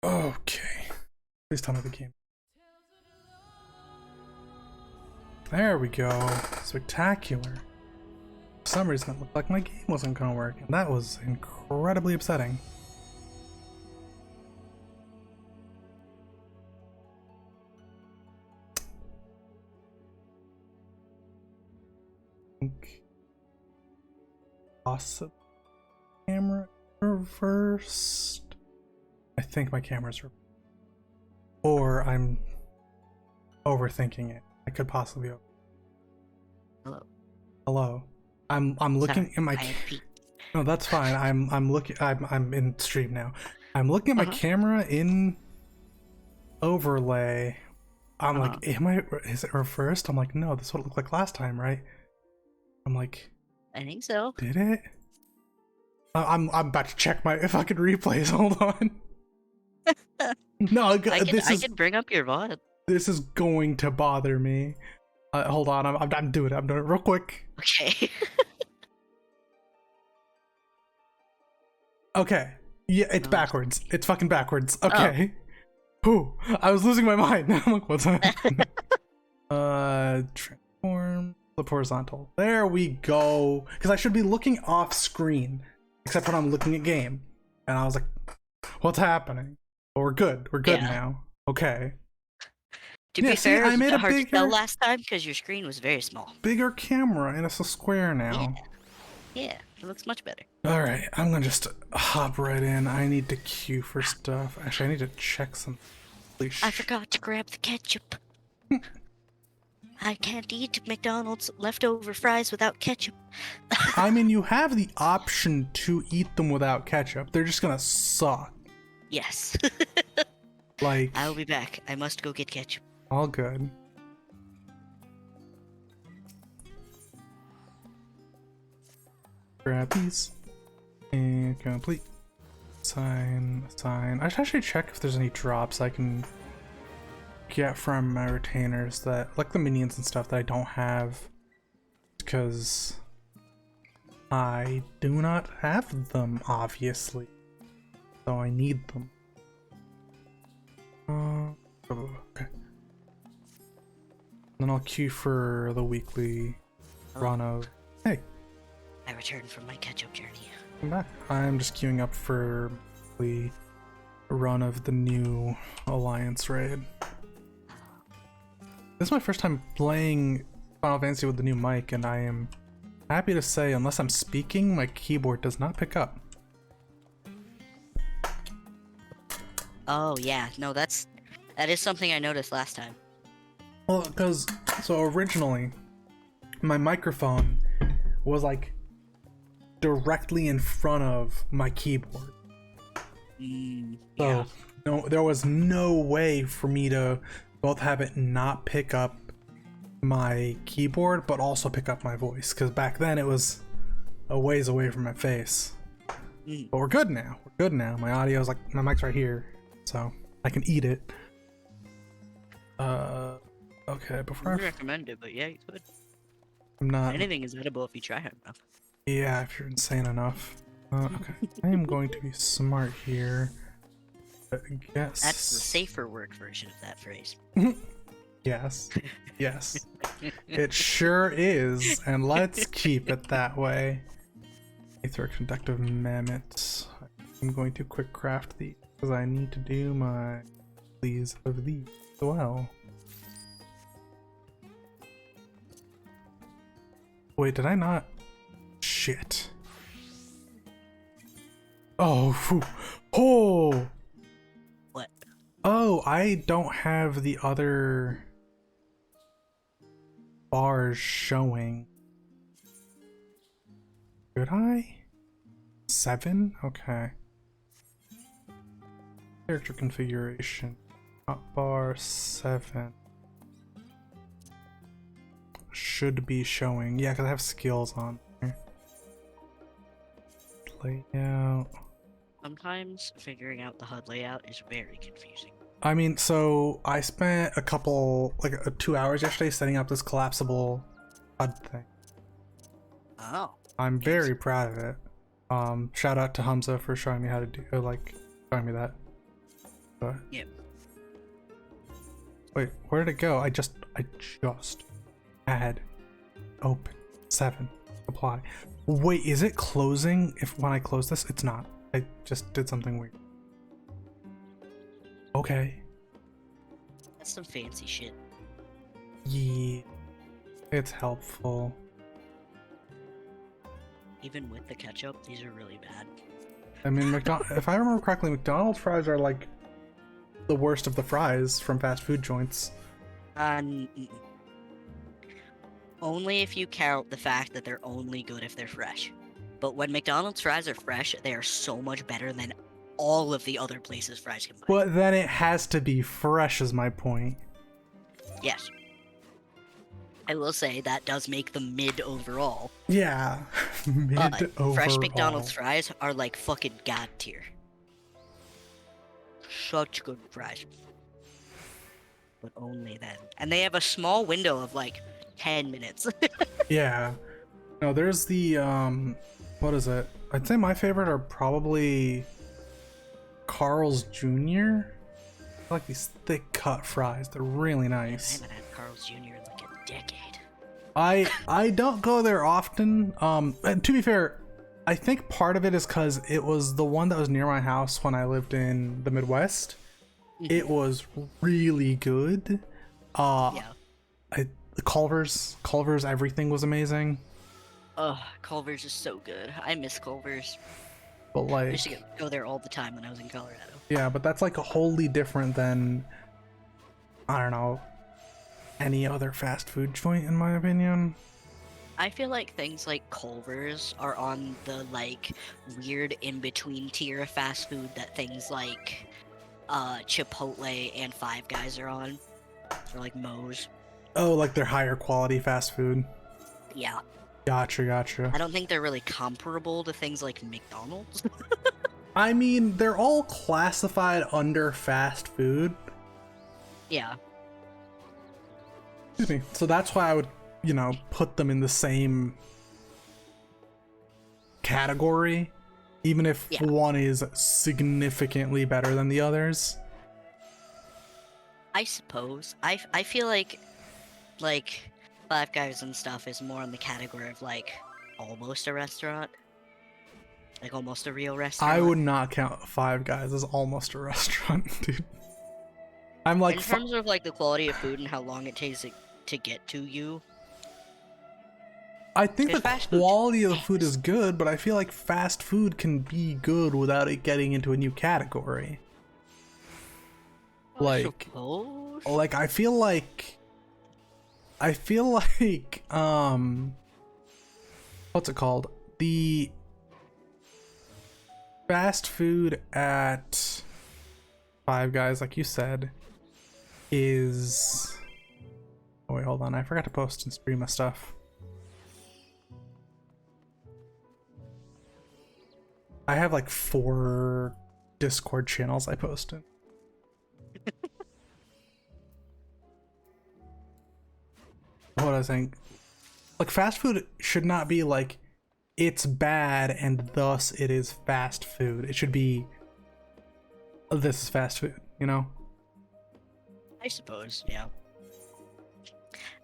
Okay. Please tell me the game. There we go. Spectacular. For some reason it looked like my game wasn't gonna work, and that was incredibly upsetting. Possible camera reversed. I think my camera's reversed. Or I'm overthinking it. I could possibly be. Hello. Hello. I'm looking at my. No, that's fine. I'm looking. I'm in stream now. I'm looking at my camera in overlay. I'm like, is it reversed? I'm like, no, this is what it looked like last time, right? I'm like, I think so. did it? I'm about to check my fucking replays. Hold on. No, I can bring up your VOD. This is going to bother me. Hold on, I'm doing it. I'm doing it real quick. Okay. Okay. Yeah, it's backwards. It's fucking backwards. Okay. Whew. I was losing my mind. I'm like, what's happening? Transform. Flip horizontal. There we go. Because I should be looking off screen, except when I'm looking at game. And I was like, what's happening? Well, we're good. We're good now. Okay. To be fair, I made a hard to tell last time because your screen was very small. Bigger camera, and it's a square now. Yeah, it looks much better. All right, I'm gonna just hop right in. I need to queue for stuff. Actually, I need to check some. I forgot to grab the ketchup. I can't eat McDonald's leftover fries without ketchup. I mean, you have the option to eat them without ketchup. They're just gonna suck. Yes. Like, I'll be back. I must go get ketchup. All good. Grab these and complete. Sign. I should actually check if there's any drops I can get from my retainers, that like the minions and stuff that I don't have, because I do not have them, obviously, so I need them. Okay. Then I'll queue for the weekly run of. Hey, I returned from my ketchup journey. I'm back. I'm just queuing up for the run of the new Alliance raid. This is my first time playing Final Fantasy with the new mic, and I am happy to say, unless I'm speaking, my keyboard does not pick up. Oh yeah, no, that is something I noticed last time. Well, because so originally my microphone was like directly in front of my keyboard. So no, there was no way for me to both have it not pick up my keyboard but also pick up my voice, because back then it was a ways away from my face. But we're good now. We're good now. My audio's like, my mic's right here, so I can eat it. Okay, before I recommend it, but yeah, you could. I'm not. Anything is edible if you try hard enough. Yeah, if you're insane enough. Okay, I am going to be smart here. I guess That's the safer word version of that phrase. Yes, yes, it sure is, and let's keep it that way. Aether conductive mammoths. I'm going to quick craft these because I need to do my please of these as well. Wait, did I not? Shit. Oh, phew. Oh. What? Oh, I don't have the other bars showing. Should I? 7? Okay. Character configuration. Hotbar 7. Should be showing. Yeah, because I have skills on there. Layout. Sometimes figuring out the HUD layout is very confusing. I mean, so I spent a couple, like 2 hours yesterday setting up this collapsible HUD thing. Oh. I'm very proud of it. Shout out to Hamza for showing me how to do, showing me that. But Yep. wait, where did it go? I just had open 7 apply. Wait, is it closing if when I close this? It's not. I just did something weird. Okay. That's some fancy shit. Yeah. It's helpful. Even with the ketchup, these are really bad. I mean, if I remember correctly, McDonald's fries are like the worst of the fries from fast food joints. Only if you count the fact that they're only good if they're fresh. But when McDonald's fries are fresh, they are so much better than all of the other places fries combined. But then it has to be fresh, is my point. Yes. I will say that does make them mid overall. Yeah, mid overall. Fresh McDonald's fries are like fucking god tier. Such good fries. But only then. And they have a small window of like 10 minutes. Yeah. No, there's the what is it? I'd say my favorite are probably Carl's Jr. I like these thick cut fries. They're really nice. I haven't had Carl's Jr. in like a decade. I don't go there often. And to be fair, I think part of it is because it was the one that was near my house when I lived in the Midwest. It was really good. Yeah. Culver's everything was amazing. Ugh, Culver's is so good. I miss Culver's. But I like, used to go there all the time when I was in Colorado. yeah, but that's like wholly different than, I don't know, any other fast food joint in my opinion. I feel like things like Culver's are on the like weird in-between tier of fast food that things like Chipotle and Five Guys are on. Or like Moe's. Oh, like they're higher quality fast food. Yeah. Gotcha. I don't think they're really comparable to things like McDonald's. I mean, they're all classified under fast food. Yeah. Excuse me. So that's why I would, put them in the same category, even if one is significantly better than the others. I suppose. I feel like Five Guys and stuff is more in the category of like almost a restaurant. Like almost a real restaurant. I would not count Five Guys as almost a restaurant, dude. I'm like, in terms of like the quality of food and how long it takes to get to you. I think the quality of the food is good, but I feel like fast food can be good without it getting into a new category. Like I feel like what's it called? The fast food at Five Guys, like you said, is... Oh wait, hold on. I forgot to post and stream my stuff. I have like 4 Discord channels I posted. What I was saying, like fast food should not be like it's bad and thus it is fast food. It should be this is fast food, I suppose, yeah.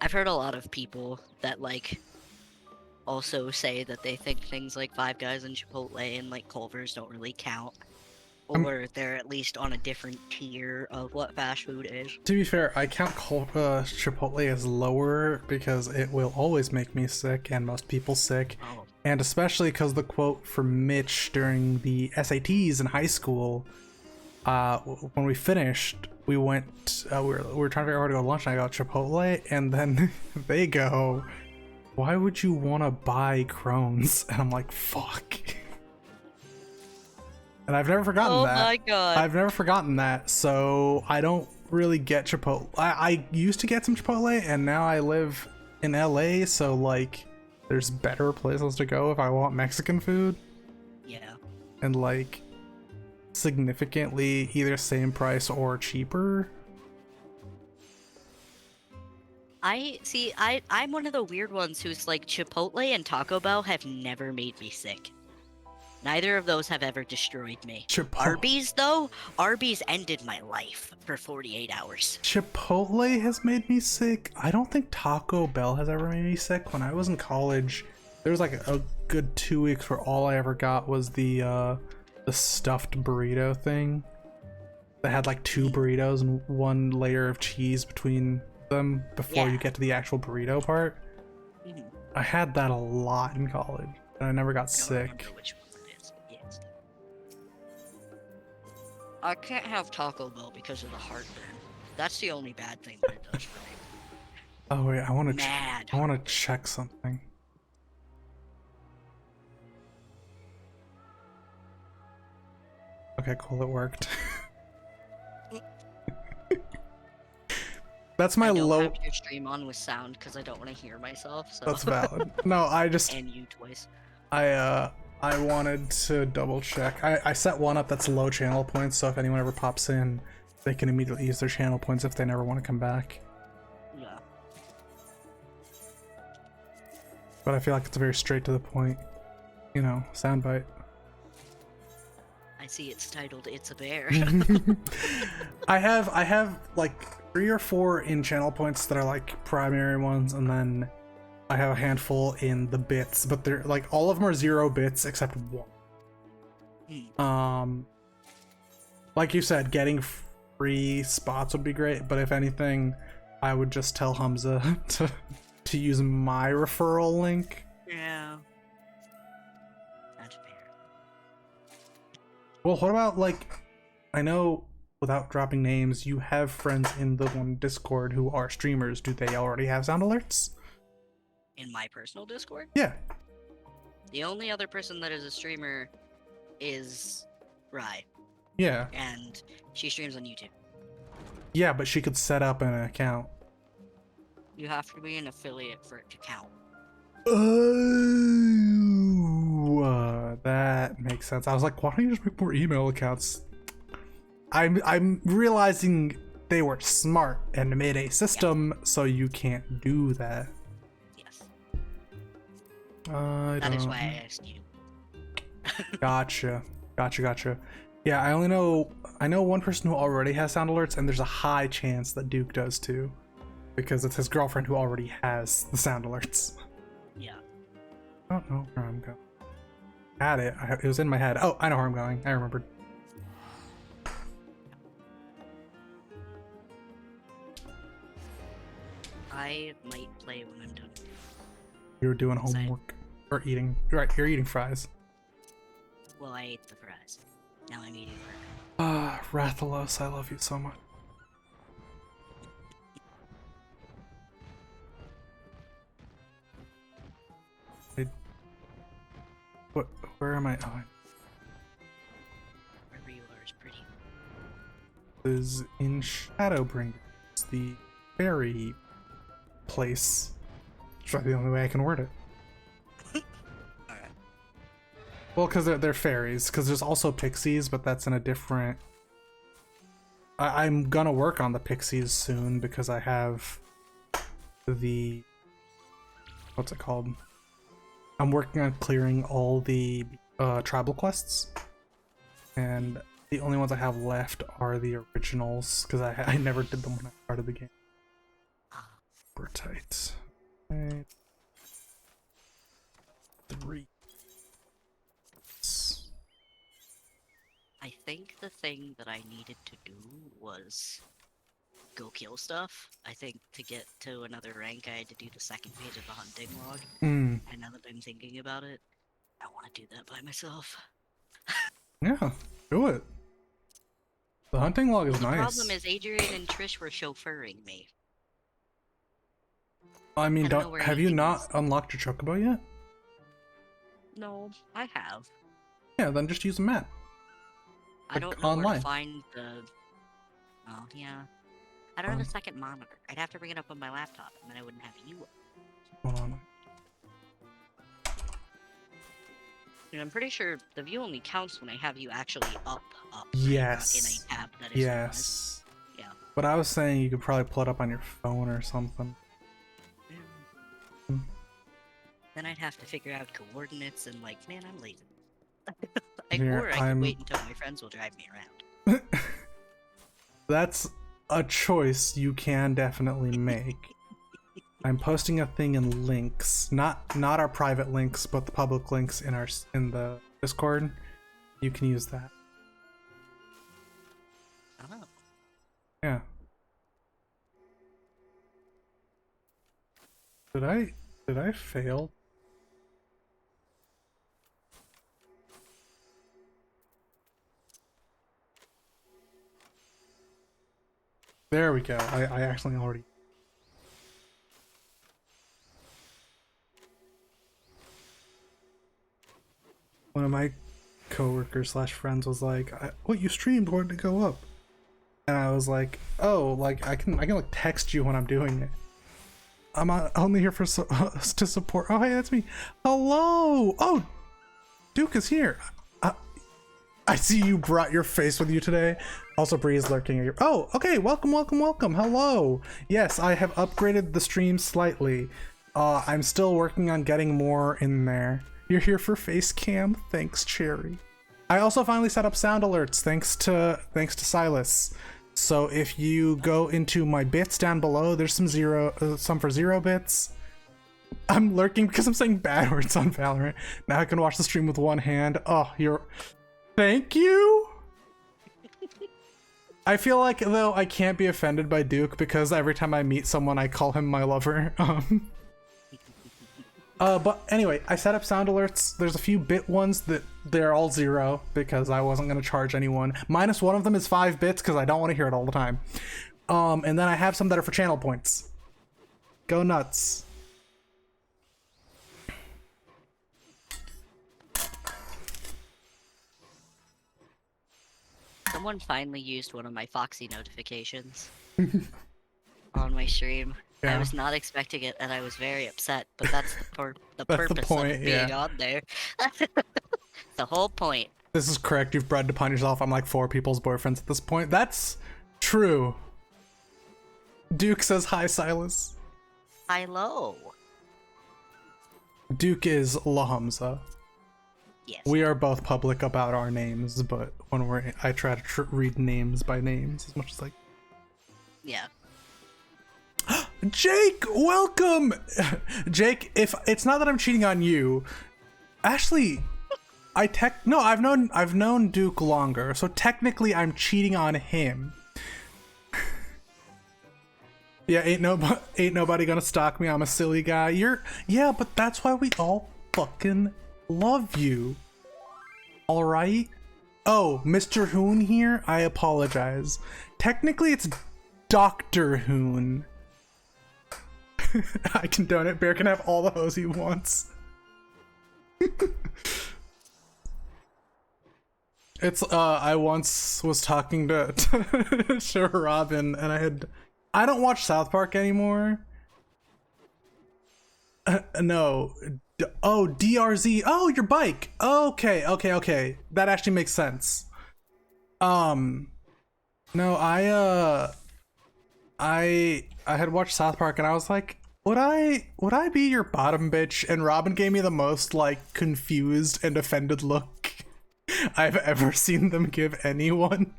I've heard a lot of people that like also say that they think things like Five Guys and Chipotle and like Culver's don't really count. Or they're at least on a different tier of what fast food is. To be fair, I count Chipotle as lower because it will always make me sick and most people sick. Oh. And especially because the quote from Mitch during the SATs in high school, when we finished, we went, we were trying to figure out where to go to lunch, and I got Chipotle, and then they go, "Why would you want to buy Crohn's?" And I'm like, fuck. And I've never forgotten that. Oh my god. I've never forgotten that, so I don't really get Chipotle. I used to get some Chipotle, and now I live in LA, so like, there's better places to go if I want Mexican food. Yeah. And like, significantly either same price or cheaper. I'm one of the weird ones who's like, Chipotle and Taco Bell have never made me sick. Neither of those have ever destroyed me. Chipotle. Arby's, though, Arby's ended my life for 48 hours. Chipotle has made me sick. I don't think Taco Bell has ever made me sick. When I was in college, there was like a good 2 weeks where all I ever got was the stuffed burrito thing that had like 2 burritos and 1 layer of cheese between them before you get to the actual burrito part. Mhm. I had that a lot in college, and I never got I don't sick. remember which one it is. Yes. I can't have Taco Bell because of the heartburn. That's the only bad thing that it does for me. Oh wait, I want to Mad. I want to check something. Okay, cool, it worked. That's my I don't low. have your stream on with sound because I don't want to hear myself. So. That's valid. No, I just And you twice. I wanted to double check. I set one up that's low channel points, so if anyone ever pops in, they can immediately use their channel points if they never want to come back. Yeah. But I feel like it's very straight to the point, you know, soundbite. I see it's titled "It's a Bear." I have like 3 or 4 in channel points that are like primary ones, and then I have a handful in the bits, but they're like all of them are 0 bits except 1. Like you said, getting free spots would be great, but if anything, I would just tell Hamza to use my referral link. Yeah. That's fair. Well, what about, like, I know, without dropping names, you have friends in the one Discord who are streamers. Do they already have sound alerts? In my personal Discord? Yeah. The only other person that is a streamer is Rai, Yeah. and she streams on YouTube. Yeah, but she could set up an account. You have to be an affiliate for it to count. Oh, that makes sense. I was like, why don't you just make more email accounts? I'm realizing they were smart and made a system so you can't do that. Yes. That is why I asked you. Gotcha. Yeah, I know one person who already has sound alerts, and there's a high chance that Duke does too, because it's his girlfriend who already has the sound alerts. Yeah. I don't know where I'm going. Had it. It was in my head. Oh, I know where I'm going. I remembered. I might play when I'm done. You were doing Same. homework or eating. You're right. You're eating fries. Well, I ate the fries. Now I'm eating burger. Ah, Rathalos, I love you so much. What? Where am I? Oh, Wherever you are is pretty. is in Shadowbringers, the fairy place. That's the only way I can word it. Alright. Well, because they're fairies. Because there's also pixies, but that's in a different. I'm gonna work on the pixies soon because I have the. What's it called? I'm working on clearing all the tribal quests, and the only ones I have left are the originals because I never did them when I started the game. Super tight. 3. I think the thing that I needed to do was go kill stuff. I think to get to another rank, I had to do the second page of the hunting log. Mm. And now that I'm thinking about it, I want to do that by myself. Yeah, do it. The hunting log is The nice. problem is Adrian and Trish were chauffeuring me. I mean, I don't know where have you anything not is. unlocked your chocobo yet? No, I have. Yeah, then just use a map. I Like, don't know where online. to find the... Oh, yeah. I don't have a second monitor. I'd have to bring it up on my laptop, and then I wouldn't have you up. Hold on. And I'm pretty sure the view only counts when I have you actually up, Yes. not in a tab that is Yes. Yeah. But I was saying you could probably pull it up on your phone or something. Then I'd have to figure out coordinates and like, man, I'm lazy. Here, Or I can wait until my friends will drive me around. That's a choice you can definitely make. I'm posting a thing in links, not our private links, but the public links in the Discord. You can use that. Oh. Yeah. Did I fail? There we go. I actually already. One of my coworkers slash friends was like, "What you streamed? Where did it go up?" And I was like, "Oh, like I can like text you when I'm doing it. I'm only here for to support." Oh, hey, that's me. Hello. Oh, Duke is here. I see you brought your face with you today. Also, Bree's lurking at your. Oh, okay. Welcome. Hello. Yes, I have upgraded the stream slightly. I'm still working on getting more in there. You're here for face cam. Thanks, Cherry. I also finally set up sound alerts thanks to Silas. So if you go into my bits down below, there's some for 0 bits. I'm lurking because I'm saying bad words on Valorant. Now I can watch the stream with one hand. Oh, thank you. I feel like though I can't be offended by Duke because every time I meet someone I call him my lover. But anyway, I set up sound alerts. There's a few bit ones that they're all 0 because I wasn't going to charge anyone. Minus one of them is 5 bits because I don't want to hear it all the time. And then I have some that are for channel points. Go nuts. Someone finally used one of my Foxy notifications on my stream. Yeah. I was not expecting it, and I was very upset. But that's the purpose point, of it being on there. The whole point. This is correct. You've bred upon yourself. I'm like 4 people's boyfriends at this point. That's true. Duke says hi, Silas. Hello. Duke is Lahamza. Yes. We are both public about our names, but when I try to read names by names as much as like. Yeah. Jake, welcome. Jake, if it's not that I'm cheating on you, actually, I've known Duke longer, so technically I'm cheating on him. Yeah, ain't nobody gonna stalk me. I'm a silly guy. Yeah, but that's why we all fucking love you. All right. Oh, Mr. Hoon here. I apologize. Technically, it's Dr. Hoon. I condone it. Bear can have all the hoes he wants. It's I once was talking to to Robin, and I don't watch South Park anymore. No. Oh, DRZ. Oh, your bike. Okay. That actually makes sense. No, I had watched South Park and I was like, would I be your bottom bitch? And Robin gave me the most like confused and offended look I've ever seen them give anyone.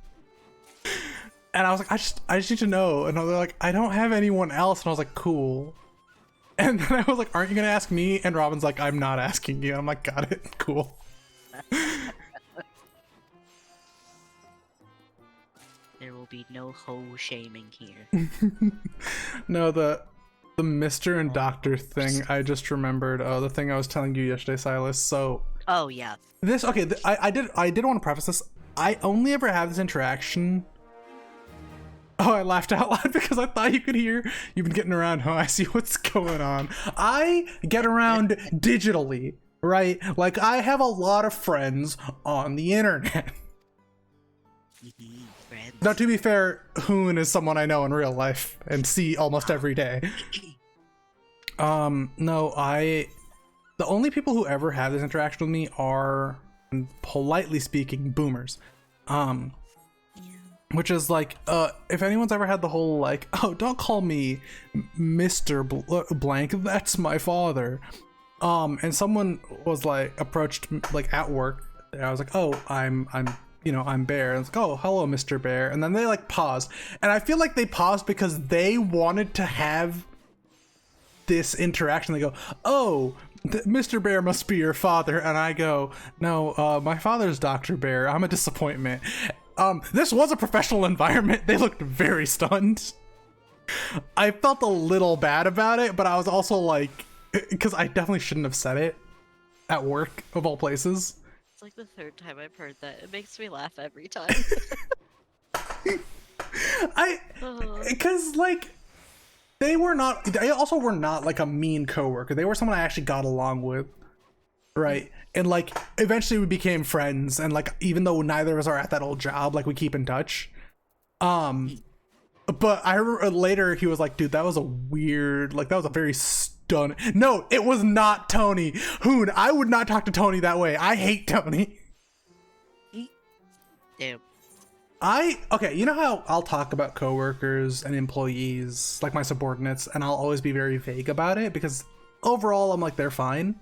And I was like, I just need to know. And they're like, I don't have anyone else. And I was like, cool. And then I was like, aren't you gonna ask me? And Robin's like, I'm not asking you. And I'm like, got it, cool. There will be no hoe shaming here. No, the Mr. and Doctor thing, I just remembered. Oh, the thing I was telling you yesterday, Silas. So. Oh yeah. This okay. I did want to preface this. I only ever have this interaction. Oh, I laughed out loud because I thought you could hear. You've been getting around, huh? I see what's going on. I get around digitally, right? Like, I have a lot of friends on the internet. Friends. Now, to be fair, Hoon is someone I know in real life and see almost every day. No, the only people who ever have this interaction with me are, politely speaking, boomers. Which is like, if anyone's ever had the whole like, oh, don't call me Mr. Blank, that's my father. And someone was like, approached like at work, I was like, oh, I'm I'm Bear. And it's like, oh, hello, Mr. Bear. And then they like paused. And I feel like they paused because they wanted to have this interaction. They go, oh, Mr. Bear must be your father. And I go, no, my father's Dr. Bear. I'm a disappointment. This was a professional environment. They looked very stunned. I felt a little bad about it, but I was also like, because I definitely shouldn't have said it at work, of all places. It's like the third time I've heard that. It makes me laugh every time. Because like, they also were not like a mean coworker. They were someone I actually got along with, right? And like, eventually we became friends, and like, even though neither of us are at that old job, like we keep in touch. But I remember later he was like, dude, that was a weird, like that was a very stunning. No, it was not Tony. Hoon, I would not talk to Tony that way. I hate Tony. Damn. Okay, you know how I'll talk about coworkers and employees, like my subordinates, and I'll always be very vague about it because overall I'm like, they're fine.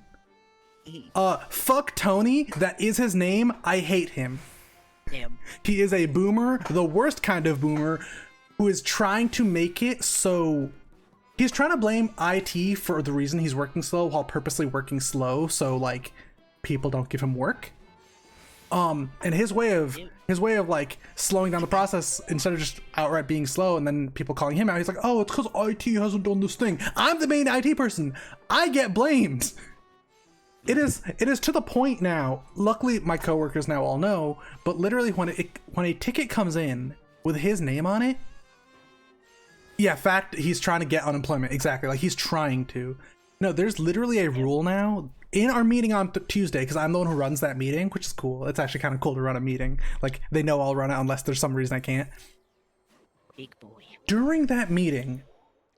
Fuck Tony, that is his name. I hate him. Damn. He is a boomer, the worst kind of boomer, who is trying to make it so he's trying to blame IT for the reason he's working slow while purposely working slow so like people don't give him work. And his way of like slowing down the process instead of just outright being slow and then people calling him out, he's like, oh, it's because IT hasn't done this thing. I'm the main IT person. I get blamed. It is to the point now. Luckily, my coworkers now all know. But literally, when a ticket comes in with his name on it, yeah, fact, he's trying to get unemployment. Exactly, like he's trying to. No, there's literally a rule now in our meeting on Tuesday, because I'm the one who runs that meeting, which is cool. It's actually kind of cool to run a meeting. Like they know I'll run it unless there's some reason I can't. Big boy. During that meeting,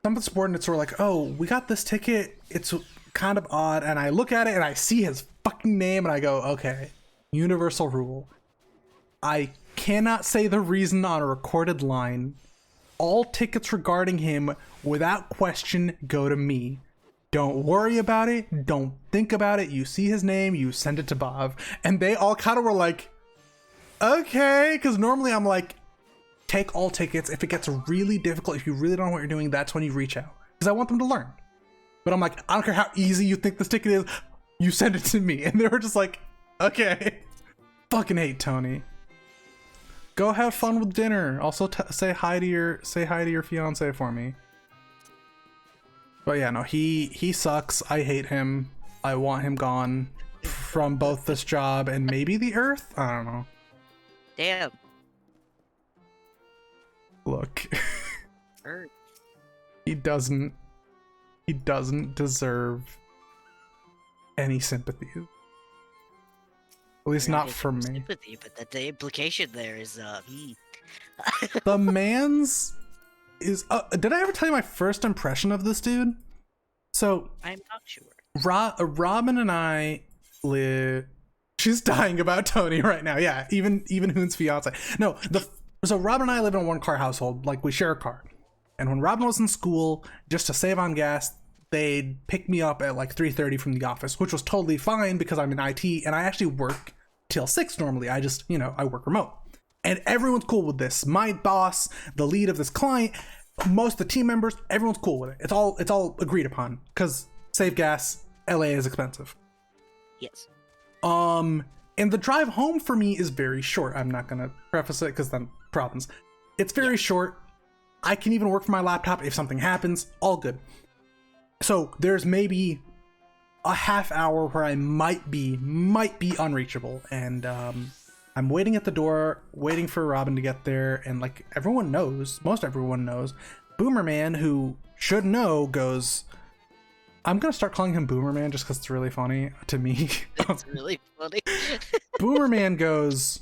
some of the subordinates were like, "Oh, we got this ticket. It's kind of odd." And I look at it and I see his fucking name and I go, "Okay, universal rule. I cannot say the reason on a recorded line. All tickets regarding him, without question, go to me. Don't worry about it. Don't think about it. You see his name, you send it to Bob." And they all kind of were like, okay, because normally I'm like, take all tickets. If it gets really difficult, if you really don't know what you're doing, that's when you reach out, because I want them to learn. But I'm like, I don't care how easy you think this ticket is, you send it to me. And they were just like, okay. Fucking hate Tony. Go have fun with dinner. Also say hi to your fiance for me. But yeah, no, he sucks. I hate him. I want him gone from both this job and maybe the earth. I don't know. Damn. Look. Earth. He doesn't deserve any sympathy. At least not from me. Sympathy, but that the implication there is The man's is did I ever tell you my first impression of this dude? So I'm not sure. Robin and I live. She's dying about Tony right now. Yeah, even Hoon's fiance. No, so Robin and I live in a one-car household. Like we share a car. And when Robin was in school, just to save on gas, they'd pick me up at like 3:30 from the office, which was totally fine because I'm in IT and I actually work till 6 normally. I just, I work remote. And everyone's cool with this. My boss, the lead of this client, most of the team members, everyone's cool with it. It's all agreed upon because save gas, LA is expensive. Yes. And the drive home for me is very short. I'm not gonna preface it because then problems. It's very short. I can even work from my laptop if something happens. All good. So there's maybe a half hour where I might be unreachable, and I'm waiting at the door, waiting for Robin to get there, and like most everyone knows, Boomer Man, who should know, goes, I'm gonna start calling him Boomer Man just because it's really funny to me. It's really funny. Boomer Man goes,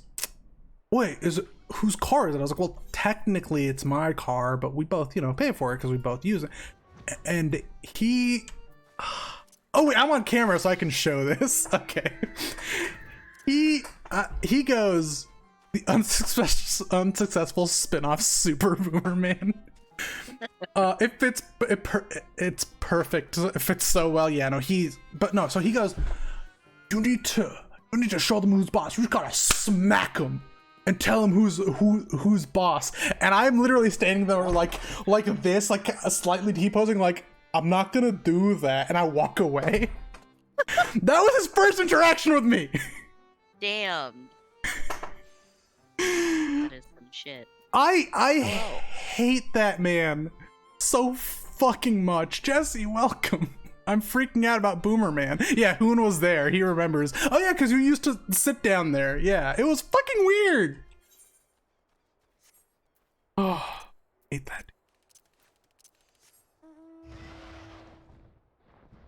wait, whose car is it? I was like, well, technically it's my car, but we both, pay for it because we both use it. And he, oh wait, I'm on camera so I can show this. Okay. He goes, the unsuccessful spin-off Super Boomer Man. It's perfect. It fits so well. Yeah, no, so he goes, you need to You need to show them who's boss. You just gotta smack him and tell him who's boss. And I'm literally standing there like this, like slightly T-posing, like I'm not gonna do that, and I walk away. That was his first interaction with me. Damn. That is some shit. I hate that man so fucking much. Jesse, welcome. I'm freaking out about Boomer Man. Yeah, Hoon was there. He remembers. Oh yeah, because you used to sit down there. Yeah, it was fucking weird. Oh, hate that.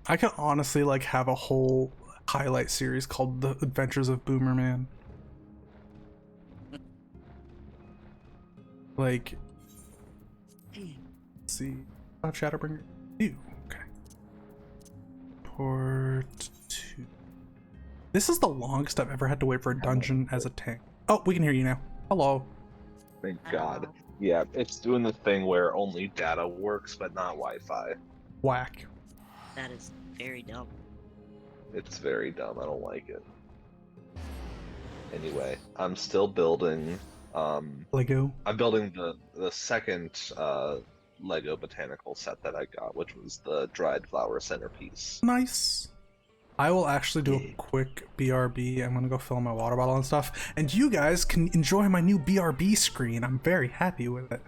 I could honestly like have a whole highlight series called The Adventures of Boomer Man. Like, let's see. I have Shadowbringer. Ew. Okay. Port 2. This is the longest I've ever had to wait for a dungeon as a tank. Oh, we can hear you now. Hello. Thank God. Yeah, it's doing the thing where only data works, but not Wi-Fi. Whack. That is very dumb. It's very dumb. I don't like it. Anyway, I'm still building. Lego. I'm building the second Lego botanical set that I got, which was the dried flower centerpiece. Nice. I will actually do a quick BRB. I'm gonna go fill my water bottle and stuff, and you guys can enjoy my new BRB screen. I'm very happy with it.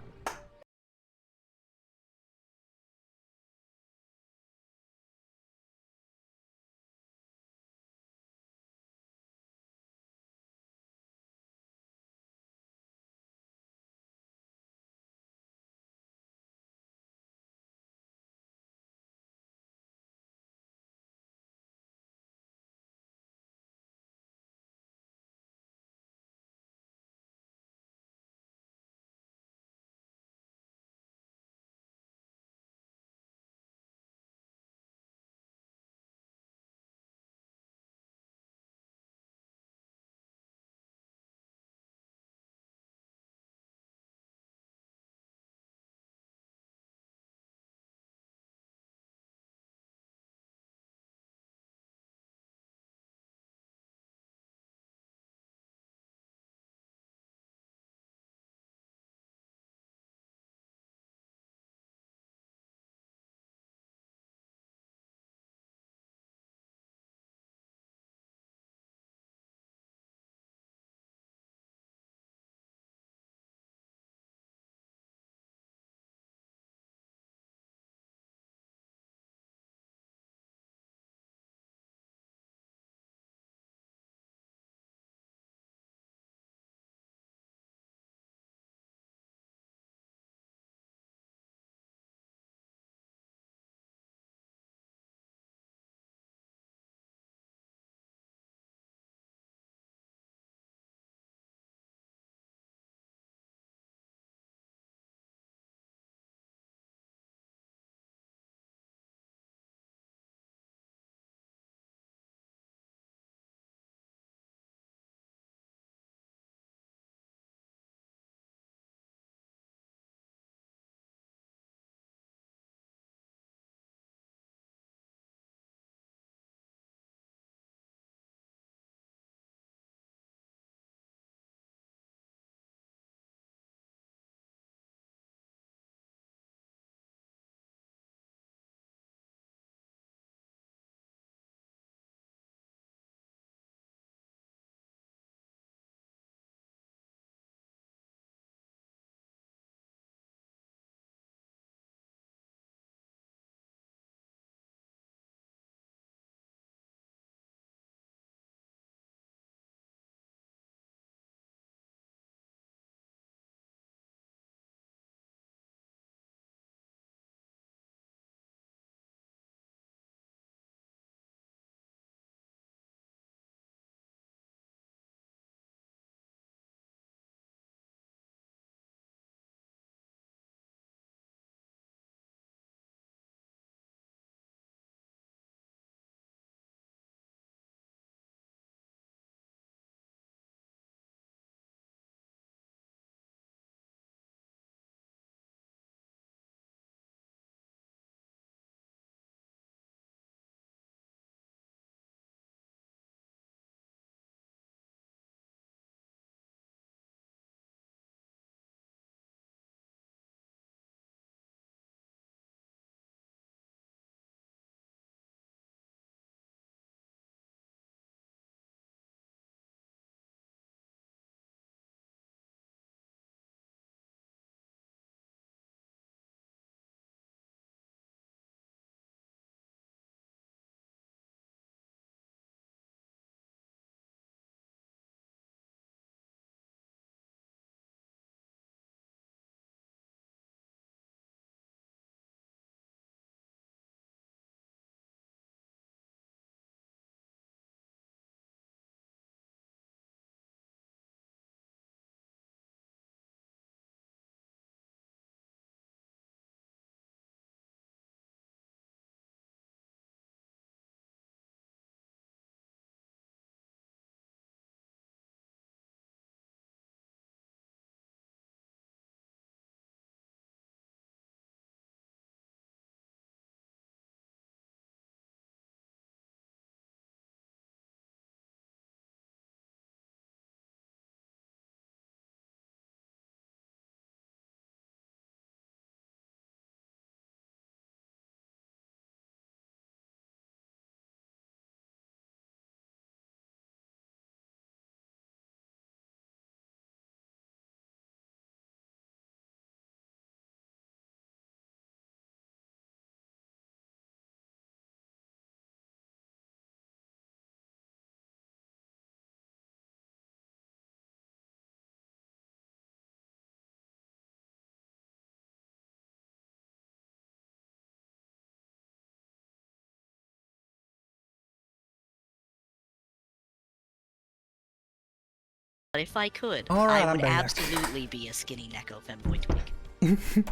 But if I could, All right, I I'm would back. absolutely be a skinny Neko femboy twig.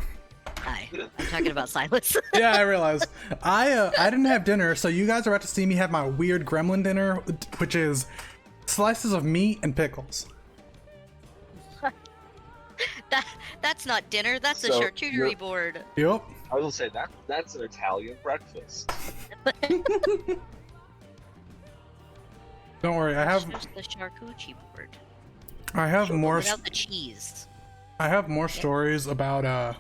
Hi, I'm talking about Silas. Yeah, I realized. I didn't have dinner, so you guys are about to see me have my weird gremlin dinner, which is slices of meat and pickles. That's not dinner. That's a So, charcuterie you're- board. Yep. I will say that's an Italian breakfast. Don't worry, I have It's just the charcuterie board. more Without the cheese. I have more stories about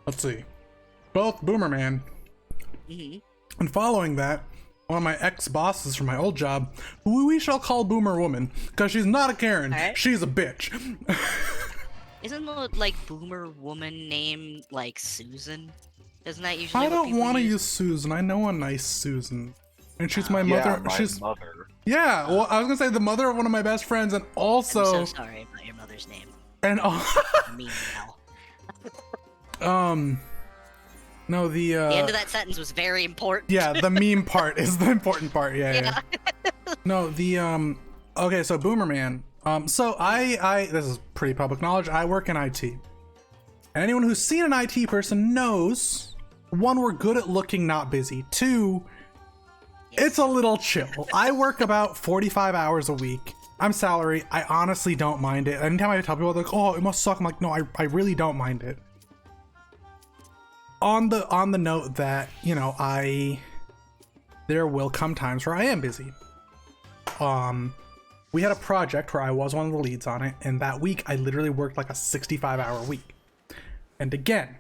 let's see. Both Boomerman Hmm. and following that, one of my ex-bosses from my old job, who we shall call Boomer Woman, because she's not a Karen, Alright. she's a bitch. Isn't the like boomer woman name like Susan? Isn't that usually I what don't people want to use? use Susan. I know a nice Susan. And she's my Yeah, mother. my she's mother. Yeah, well, I was gonna say the mother of one of my best friends, and I'm also so sorry about your mother's name. and I mean now. no The end of that sentence was very important. yeah, the meme part is the important part. Yeah, yeah. Yeah. No, the okay, so Boomerman. So I this is pretty public knowledge. I work in IT. And anyone who's seen an IT person knows, one, we're good at looking not busy. Two, it's a little chill. I work about 45 hours a week. I'm salary. I honestly don't mind it. Anytime I tell people, they're like, oh, it must suck. I'm like, no, I really don't mind it. On the note that, you know, there will come times where I am busy. We had a project where I was one of the leads on it, and that week I literally worked like a 65-hour week. And again,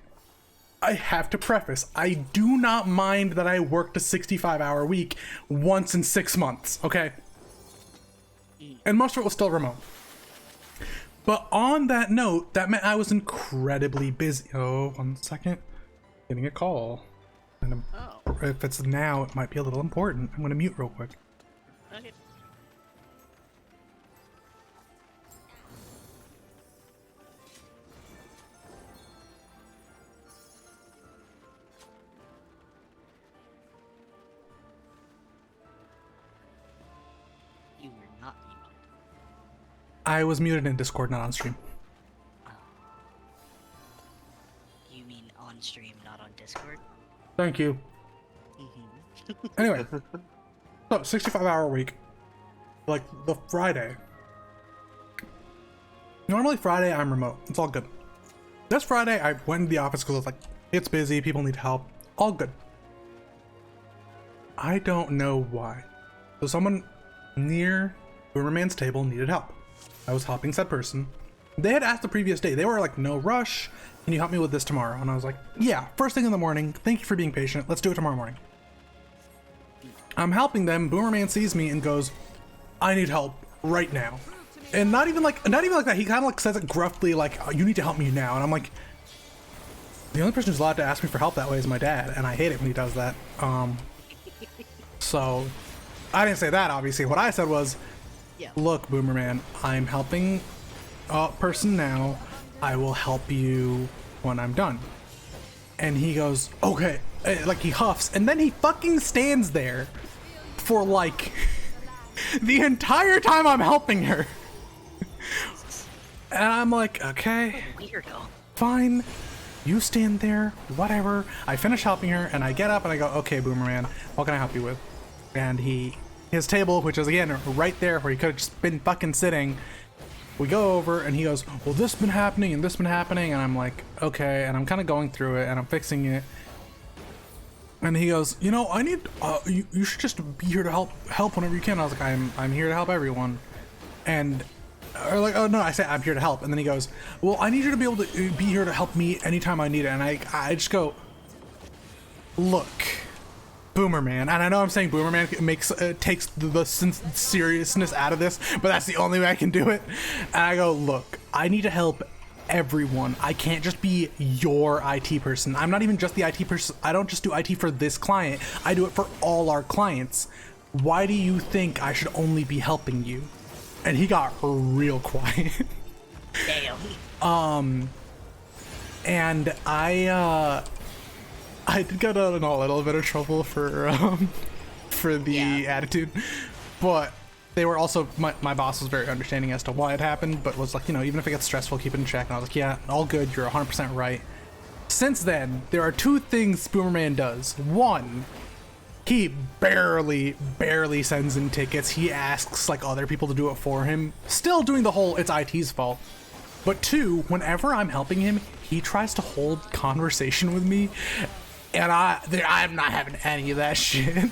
I have to preface, I do not mind that I worked a 65-hour week once in 6 months, okay? And most of it was still remote. But on that note, that meant I was incredibly busy. Oh, 1 second. Getting a call. And Oh. if it's now, it might be a little important. I'm gonna mute real quick. Okay. You were not muted. I was muted in Discord, not on stream. You mean on stream, not on Discord? Thank you. Mm-hmm. Anyway, so 65-hour week, like the Friday. Normally Friday I'm remote. It's all good. This Friday I went to the office because I was like, it's busy, people need help. All good. I don't know why. So someone near Boomerman's table needed help. I was helping said person. They had asked the previous day. They were like, no rush. Can you help me with this tomorrow? And I was like, yeah, first thing in the morning. Thank you for being patient. Let's do it tomorrow morning. I'm helping them. Boomerman sees me and goes, I need help right now. And not even like that. He kind of like says it gruffly, like, oh, you need to help me now. And I'm like, the only person who's allowed to ask me for help that way is my dad. And I hate it when he does that. So I didn't say that, obviously. What I said was, Yeah. look, Boomerman, I'm helping a person now. I will help you when I'm done. And he goes, okay. Like he huffs, and then he fucking stands there for like the entire time I'm helping her. And I'm like, okay, Weirdo. fine. You stand there, whatever. I finish helping her, and I get up and I go, okay, Boomerman, what can I help you with? And his table, which is again right there where he could have just been fucking sitting, we go over and he goes, well, this been happening and this been happening, and I'm like, okay, and I'm kind of going through it and I'm fixing it. And he goes, you know, I need, you should just be here to help whenever you can. I was like, I'm here to help everyone. And, or like, oh no, I said I'm here to help. And then he goes, well, I need you to be able to be here to help me anytime I need it. And I just go, look, Boomerman. And I know I'm saying Boomerman takes the seriousness out of this, but that's the only way I can do it. And I go, look, I need to help everyone. I can't just be your IT person. I'm not even just the IT person. I don't just do IT for this client. I do it for all our clients. Why do you think I should only be helping you? And he got real quiet. Damn. And I did get in a little bit of trouble for the attitude, but they were also, my boss was very understanding as to why it happened, but was like, you know, even if it gets stressful, keep it in check. And I was like, yeah, all good. You're 100% right. Since then, there are two things Spoomerman does. One, he barely sends in tickets. He asks like other people to do it for him. Still doing the whole it's IT's fault. But two, whenever I'm helping him, he tries to hold conversation with me, and I'm not having any of that shit.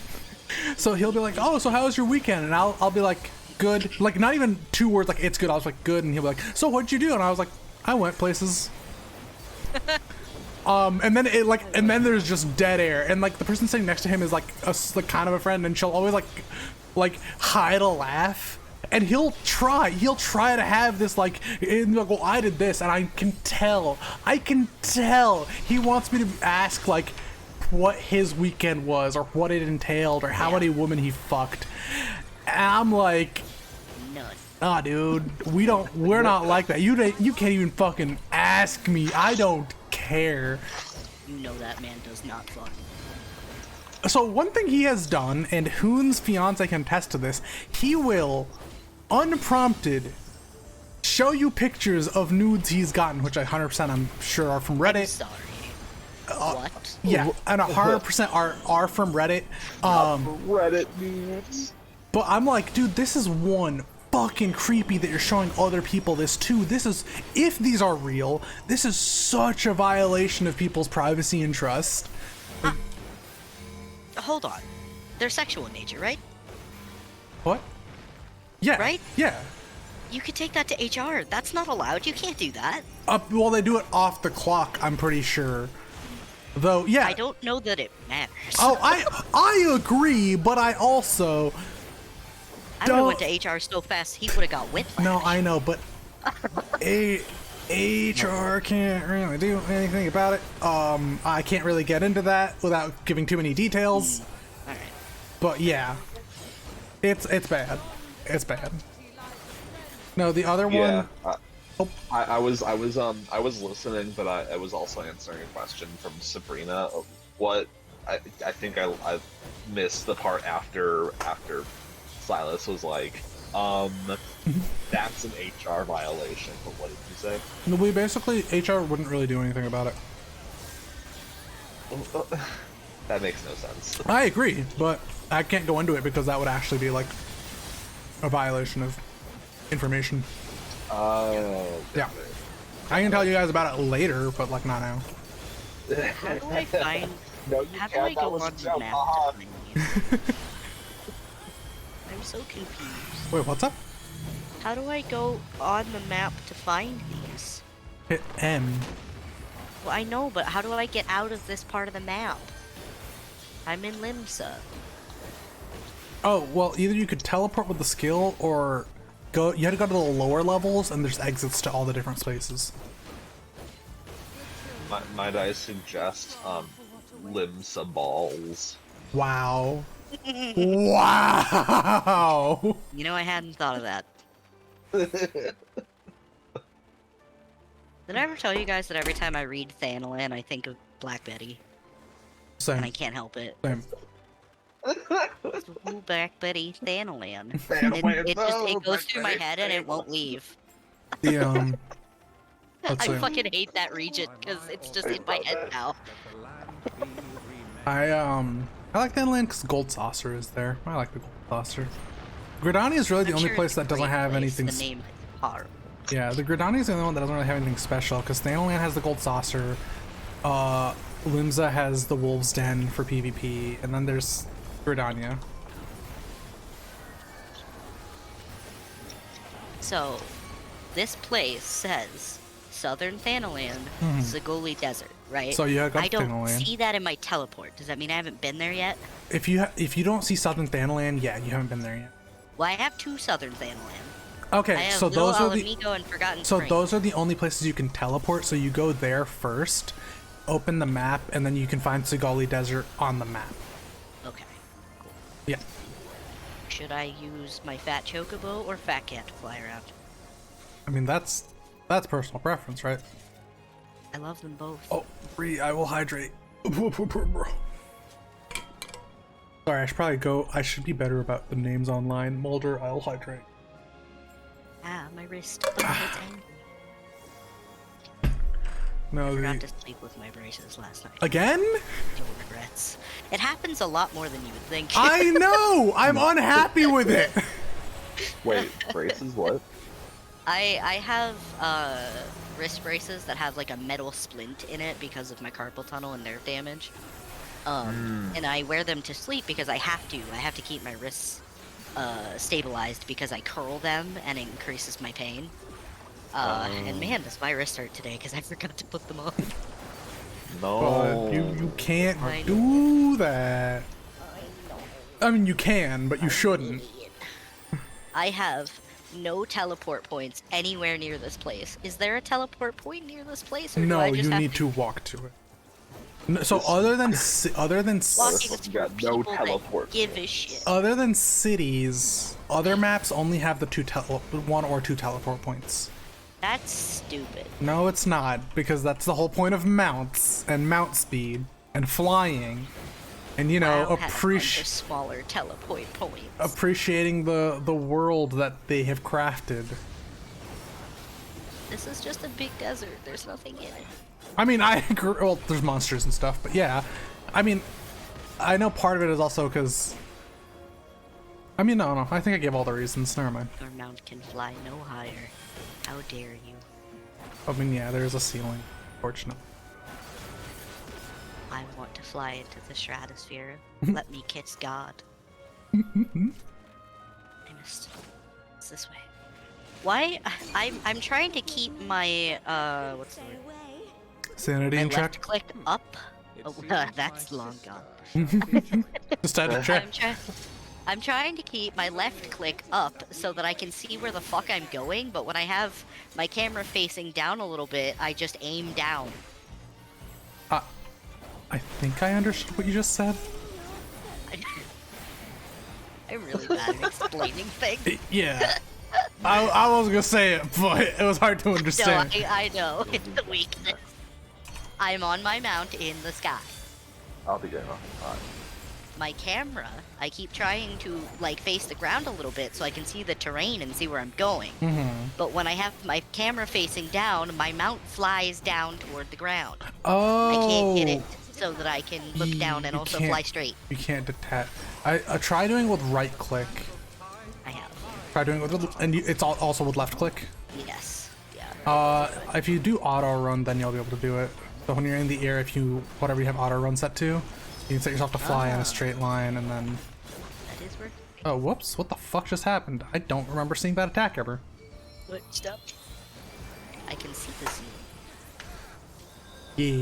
So he'll be like, "Oh, so how was your weekend?" And I'll be like, "Good." Like not even 2 words. Like it's good. I was like, "Good," and he'll be like, "So what'd you do?" And I was like, "I went places." And then there's just dead air, and like the person sitting next to him is like kind of a friend, and she'll always like hide a laugh. And he'll try to have this like, well, I did this, and I can tell he wants me to ask like what his weekend was, or what it entailed, or how many women he fucked. And I'm like, None. ah, dude, we're not like that. You can't even fucking ask me. I don't care. You know that man does not fuck. So one thing he has done, and Hoon's fiance can attest to this, he will, unprompted, show you pictures of nudes he's gotten, which 100% I'm sure are from Reddit. I'm sorry. What? Yeah, and 100% are from Reddit. Reddit news. But I'm like, dude, this is one fucking creepy that you're showing other people this too. This is, if these are real, this is such a violation of people's privacy and trust. Hold on. They're sexual in nature, right? What? Yeah. Right? Yeah. You could take that to HR. That's not allowed. You can't do that. Well, they do it off the clock, I'm pretty sure. Though, yeah. I don't know that it matters. Oh, I agree, but I also I would have went to HR so fast he would have got whiplash. No, I know, but HR can't really do anything about it. I can't really get into that without giving too many details. All right. But yeah, it's bad. It's bad. No, the other Yeah, one. I was listening, but I was also answering a question from Sabrina. What I think I missed the part after Silas was like, that's an HR violation. But what did you say? We basically, HR wouldn't really do anything about it. That makes no sense. I agree, but I can't go into it because that would actually be like a violation of information. Yeah. I can tell you guys about it later, but like not now. How do I find? No, you How do can't. I That go was a on the joke. map Haha. to find you? I'm so confused. Wait, what's up? How do I go on the map to find these? Hit M. Well, I know, but how do I get out of this part of the map? I'm in Limsa. Oh, well, either you could teleport with the skill, or you had to go to the lower levels, and there's exits to all the different spaces. Might I suggest Limsa balls? Wow. Wow! You know, I hadn't thought of that. Did I ever tell you guys that every time I read Thanalan, I think of Black Betty? And I Same. can't help it. Same. Ooh, Black Betty, Thanalan. And Thanalan, it oh, goes Black through my Betty, head and it Thanalan. won't leave. The, let's I see. fucking hate that region because it's just in my head now. I like that land because Gold Saucer is there. I like the Gold Saucer. Gridani is really the I'm only sure place it's a that doesn't great have place. anything. The name is horrible. Yeah, the Gridani is the only one that doesn't really have anything special because Thanalan has the Gold Saucer. Limsa has the Wolves Den for PvP, and then there's Gridania. So, this place says Southern Thanalan, Zagoli Desert, right? So you got I don't Thanalan. see that in my teleport. Does that mean I haven't been there yet? If you don't see Southern Thanalan, yeah, you haven't been there yet. Well, I have 2 Southern Thanalan. I Okay, have so Little those are the Alamigo and Forgotten so Springs. those are the only places you can teleport. So you go there first, open the map, and then you can find Sigali Desert on the map. Okay. Cool. Yeah. Should I use my Fat Chocobo or Fat Cat to fly around? I mean that's personal preference, right? I love them both. Oh, Bree, I will hydrate. So Sorry, I should probably go. I should be better about the names online. Mulder, I'll hydrate. Ah, my wrist. Oh, it's angry. No, I forgot to sleep with my braces last night. again? No regrets. It happens a lot more than you would think. I know. I'm unhappy with it. Wait, braces? What? I have wrist braces that have like a metal splint in it because of my carpal tunnel and nerve damage. And I wear them to sleep because I have to. I have to keep my wrists stabilized because I curl them and it increases my pain. And man, does my wrist hurt today because I forgot to put them on. No. You can't I know. do that. I mean, you can, but you shouldn't. I have no teleport points anywhere near this place. Is there a teleport point near this place? Or do No, I just you have need to walk to it. No, so other than Walking is got for no people that teleport give a points. shit. other than cities, other maps only have the one or two teleport points. That's stupid. No, it's not, because that's the whole point of mounts and mount speed and flying, and you know, WoW has a bunch of smaller teleport points. appreciating the world that they have crafted. This is just a big desert. There's nothing in it. I mean, I agree. Well, there's monsters and stuff, but yeah, I mean, I know part of it is also because. I mean, no, I think I gave all the reasons. Never mind. Your mount can fly no higher. How dare you? I mean, yeah, there is a ceiling, fortunately. I want to fly into the stratosphere. Let me kiss God. I missed. It's this way. Why? I'm trying to keep my what's the word? Sanity My in check. left click up. Oh, that's long gone. Just had to check. I'm trying to keep my left click up so that I can see where the fuck I'm going, but when I have my camera facing down a little bit, I just aim down. I think I understood what you just said. I'm really bad at explaining things. Yeah. I was gonna say it, but it was hard to No, understand. I know. It's a weakness. I'm on my mount in the sky. I'll be getting off the pot. My camera, I keep trying to like face the ground a little bit so I can see the terrain and see where I'm going. But when I have my camera facing down, my mount flies down toward the ground. Oh. I can't get it so that I can look down and You also can't- fly straight. You can't detach. I try doing it with right click. I have. Try doing it with, and it's also with left click. Yes. Yeah. If you do auto run, then you'll be able to do it. So when you're in the air, if you whatever you have auto run set to, you can set yourself to fly in a straight line, and then. That is working. Oh, whoops! What the fuck just happened? I don't remember seeing that attack ever. What? Stop. I can see the ceiling.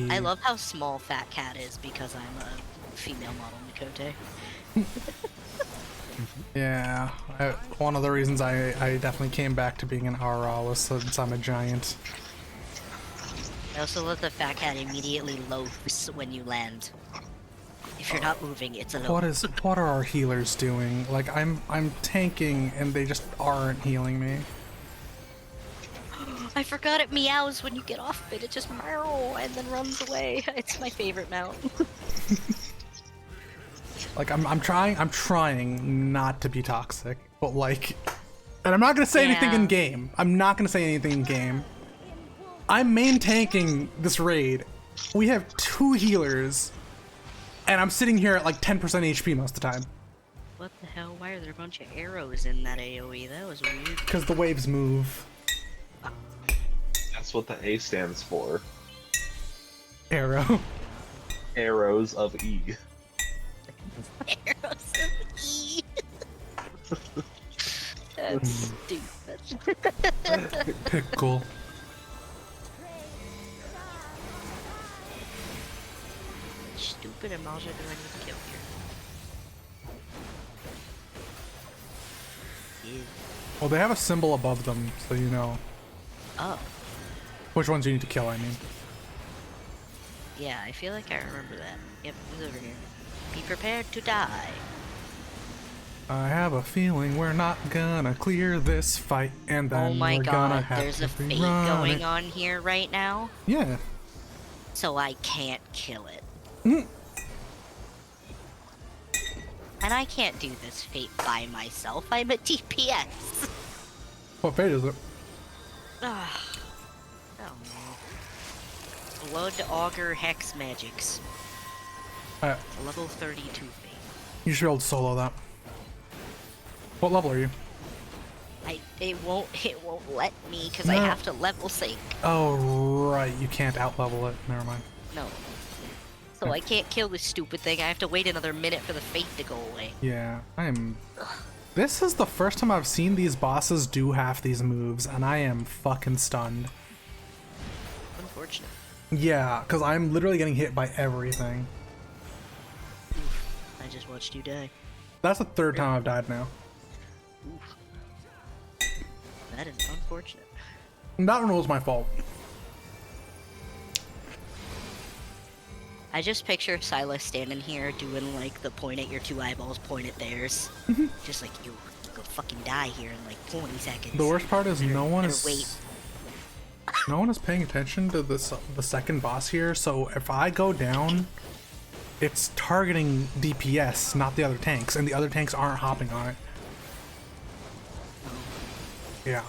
Yeah. I love how small Fat Cat is because I'm a female model Mikote. Yeah. One of the reasons I definitely came back to being an Aura was since I'm a giant. I also love the Fat Cat immediately loafs when you land. If you're not moving, it's a loaf. What are our healers doing? Like I'm tanking and they just aren't healing me. I forgot it meows when you get off of it. It just meow and then runs away. It's my favorite mount. Like I'm trying not to be toxic, but like, and I'm not gonna say anything in game. I'm not gonna say anything in game. I'm main tanking this raid. We have 2 healers, and I'm sitting here at like 10% HP most of the time. What the hell? Why are there a bunch of arrows in that AoE? That was weird. Because the waves move. That's what the A stands for. Arrow. Arrows of E. Arrows of E. That's stupid. Pickle. Stupid Imalja do I need to kill here? Ew. Well, they have a symbol above them, so you know Oh. which ones you need to kill. I mean. Yeah, I feel like I remember that. Yep, it's over here. Be prepared to die. I have a feeling we're not gonna clear this fight, and then Oh my we're gonna god, have there's to a fate rerun going it. on here right now, Yeah. so I can't kill it. Mm. And I can't do this fate by myself. I'm a DPS. What fate is it? Ah, I don't know. Blood Augur Hex Magics. Alright, It's a level 32 fate. you should be able to solo that. What level are you? It won't let me because I No. have to level sync. Oh, right, you can't out-level it. Never mind. No. So I can't kill this stupid thing. I have to wait another minute for the fate to go away. Yeah, This is the first time I've seen these bosses do half these moves, and I am fucking stunned. Unfortunate. Yeah, because I'm literally getting hit by everything. I just watched you die. That's the third time I've died now. Oof. That is unfortunate. And that one was my fault. I just picture Silas standing here doing like the point at your two eyeballs, point at theirs. Just like you go fucking die here in like 20 seconds. The worst part is no one is wait. no one is paying attention to the second boss here. So if I go down, it's targeting DPS, not the other tanks, and the other tanks aren't hopping on it. Yeah,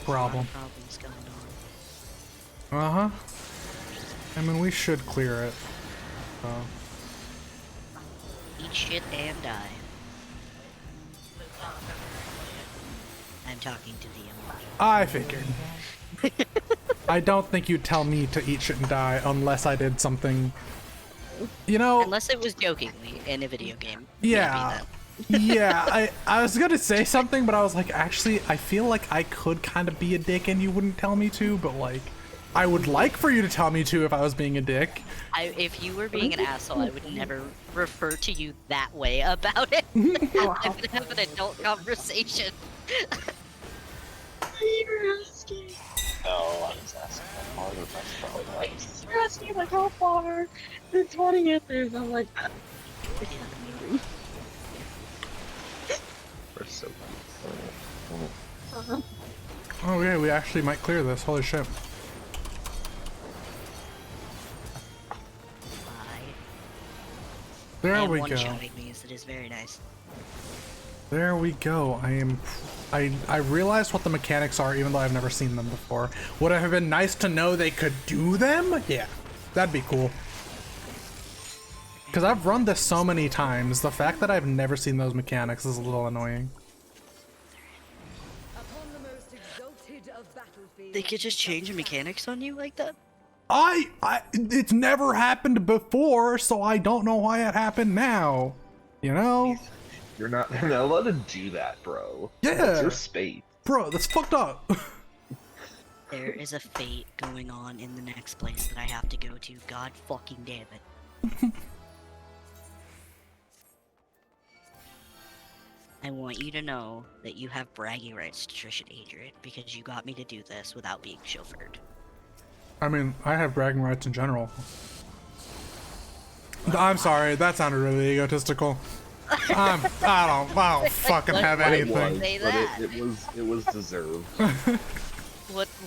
problem. Problems going on. Uh huh. I mean, we should clear it. Eat shit and die. I'm talking to the emoji. I figured. I don't think you'd tell me to eat shit and die unless I did something. You know. Unless it was jokingly in a video game. Yeah. Yeah, I was gonna say something, but I was like, actually, I feel like I could kind of be a dick and you wouldn't tell me to, but like, I would like for you to tell me to if I was being a dick. If you were being an asshole, I would never refer to you that way about it. I would have an adult conversation. You're asking. No, I was asking how far the best You're asking like how far the 20th is. I'm like, We're so cute. Oh yeah, we actually might clear this. Holy shit. There and we one go. shotting me, so it is very nice. There we go. I realized what the mechanics are, even though I've never seen them before. Would it have been nice to know they could do them? Yeah, that'd be cool. Because I've run this so many times, the fact that I've never seen those mechanics is a little annoying. They could just change the mechanics on you like that? It's never happened before, so I don't know why it happened now. You know? You're not allowed to do that, bro. Yeah. That's your space. Bro, that's fucked up. There is a fate going on in the next place that I have to go to. God fucking damn it. I want you to know that you have bragging rights to Trish and Adrian because you got me to do this without being chauffeured. I mean, I have bragging rights in general. I'm sorry, that sounded really egotistical. I don't fucking have What? It was, anything. Say but that. it was deserved.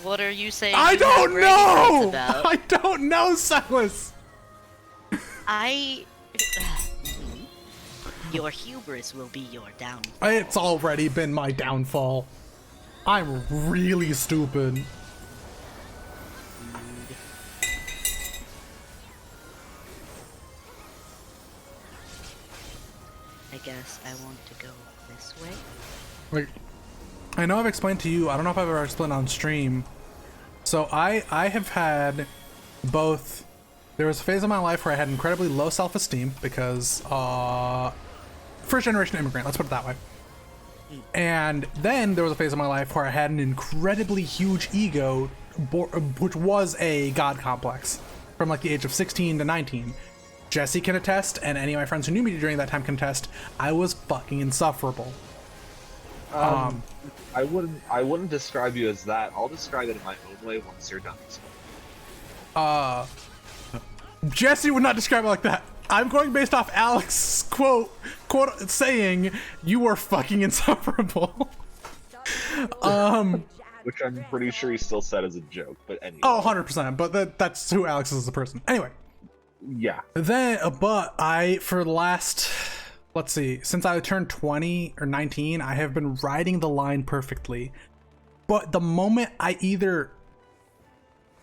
What are you saying? I you have don't bragging rights know! about? I don't know, Silas! Your hubris will be your downfall. It's already been my downfall. I'm really stupid. I guess I want to go this way. Like, I know I've explained to you, I don't know if I've ever explained on stream. So I have had both, there was a phase of my life where I had incredibly low self-esteem because, first generation immigrant, let's put it that way. And then there was a phase of my life where I had an incredibly huge ego, which was a god complex from like the age of 16 to 19. Jesse can attest, and any of my friends who knew me during that time can attest, I was fucking insufferable. I wouldn't describe you as that. I'll describe it in my own way once you're done explaining. Jesse would not describe it like that. I'm going based off Alex's quote saying you were fucking insufferable. Which I'm pretty sure he still said as a joke, but anyway. Oh, 100%, but that's who Alex is as a person. Anyway. Yeah. Then, but for the last, let's see, since I turned 20 or 19, I have been riding the line perfectly. But the moment I either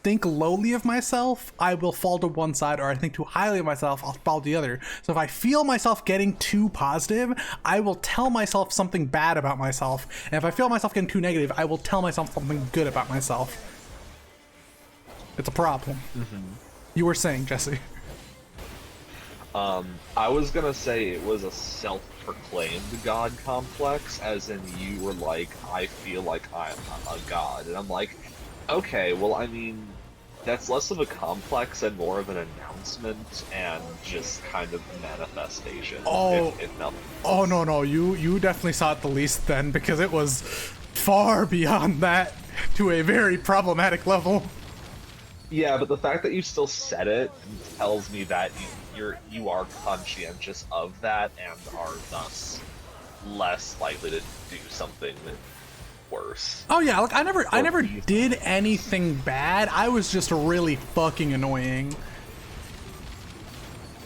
think lowly of myself, I will fall to one side, or I think too highly of myself, I'll fall to the other. So if I feel myself getting too positive, I will tell myself something bad about myself. And if I feel myself getting too negative, I will tell myself something good about myself. It's a problem. You were saying, Jesse. I was gonna say it was a self-proclaimed god complex, as in you were like, I feel like I'm a god, and I'm like, okay, well, I mean, that's less of a complex and more of an announcement and just kind of manifestation. Oh, if nothing oh no, you definitely saw it the least then, because it was far beyond that to a very problematic level. Yeah, but the fact that you still said it tells me that you are conscientious of that and are thus less likely to do something worse. Oh yeah, like I never did anything bad. I was just really fucking annoying.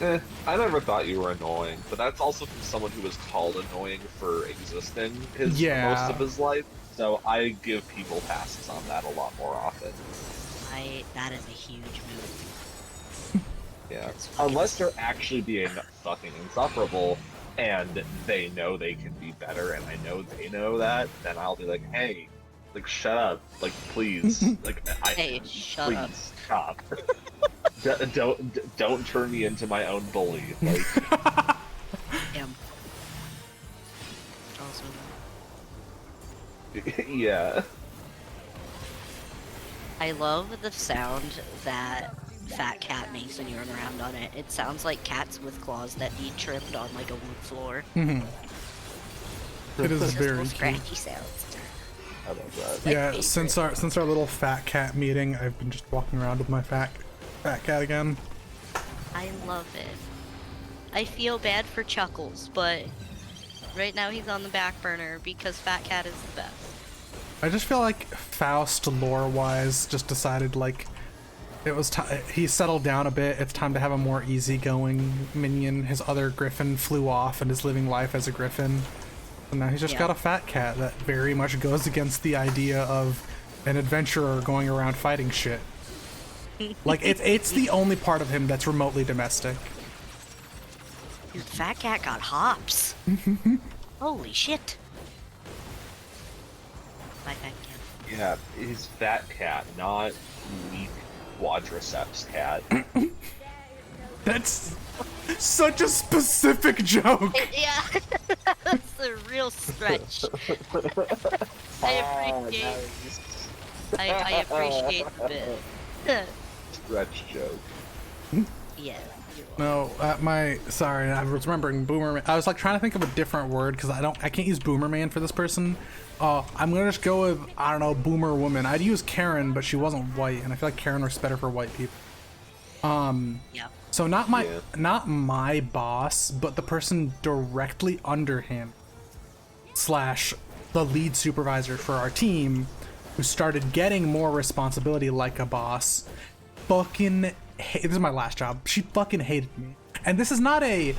I never thought you were annoying, but that's also from someone who was called annoying for existing most of his life. So I give people passes on that a lot more often. That is a huge move. Yeah, unless they're actually being fucking insufferable, and they know they can be better, and I know they know that, then I'll be like, hey, like, shut up, like, please, like, Hey, shut up. Stop. Don't turn me into my own bully. Like, Damn. Also, yeah. I love the sound that Fat Cat makes when you run around on it. It sounds like cats with claws that need trimmed on like a wood floor. It is Just very little cute. scratchy sounds. I love that. Yeah, favorite. since our little fat cat meeting, I've been just walking around with my fat cat again. I love it. I feel bad for Chuckles, but right now he's on the back burner because Fat Cat is the best. I just feel like Faust, lore-wise, just decided like it was he settled down a bit. It's time to have a more easygoing minion. His other griffin flew off and is living life as a griffin. And now he's just got a fat cat that very much goes against the idea of an adventurer going around fighting shit. Like it's the only part of him that's remotely domestic. Dude, Fat Cat got hops. Holy shit. Bye, Fat Cat. Yeah, he's fat cat, not weak quadriceps cat. That's such a specific joke. Yeah, that's a real stretch. I appreciate the bit. Stretch joke. Yeah. No, sorry, I was remembering Boomerman. I was like trying to think of a different word because I can't use Boomerman for this person. I'm gonna just go with, I don't know, Boomer Woman. I'd use Karen, but she wasn't white, and I feel like Karen works better for white people. Yeah. So not my boss, but the person directly under him, / the lead supervisor for our team, who started getting more responsibility like a boss. This is my last job. She fucking hated me. And this is not it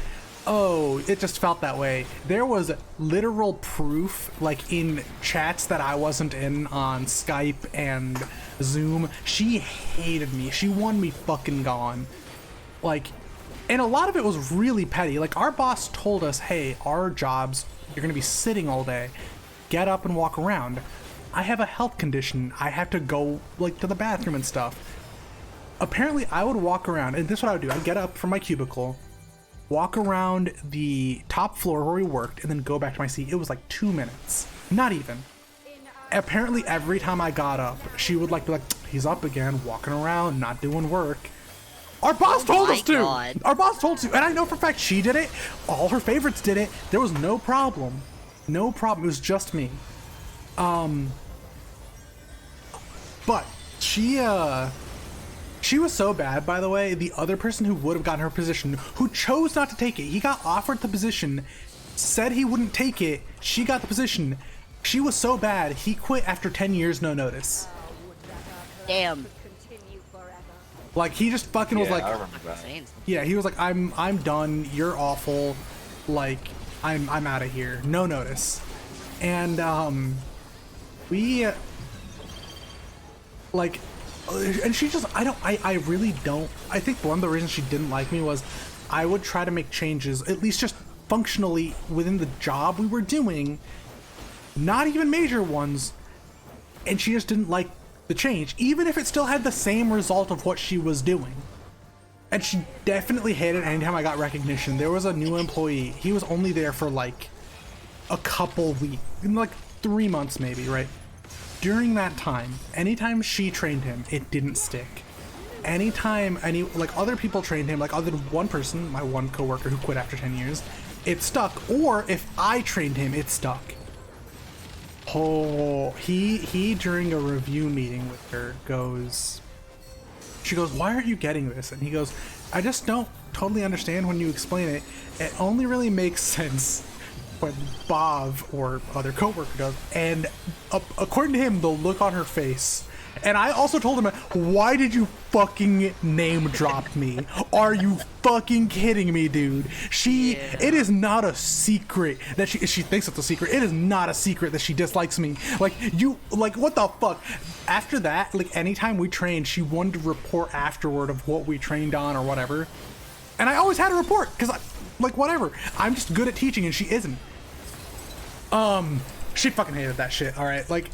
just felt that way. There was literal proof, like in chats that I wasn't in on Skype and Zoom. She hated me. She wanted me fucking gone. Like, and a lot of it was really petty. Like, our boss told us, hey, our jobs, you're gonna be sitting all day. Get up and walk around. I have a health condition. I have to go, like, to the bathroom and stuff. Apparently, I would walk around, and this is what I would do. I'd get up from my cubicle, walk around the top floor where we worked, and then go back to my seat. It was like 2 minutes. Not even. Apparently, every time I got up, she would like be like, he's up again, walking around, not doing work. Our boss told us to! God. Our boss told us to, and I know for a fact she did it. All her favorites did it. There was no problem. No problem. It was just me. But she was so bad, by the way, the other person who would have gotten her position, who chose not to take it, he got offered the position, said he wouldn't take it, she got the position. She was so bad, he quit after 10 years, no notice. Damn. Like, he just fucking was like, I remember that. Insane. yeah, he was like, I'm done, you're awful, like, I'm out of here. No notice. And we like, and she just, I really don't, I think one of the reasons she didn't like me was I would try to make changes, at least just functionally within the job we were doing, not even major ones, and she just didn't like the change, even if it still had the same result of what she was doing. And she definitely hated anytime I got recognition. There was a new employee, he was only there for like a couple weeks, like 3 months maybe, right? During that time, anytime she trained him, it didn't stick. Anytime like other people trained him, like other than one person, my one coworker who quit after 10 years, it stuck. Or if I trained him, it stuck. Oh, he during a review meeting with her she goes, why aren't you getting this? And he goes, I just don't totally understand when you explain it. It only really makes sense when Bob or other coworker does. And according to him, the look on her face. And I also told him, why did you fucking name drop me? Are you fucking kidding me, dude? It is not a secret that she thinks it's a secret. It is not a secret that she dislikes me. Like, what the fuck? After that, like, anytime we trained, she wanted to report afterward of what we trained on or whatever. And I always had to report, because, like, whatever. I'm just good at teaching and she isn't. She fucking hated that shit, alright? Like,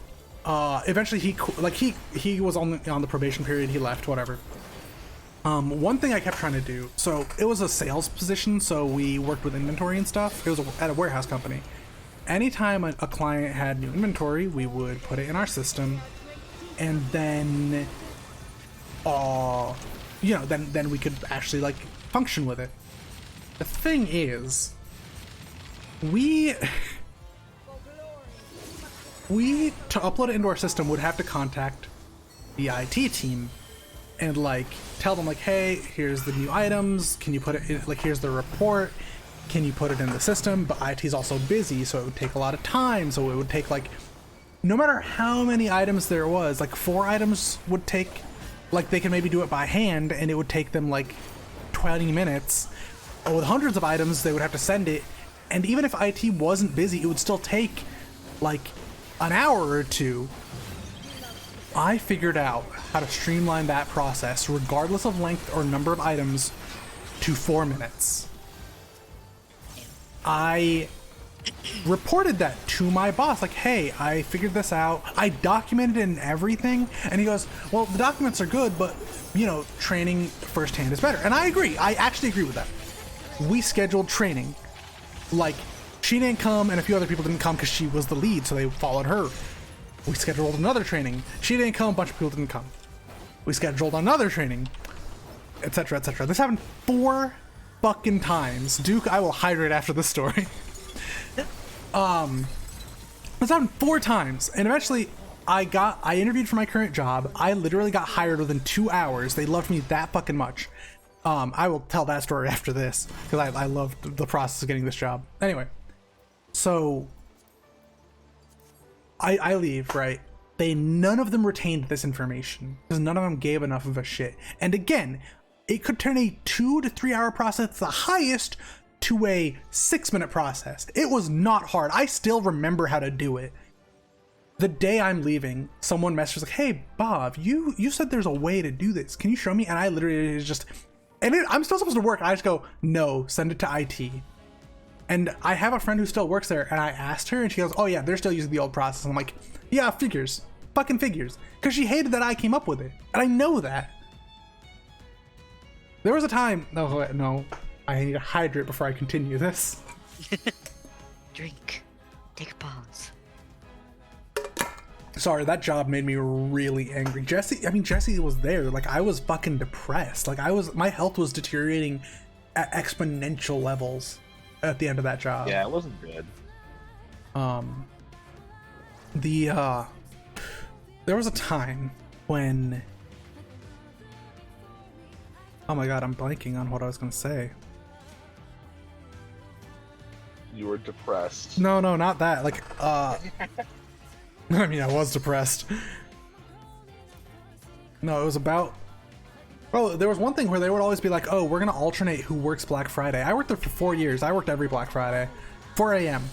eventually he was on the probation period, he left, whatever. One thing I kept trying to do, so it was a sales position, so we worked with inventory and stuff. It was at a warehouse company. Anytime a client had new inventory, we would put it in our system, and then, then we could actually, like, function with it. The thing is, to upload it into our system, would have to contact the IT team and like tell them like, hey, here's the new items, can you put it in, like, here's the report, can you put it in the system? But IT's also busy, so it would take a lot of time, so it would take, like, no matter how many items there was, like 4 items would take, like, they can maybe do it by hand and it would take them like 20 minutes. With hundreds of items, they would have to send it, and even if IT wasn't busy, it would still take like an hour or two. I figured out how to streamline that process, regardless of length or number of items, to 4 minutes. I reported that to my boss, like, hey, I figured this out. I documented it and everything. And he goes, well, the documents are good, but, you know, training firsthand is better. And I agree. I actually agree with that. We scheduled training. Like, she didn't come, and a few other people didn't come because she was the lead, so they followed her. We scheduled another training. She didn't come, a bunch of people didn't come. We scheduled another training, etc., etc. This happened 4 fucking times. Duke, I will hydrate after this story. This happened 4 times, and eventually I interviewed for my current job. I literally got hired within 2 hours. They loved me that fucking much. I will tell that story after this, because I loved the process of getting this job. Anyway. So, I leave, right? None of them retained this information, because none of them gave enough of a shit. And again, it could turn a 2 to 3 hour process, the highest, to a 6-minute process. It was not hard. I still remember how to do it. The day I'm leaving, someone messages like, hey, Bob, you said there's a way to do this. Can you show me? And I literally just, I'm still supposed to work. I just go, no, send it to IT. And I have a friend who still works there, and I asked her, and she goes, oh yeah, they're still using the old process. And I'm like, yeah, figures. Fucking figures. Because she hated that I came up with it. And I know that. There was a time... No. I need to hydrate before I continue this. Drink. Take a pause. Sorry, that job made me really angry. Jesse was there. Like, I was fucking depressed. Like, my health was deteriorating at exponential levels at the end of that job. Yeah, it wasn't good. There was a time when, oh my god, I'm blanking on what I was gonna say. You were depressed. No, not that. Like, I mean, I was depressed. No, it was about, oh, there was one thing where they would always be like, oh, we're gonna alternate who works Black Friday. I worked there for 4 years. I worked every Black Friday. 4 a.m.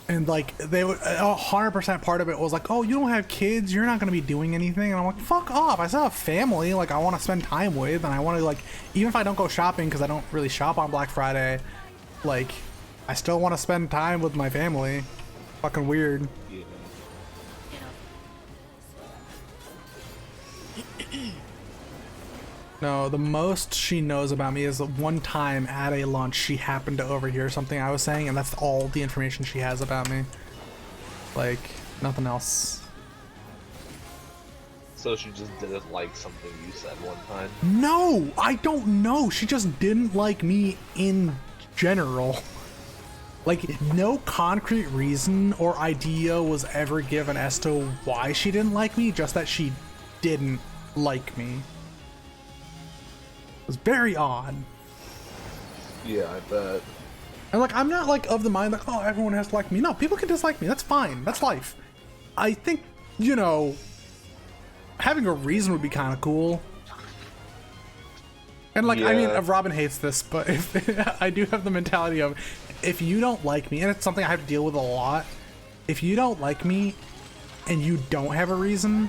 And like they would 100% part of it was like, oh, you don't have kids, you're not going to be doing anything. And I'm like, fuck off, I still have family like I want to spend time with, and I want to, like, even if I don't go shopping because I don't really shop on Black Friday, like I still want to spend time with my family. Fucking weird. You know. No, the most she knows about me is that one time at a lunch she happened to overhear something I was saying, and that's all the information she has about me. Like, nothing else. So she just didn't like something you said one time? No, I don't know. She just didn't like me in general. Like, no concrete reason or idea was ever given as to why she didn't like me, just that she didn't like me. It was very odd. Yeah, I bet. And like, I'm not like of the mind like, oh, everyone has to like me. No, people can dislike me. That's fine. That's life. I think, you know, having a reason would be kind of cool. And like, I mean, Robin hates this, but if I do have the mentality of, if you don't like me, and it's something I have to deal with a lot, if you don't like me and you don't have a reason,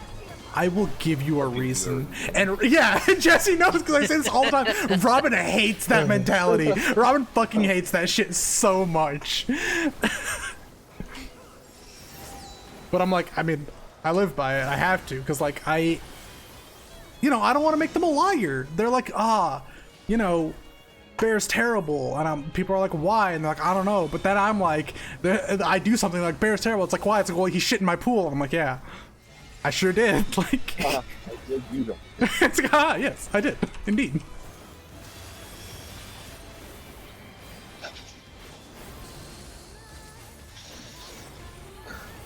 I will give you a reason. And yeah, Jesse knows because I say this all the time. Robin hates that mentality. Robin fucking hates that shit so much. But I'm like, I mean, I live by it. I have to, because like you know, I don't want to make them a liar. They're like, you know, Bear's terrible, and people are like, why? And they're like, I don't know. But then I'm like, I do something like, Bear's terrible. It's like, why? It's like, well, he shit in my pool. And I'm like, yeah, I sure did. Like, I did you that. it's like, yes, I did, indeed.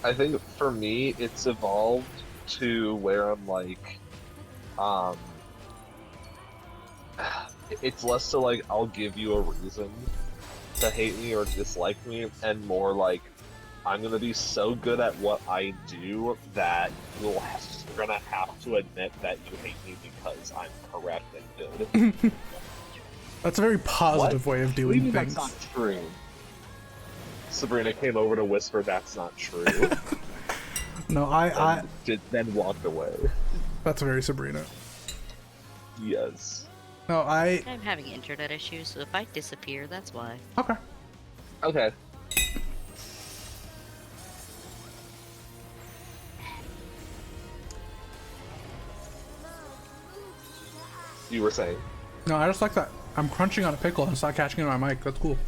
I think for me, it's evolved to where I'm like, it's less to like, I'll give you a reason to hate me or dislike me, and more like, I'm gonna be so good at what I do that you're gonna have to admit that you hate me because I'm correct and good. That's a very positive way of doing Maybe things. that's not true. Sabrina came over to whisper that's not true. No, and then walked away. that's very Sabrina. Yes. No, I'm having internet issues, so if I disappear, that's why. okay. Okay. You were saying? No, I just like that. I'm crunching on a pickle and it's not catching in my mic. That's cool.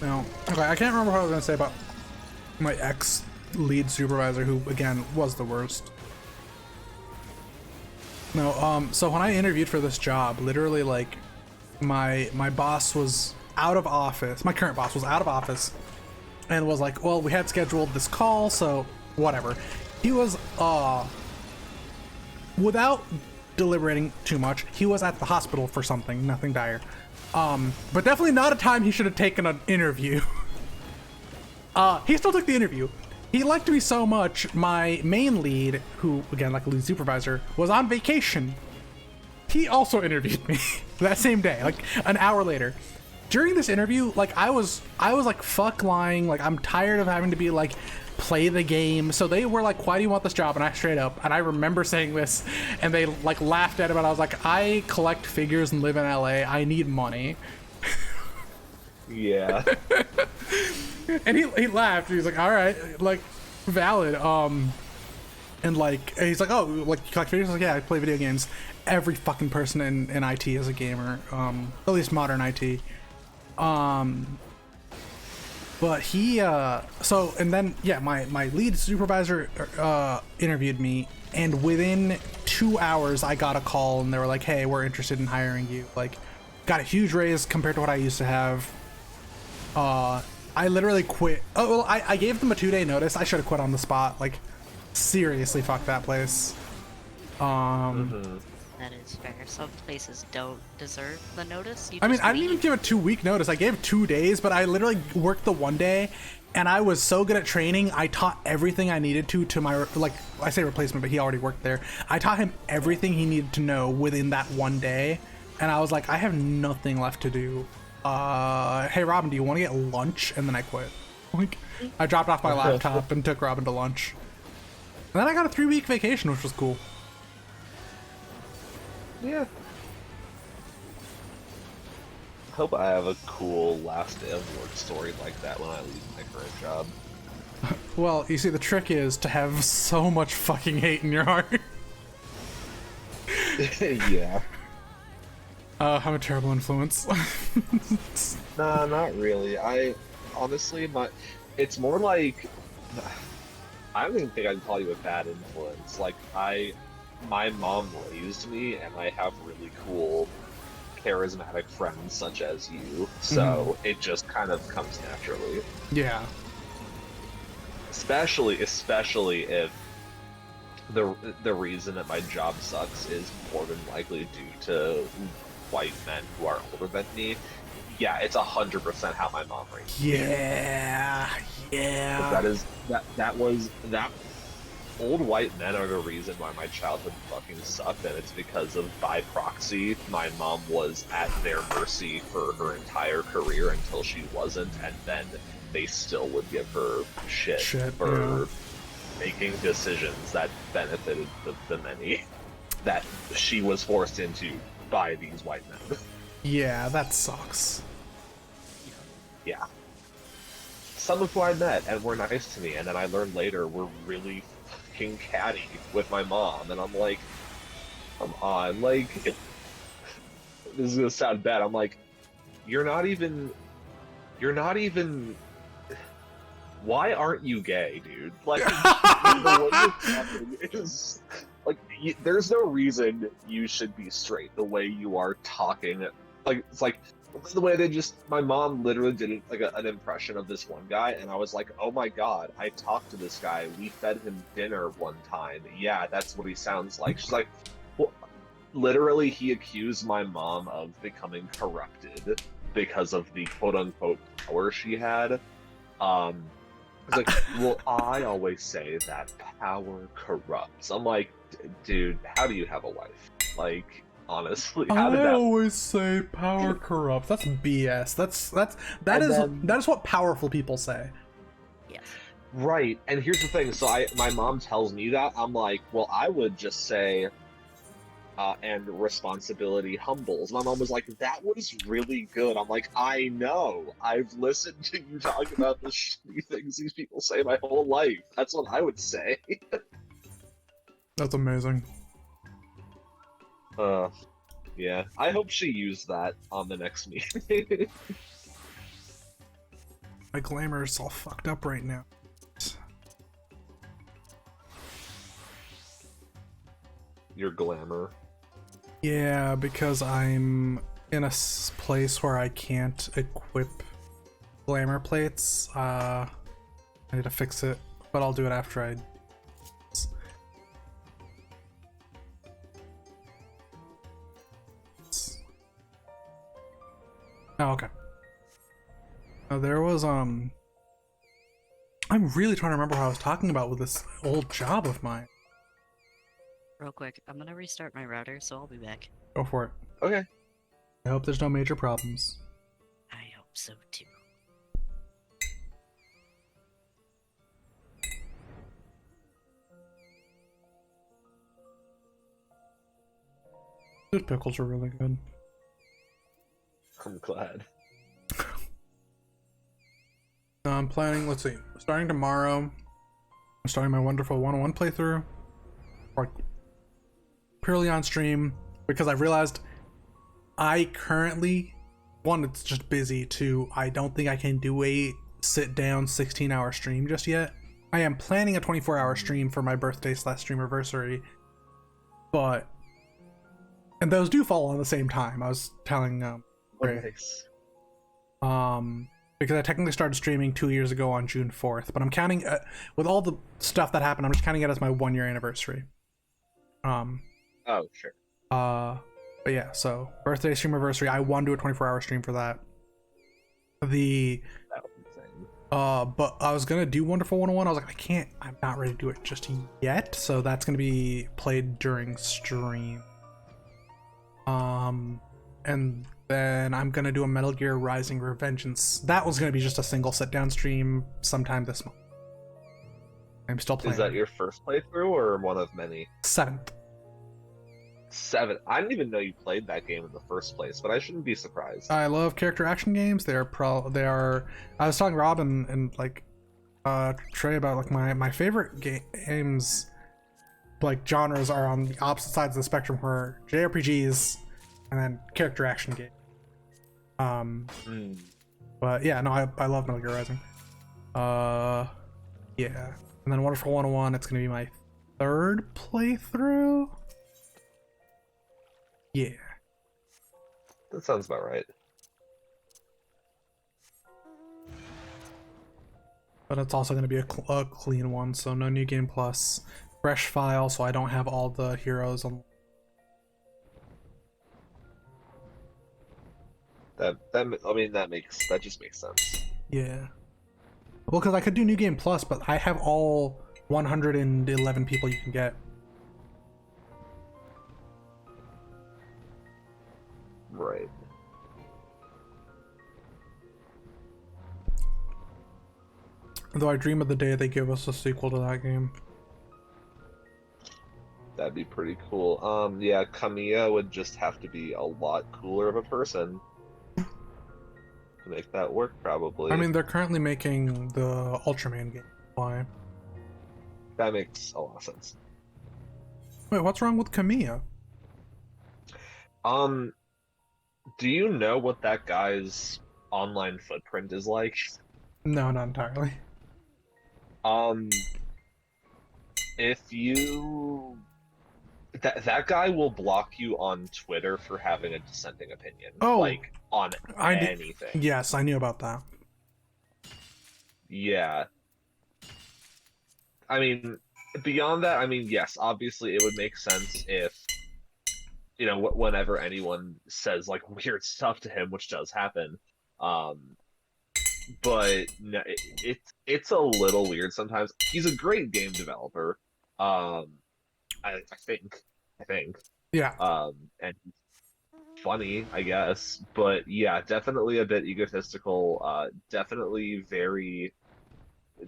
No. Okay, I can't remember what I was gonna say about my ex lead supervisor, who again was the worst. No, so when I interviewed for this job, literally like my boss was out of office. My current boss was out of office and was like, well, we had scheduled this call, so whatever. He was without deliberating too much, he was at the hospital for something, nothing dire. But definitely not a time he should have taken an interview. He still took the interview. He liked me so much, my main lead, who, again, like a lead supervisor, was on vacation. He also interviewed me that same day, like an hour later. During this interview, like I was like, fuck lying, like I'm tired of having to be like, play the game. So they were like, why do you want this job? And I straight up, and I remember saying this, and they like laughed at it, but I was like, I collect figures and live in LA, I need money. Yeah. And he laughed. He was like, all right, like, valid. And like, he's like, oh, like, you collect figures? I was like, yeah, I play video games. Every fucking person in IT is a gamer, at least modern IT. But he, so, and then, yeah, my lead supervisor, interviewed me, and within 2 hours, I got a call, and they were like, hey, we're interested in hiring you. Like, got a huge raise compared to what I used to have. I literally quit. Oh, well, I gave them a 2-day notice. I should have quit on the spot. Like, seriously, fuck that place. That is fair. Some places don't deserve the notice. I mean, I didn't even give a 2-week notice. I gave 2 days, but I literally worked the 1 day, And I was so good at training, I taught everything I needed to my, like, I say replacement, but he already worked there. I taught him everything he needed to know within that one day. And I was like, I have nothing left to do. Hey Robin, do you want to get lunch? And then I quit. Like, I dropped off my laptop and took Robin to lunch. And then I got a 3-week vacation, which was cool. Yeah. Hope I have a cool last day of work story like that when I leave my current job. Well, you see, the trick is to have so much fucking hate in your heart. Yeah. I'm a terrible influence. Nah, not really. I honestly, it's more like I don't even think I'd call you a bad influence. Like my mom raised me, and I have really cool, charismatic friends such as you. So it just kind of comes naturally. Yeah. Especially if the reason that my job sucks is more than likely due to white men who are older than me. Yeah, it's 100% how my mom raised me. Yeah. That old white men are the reason why my childhood fucking sucked, and it's because of, by proxy, my mom was at their mercy for her entire career until she wasn't, and then they still would give her shit for making decisions that benefited the many that she was forced into by these white men. Yeah, that sucks. Yeah. Some of who I met and were nice to me, and then I learned later were really fucking catty with my mom, and I'm like, come on, like, this is gonna sound bad. I'm like, you're not even. Why aren't you gay, dude? Like, the way you're talking is like, there's no reason you should be straight. The way you are talking, like, it's like the way my mom literally did like an impression of this one guy, and I was like, oh my god, I talked to this guy. We fed him dinner one time. Yeah, that's what he sounds like. She's like, well, literally, he accused my mom of becoming corrupted because of the quote unquote power she had. It's like, well, I always say that power corrupts. I'm like, dude, how do you have a wife? Like, honestly, how did that? I always say power corrupts. That's BS. That is what powerful people say. Yes. Right. And here's the thing. So my mom tells me that. I'm like, well, I would just say, and responsibility humbles. My mom was like, that was really good. I'm like, I know. I've listened to you talk about the shitty things these people say my whole life. That's what I would say. That's amazing. Yeah. I hope she used that on the next meeting. My glamour is all fucked up right now. Your glamour. Yeah, because I'm in a place where I can't equip glamour plates. I need to fix it, but I'll do it after I... Oh, okay. There was, I'm really trying to remember what I was talking about with this old job of mine. Real quick, I'm gonna restart my router, so I'll be back. Go for it. Okay. I hope there's no major problems. I hope so too. Those pickles are really good. I'm glad. I'm planning, let's see, starting tomorrow, I'm starting my wonderful 101 playthrough. Like, purely on stream, because I realized I currently, one, it's just busy, two, I don't think I can do a sit-down 16-hour stream just yet. I am planning a 24-hour stream for my birthday / streamiversary, but, and those do fall on the same time. I was telling Ray. Nice. Because I technically started streaming 2 years ago on June 4th, but I'm counting, with all the stuff that happened, I'm just counting it as my 1-year anniversary. Oh, sure. But yeah, so birthday streamiversary, I want to do a 24-hour stream for that. The That would be insane. But I was gonna do Wonderful 101. I was like, I'm not ready to do it just yet. So that's gonna be played during stream. And then I'm gonna do a Metal Gear Rising Revengeance. That was gonna be just a single sit down stream sometime this month. I'm still playing. Is that your first playthrough or one of many? 7th. 7. I didn't even know you played that game in the first place, but I shouldn't be surprised. I love character action games. They are. I was telling Rob and like Trey about like my favorite games, like genres, are on the opposite sides of the spectrum, where JRPGs and then character action games. But yeah, no, I love Metal Gear Rising. Yeah, and then Wonderful 101. It's gonna be my 3rd playthrough. Yeah. That sounds about right. But it's also going to be a clean one, so no New Game Plus, fresh file, so I don't have all the heroes on. That just makes sense. Yeah. Well, because I could do New Game Plus, but I have all 111 people you can get. Right. Though I dream of the day they give us a sequel to that game. That'd be pretty cool. Yeah, Kamiya would just have to be a lot cooler of a person to make that work, probably. I mean, they're currently making the Ultraman game. Why? That makes a lot of sense. Wait, what's wrong with Kamiya? Do you know what that guy's online footprint is like? No, not entirely. If you... That guy will block you on Twitter for having a dissenting opinion. Oh, like, on anything. Yes, I knew about that. Yeah. I mean, beyond that, I mean, yes, obviously it would make sense if, you know, whenever anyone says, like, weird stuff to him, which does happen, but no, it's a little weird sometimes. He's a great game developer, I think. Yeah. And funny, I guess, but yeah, definitely a bit egotistical, definitely very...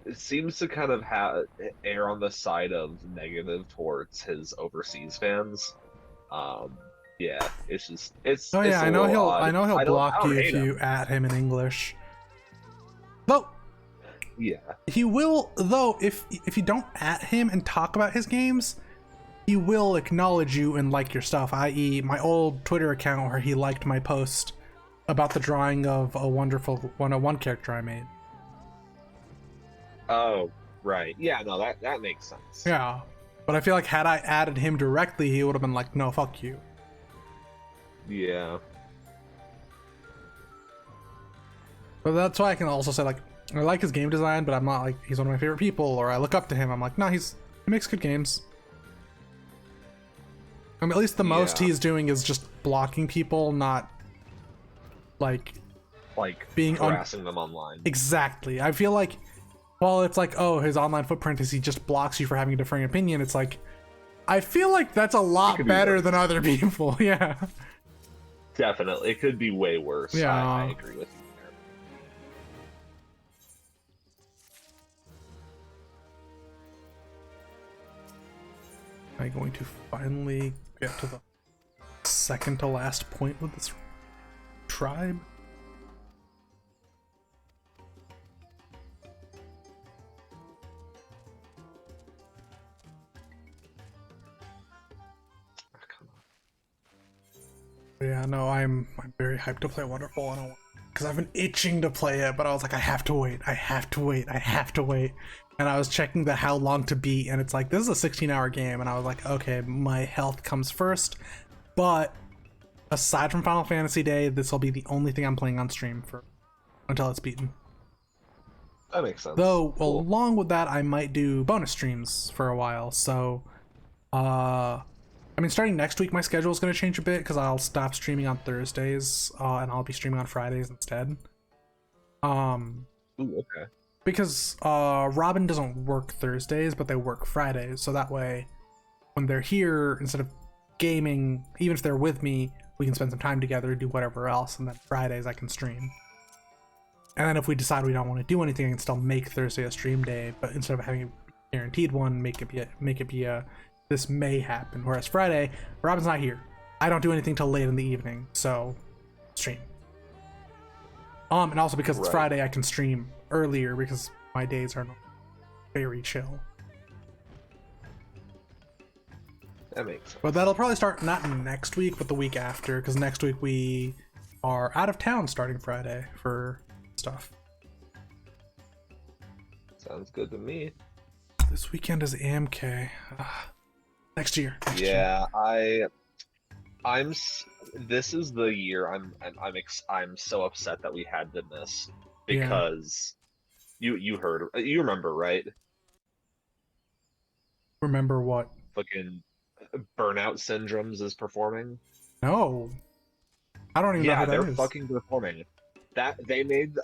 It seems to kind of err on the side of negative towards his overseas fans. Yeah, it's just Oh yeah, I know he'll block you if you at him in English. Though yeah, he will, though, if you don't at him and talk about his games, he will acknowledge you and like your stuff, i.e. my old Twitter account where he liked my post about the drawing of a wonderful 101 character I made. Oh, right. Yeah, no, that makes sense. Yeah. But I feel like had I added him directly, he would have been like, no, fuck you. Yeah. But that's why I can also say, like, I like his game design, but I'm not like, he's one of my favorite people, or I look up to him. I'm like, no, he makes good games. I mean, at least the most he's doing is just blocking people, not like being harassing them online. Exactly. I feel like, well, it's like, oh, his online footprint is he just blocks you for having a differing opinion. It's like, I feel like that's a lot better than other people. Yeah. Definitely. It could be way worse. Yeah. I agree with you there. I'm going to finally get to the second to last point with this tribe. Yeah, no, I'm very hyped to play Wonderful 101 because I've been itching to play it, but I was like, I have to wait. And I was checking the how long to beat, and it's like, this is a 16-hour game, and I was like, okay, my health comes first, but aside from Final Fantasy Day, this will be the only thing I'm playing on stream for until it's beaten. That makes sense. Though, cool. Along with that, I might do bonus streams for a while, so, I mean, starting next week, my schedule is going to change a bit because I'll stop streaming on Thursdays, and I'll be streaming on Fridays instead. Ooh, okay. because Robin doesn't work Thursdays, but they work Fridays. So that way, when they're here, instead of gaming, even if they're with me, we can spend some time together, do whatever else, and then Fridays I can stream. And then if we decide we don't want to do anything, I can still make Thursday a stream day, but instead of having a guaranteed one, make it be a this may happen. Whereas Friday, Robin's not here. I don't do anything till late in the evening, so stream. And also because it's Right. Friday, I can stream earlier because my days are very chill. That makes sense. But that'll probably start not next week, but the week after, because next week we are out of town starting Friday for stuff. Sounds good to me. This weekend is AMK. Next year. Yeah, this is the year I'm so upset that we had to miss because you remember, right? Remember what? Fucking Burnout Syndromes is performing. No. I don't even know Yeah, who that they're is. fucking performing. That they made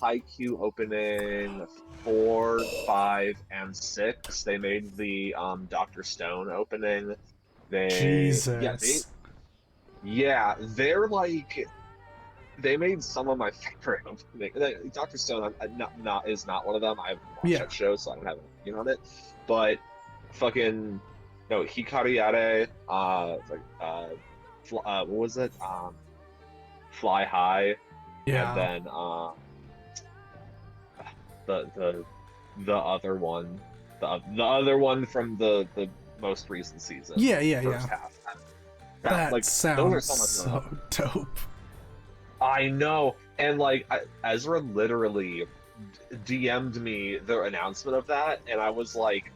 Haikyuu opening 4, 5, and 6. They made the Dr. Stone opening. Jesus. They're like they made some of my favorite openings. Dr. Stone is not one of them. I haven't watched that show, so I don't have an opinion on it. But fucking no, Hikari Yare, what was it? Fly High. Yeah. And then the other one, the other one from the most recent season. First half. That like, sounds those are so much fun. so dope. I know, and like Ezra literally DM'd me the announcement of that, and I was like,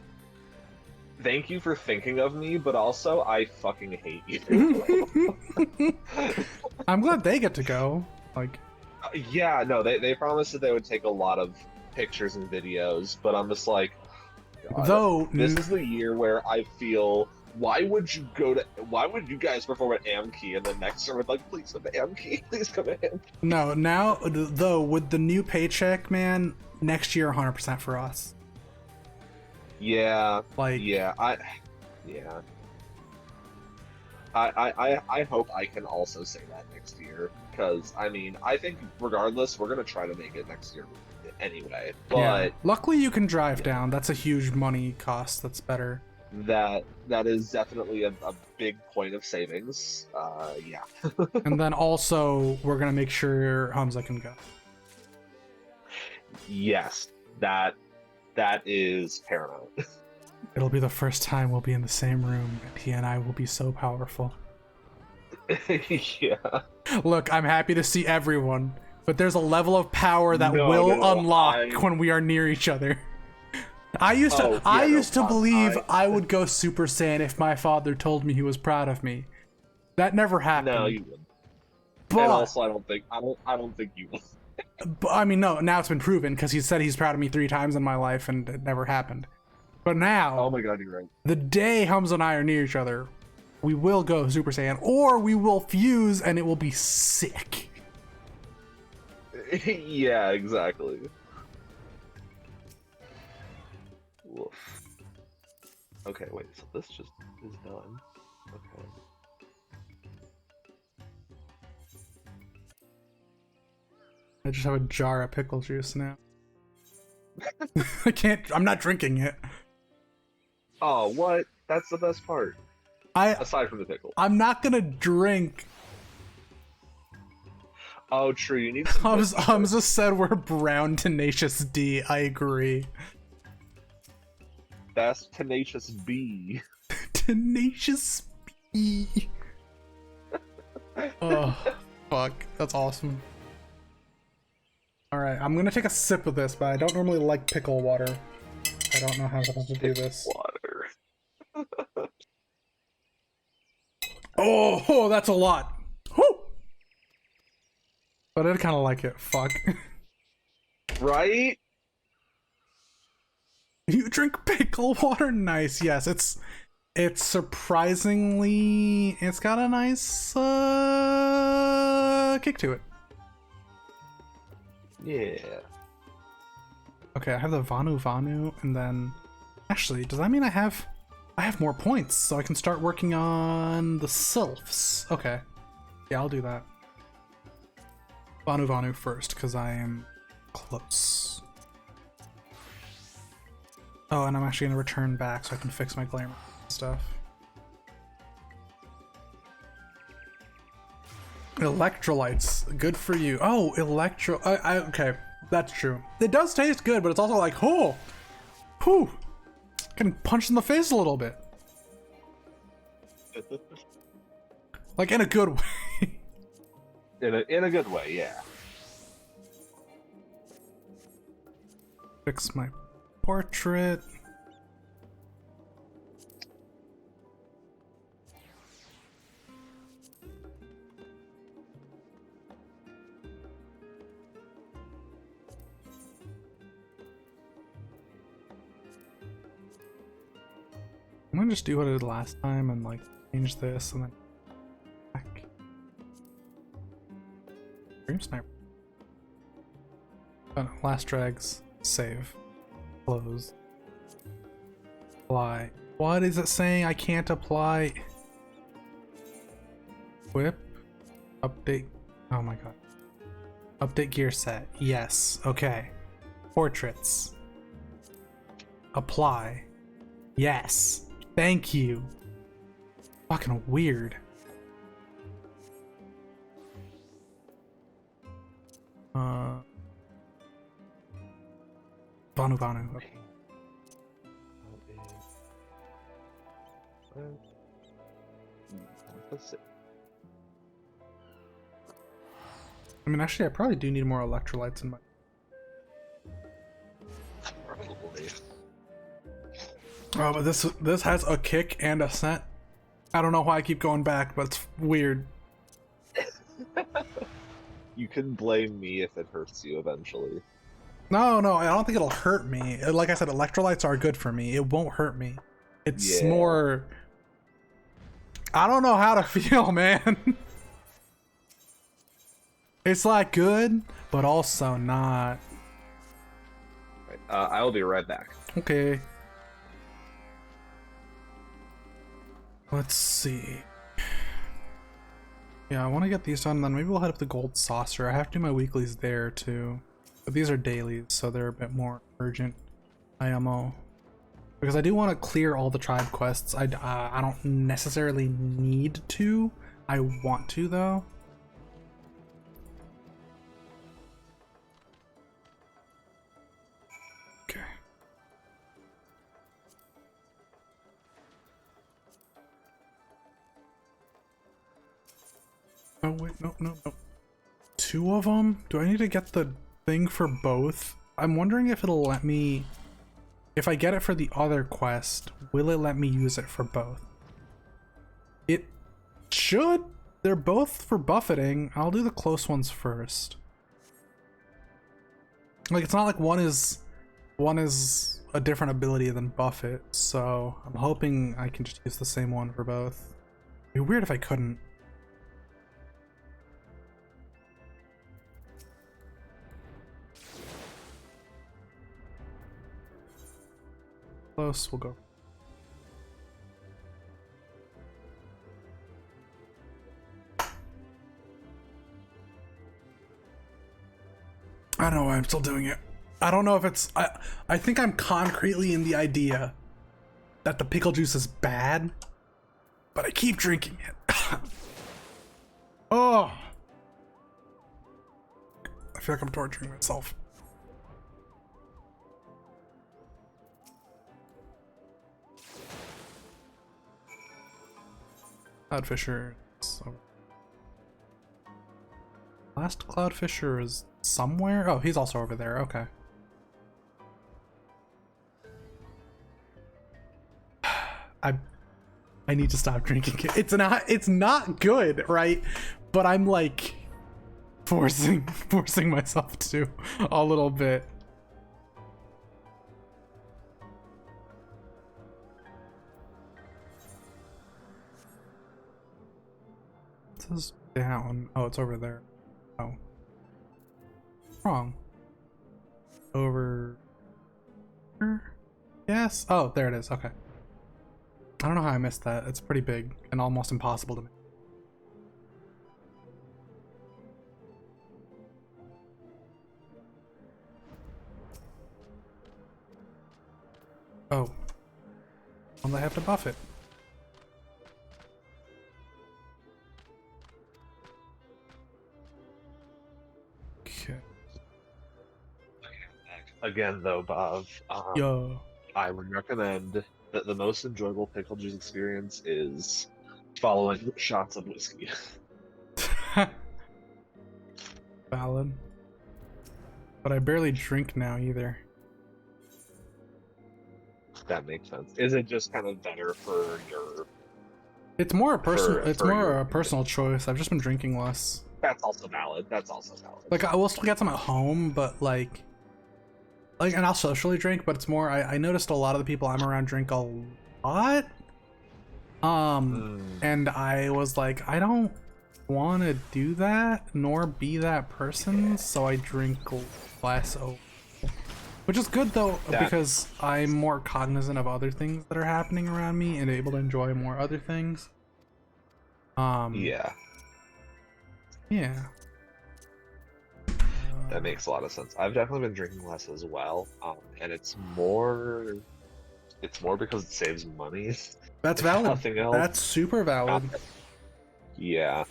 "Thank you for thinking of me, but also I fucking hate you." I'm glad they get to go. Like, yeah, no, they promised that they would take a lot of pictures and videos, but I'm just like, God, though this is the year where I feel, why would you guys perform at Amkey and then next year we're like, please come to Amkey, please come to Amkey. No, now though with the new paycheck, man, next year 100% for us. Yeah, Like, I hope I can also say that next year, because I mean, I think regardless, we're gonna try to make it next year anyway. But yeah. Luckily you can drive down. That's a huge money cost. That's better. that is definitely a big point of savings. Yeah. And then also we're gonna make sure Hamza can go. Yes, that is paramount. It'll be the first time we'll be in the same room, and he and I will be so powerful. Yeah. Look, I'm happy to see everyone, but there's a level of power that will unlock when we are near each other. I used to believe I would go Super Saiyan if my father told me he was proud of me. That never happened. No, you wouldn't. But, and also, I don't think you will. But I mean, no. Now it's been proven because he said he's proud of me 3 times in my life, and it never happened. But now, Oh my God, you're right. the day Hamza and I are near each other, we will go Super Saiyan, or we will fuse, and it will be sick. Yeah, exactly. Woof. Okay, wait, so this just is done. Okay. I just have a jar of pickle juice now. I'm not drinking it. Oh, what? That's the best part. Aside from the pickle. I'm not gonna drink. Oh, true, you need some... Hamza said we're brown tenacious D. I agree. That's Tenacious B. Tenacious B. Oh, fuck. That's awesome. Alright, I'm gonna take a sip of this, but I don't normally like pickle water. I don't know how I'm supposed to do this. Water. Oh, that's a lot. Whew. But I kind of like it. Fuck. Right? You drink pickle water? Nice. Yes, it's surprisingly, it's got a nice kick to it. Yeah. Okay, I have the Vanu Vanu, and then actually, does that mean I have more points, so I can start working on the sylphs? Okay, yeah, I'll do that. Vanu Vanu first, because I am close. Oh, and I'm actually gonna return back so I can fix my glamour stuff. Electrolytes, good for you. Oh, okay, that's true. It does taste good, but it's also like, oh, whew, getting punched in the face a little bit. Like in a good way. in a good way, yeah. Fix my portrait. I'm gonna just do what I did last time and like change this and then back. Dream sniper. Oh, no, last drags. Save. Close. Apply. What is it saying? I can't apply. Whip. Update. Oh my god. Update gear set. Yes. Okay. Portraits. Apply. Yes. Thank you. Fucking weird. Vanu Vanu. Okay. I mean, actually, I probably do need more electrolytes in my. Probably. Oh, but this has a kick and a scent. I don't know why I keep going back, but it's weird. You can blame me if it hurts you eventually. No, I don't think it'll hurt me. Like I said, electrolytes are good for me. It won't hurt me. It's more. I don't know how to feel, man. It's like good, but also not. Right, I'll be right back. Okay. Let's see. Yeah, I want to get these done, then maybe we'll head up the Gold Saucer. I have to do my weeklies there too. But these are dailies, so they're a bit more urgent IMO. Because I do want to clear all the tribe quests. I don't necessarily need to. I want to, though. Okay. Oh, wait, no. Two of them? Do I need to get the thing for both? I'm wondering if it'll let me... If I get it for the other quest, will it let me use it for both? It should. They're both for buffeting. I'll do the close ones first. Like, it's not like one is a different ability than buffet, so I'm hoping I can just use the same one for both. It'd be weird if I couldn't. Close, we'll go. I don't know why I'm still doing it. I don't know if it's... I think I'm concretely in the idea that the pickle juice is bad, but I keep drinking it. Oh! I feel like I'm torturing myself. Cloudfisher. So... Last Cloudfisher is somewhere? Oh, he's also over there. Okay. I need to stop drinking it. It's not good, right? But I'm like forcing myself to a little bit. It says down. Oh, it's over there. Oh. Wrong. Over Yes. Oh, there it is. Okay. I don't know how I missed that. It's pretty big and almost impossible to make. Oh. Well, I have to buff it. Okay. Again, though, Bob, Yo. I would recommend that the most enjoyable pickle juice experience is following shots of whiskey. Valid. But I barely drink now either. That makes sense. Is it just kind of better for your? It's more a personal. For- It's for more your- a personal choice. I've just been drinking less. That's also valid. That's also valid. Like I will still get some at home, but like, and I'll socially drink. But it's more. I noticed a lot of the people I'm around drink a lot. And I was like, I don't want to do that, nor be that person. So I drink less. Which is good though, because I'm more cognizant of other things that are happening around me and able to enjoy more other things. Yeah, Yeah. that makes a lot of sense. I've definitely been drinking less as well, and it's more because it saves money. That's if valid. Nothing else. That's super valid. Yeah.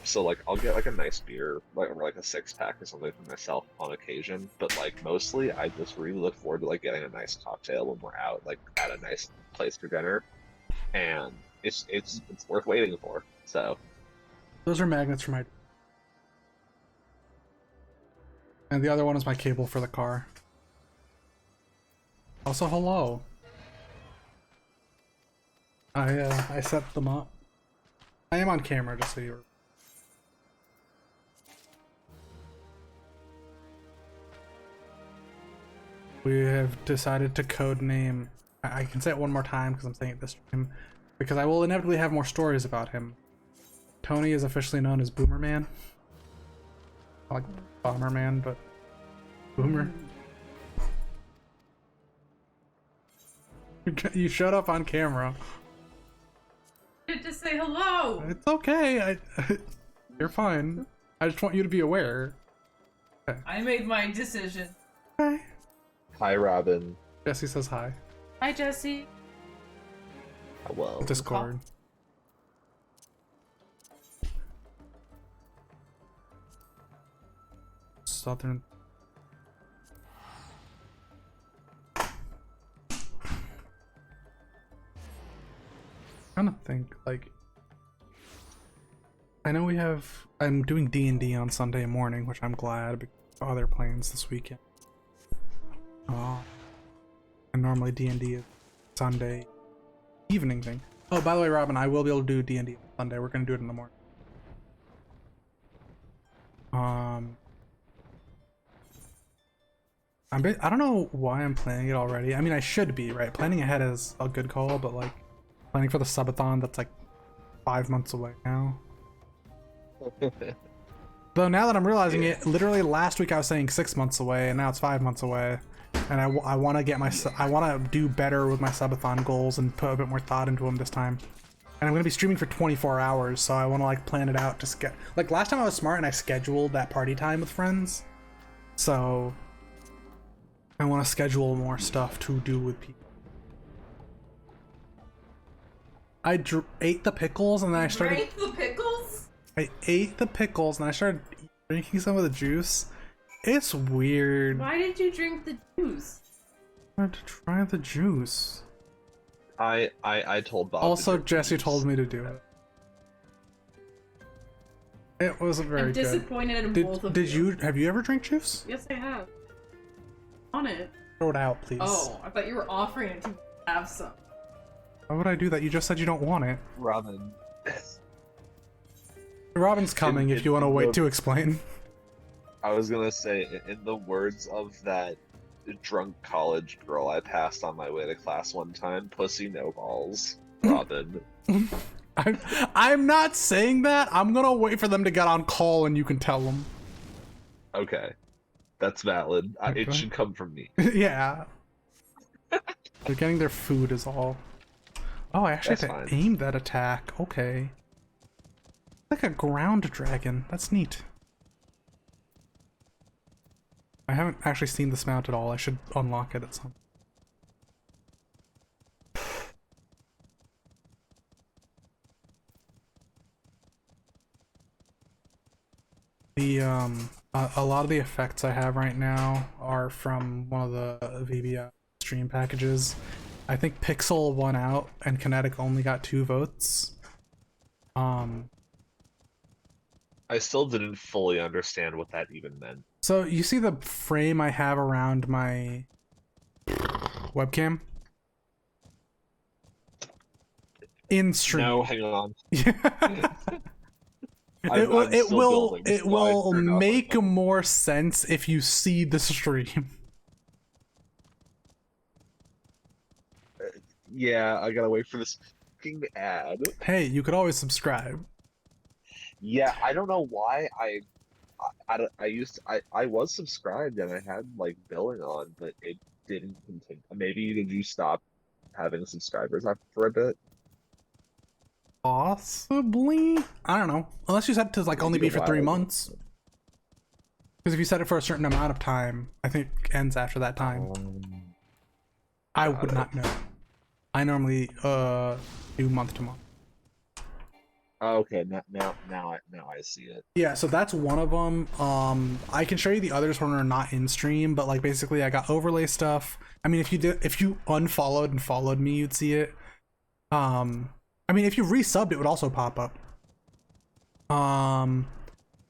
So like I'll get like a nice beer, like or like a 6-pack or something for myself on occasion, but like mostly I just really look forward to like getting a nice cocktail when we're out, like at a nice place for dinner, and it's worth waiting for. So Those are magnets for my. And the other one is my cable for the car. Also, hello. I set them up. I am on camera, just so you're. We have decided to code name. I can say it one more time because I'm saying it this stream, because I will inevitably have more stories about him. Tony is officially known as Boomerman. I like Bomberman, but Boomer. You shut up on camera. Just say hello. It's okay. You're fine. I just want you to be aware. I made my decision. Okay. hi, Robin. Jesse says hi. Hi, Jesse. Hello. Discord. Southern. I don't think like. I know we have. I'm doing D&D on Sunday morning, which I'm glad because of other plans this weekend. And normally D&D is Sunday evening thing. Oh, by the way, Robin, I will be able to do D&D on Sunday. We're gonna do it in the morning. I don't know why I'm planning it already. I mean, I should be, right? Planning ahead is a good call, but like planning for the subathon that's like 5 months away now. Though now that I'm realizing it, literally last week I was saying 6 months away, and now it's 5 months away. And I want to get I want to do better with my subathon goals and put a bit more thought into them this time. And I'm gonna be streaming for 24 hours, so I want to like plan it out. Just get like last time I was smart and I scheduled that party time with friends. So I want to schedule more stuff to do with people. I ate the pickles and then I started. Drank the pickles? I ate the pickles and I started drinking some of the juice. It's weird. Why did you drink the juice? I wanted to try the juice. I told Bob. Also, to drink Jesse juice. told me to do it. It wasn't very I'm good. disappointed in both of you. Have you ever drank juice? Yes, I have. On it. Throw it out, please. Oh, I thought you were offering it to have some. Why would I do that? You just said you don't want it. Robin. Robin's coming if you want to wait to explain. I was gonna say, in the words of that drunk college girl I passed on my way to class one time, pussy no balls, Robin. I'm not saying that. I'm gonna wait for them to get on call and you can tell them. Okay. That's valid. Okay. It should come from me. Yeah. They're getting their food is all. Oh, I actually That's have to fine. aim that attack. Okay. Like a ground dragon. That's neat. I haven't actually seen this mount at all. I should unlock it at some. The a lot of the effects I have right now are from one of the VBI stream packages. I think Pixel won out and Kinetic only got 2 votes. I still didn't fully understand what that even meant. So you see the frame I have around my webcam? In stream. No, hang on. It I'm still building, it so I will turned off my make phone. more sense if you see the stream. Yeah, I gotta wait for this fucking ad. Hey, you could always subscribe. Yeah, I don't know why I was subscribed and I had like billing on, but it didn't continue. Maybe did you stop having subscribers after a bit? Possibly? I don't know. Unless you set it to like only Maybe be a for 3 while ago. months. Because if you set it for a certain amount of time, I think it ends after that time. I got would it. not know. I normally do month to month. Okay, now I see it. Yeah, so that's one of them. I can show you the others when they're not in stream, but like basically I got overlay stuff. I mean, if you unfollowed and followed me, you'd see it. I mean, if you resubbed, it would also pop up.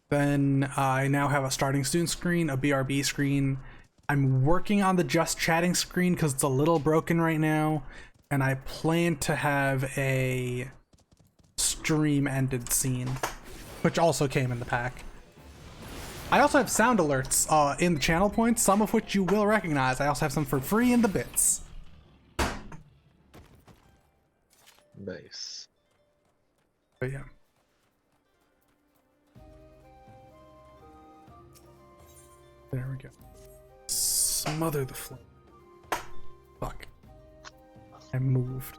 Then I now have a starting student screen, a BRB screen. I'm working on the just chatting screen because it's a little broken right now, and I plan to have a stream ended scene, which also came in the pack. I also have sound alerts in the channel points, some of which you will recognize. I also have some for free in the bits. Nice. But yeah. There we go. Smother the flame. Fuck. I moved.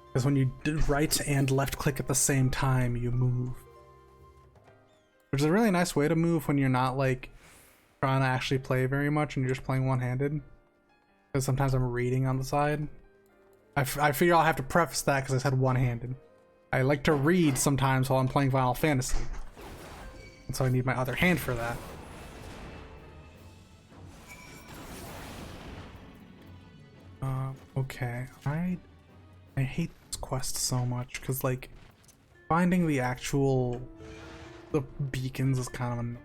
Because when you right and left click at the same time, you move. Which is a really nice way to move when you're not like trying to actually play very much and you're just playing one-handed. Because sometimes I'm reading on the side. I figure I'll have to preface that because I said one-handed. I like to read sometimes while I'm playing Final Fantasy. And so I need my other hand for that. Okay. I hate this quest so much because like finding the beacons is kind of annoying.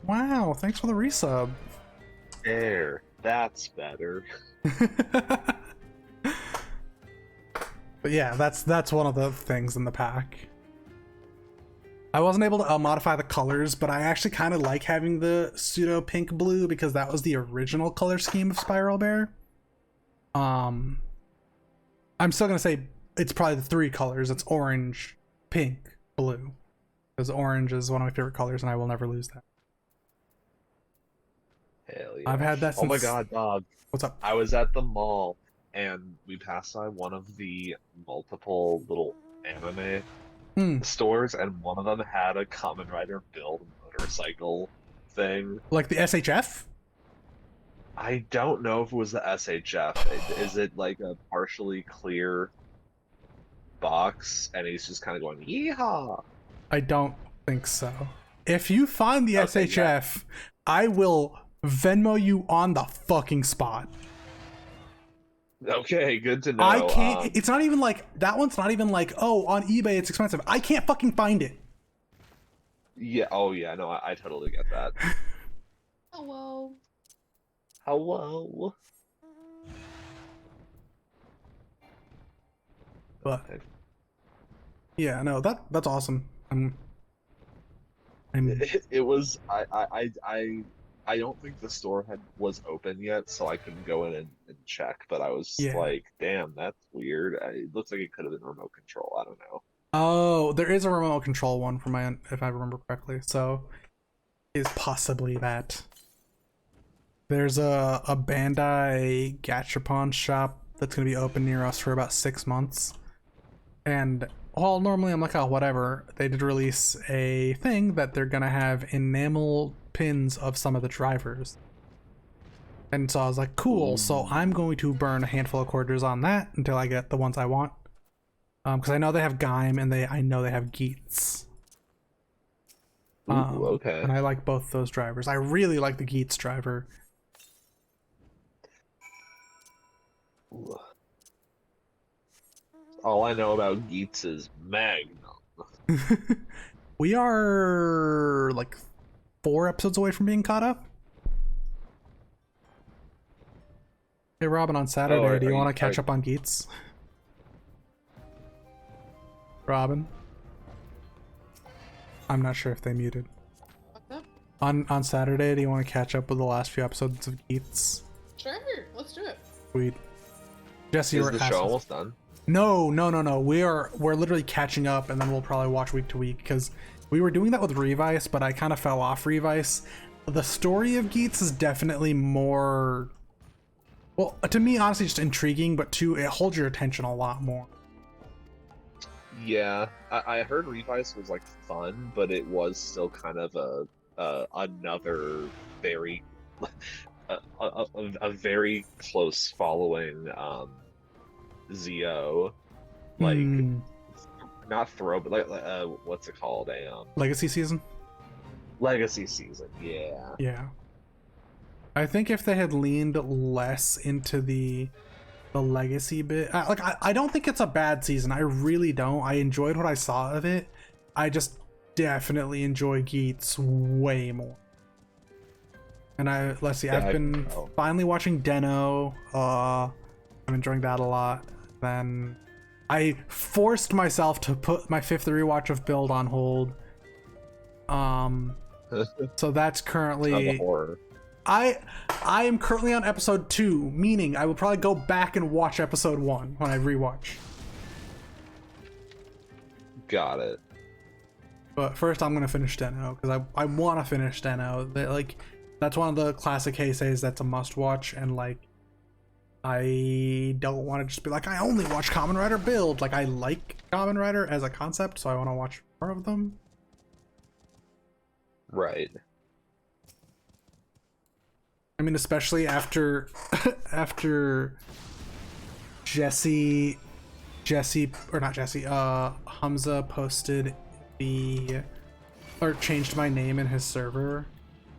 Wow, thanks for the resub. There, that's better. But yeah, that's one of the things in the pack. I wasn't able to modify the colors, but I actually kind of like having the pseudo pink blue because that was the original color scheme of Spiral Bear. I'm still gonna say it's probably the 3 colors. It's orange, pink, blue. Because orange is one of my favorite colors, and I will never lose that. Hell yeah. I've had that since... Oh my god, dog. What's up? I was at the mall and we passed by one of the multiple little anime stores, and one of them had a Kamen Rider build motorcycle thing. Like the SHF? I don't know if it was the SHF. Is it like a partially clear box and he's just kind of going, yeehaw? I don't think so. If you find the Okay, SHF, I will Venmo you on the fucking spot. Okay, good to know. I can't. It's not even like that one's not even like, oh, on eBay it's expensive. I can't fucking find it. Yeah. Oh yeah. No, I totally get that. Hello. Hello. But yeah, no, that's awesome. I'm It was. I don't think the store was open yet, so I couldn't go in and check. But I was Yeah. like, damn, that's weird. It looks like it could have been remote control. I don't know. Oh, there is a remote control one for my, if I remember correctly. So, is possibly that. There's a Bandai Gachapon shop that's gonna be open near us for about 6 months, and well, normally I'm like, oh, whatever. They did release a thing that they're gonna have enamel pins of some of the drivers. And so I was like, cool, so I'm going to burn a handful of quarters on that until I get the ones I want. Because I know they have Gaim and I know they have Geats. Okay. And I like both those drivers. I really like the Geats driver. Ooh. All I know about Geats is Magnum. We are like 4 episodes away from being caught up. Hey Robin, on Saturday, do you want to catch up on Geats? Robin? I'm not sure if they muted. What's up? On Saturday, do you want to catch up with the last few episodes of Geats? Sure, let's do it. Sweet. Jesse, Is the show almost done? No. We're literally catching up, and then we'll probably watch week to week, because we were doing that with Revice, but I kind of fell off Revice. The story of Geats is definitely more, well, to me, honestly, just intriguing, but two, it holds your attention a lot more. Yeah, I heard Revice was like fun, but it was still kind of another very a very close following Zio, like not throw, but like what's it called, a Legacy season. Legacy season. Yeah. I think if they had leaned less into the legacy bit, I don't think it's a bad season. I really don't. I enjoyed what I saw of it. I just definitely enjoy Geats way more. And let's see, I've been finally watching Deno. I'm enjoying that a lot. Then I forced myself to put my 5th rewatch of Build on hold. So that's currently horror. I am currently on episode 2, meaning I will probably go back and watch episode 1 when I rewatch. Got it. But first I'm gonna finish Deno, because I want to finish Deno. That's one of the classic Heiseis that's a must watch, and like I don't want to just be like, I only watch Kamen Rider Build. Like, I like Kamen Rider as a concept, so I want to watch more of them. Right. I mean, especially after Jesse, or not Jesse, Hamza posted changed my name in his server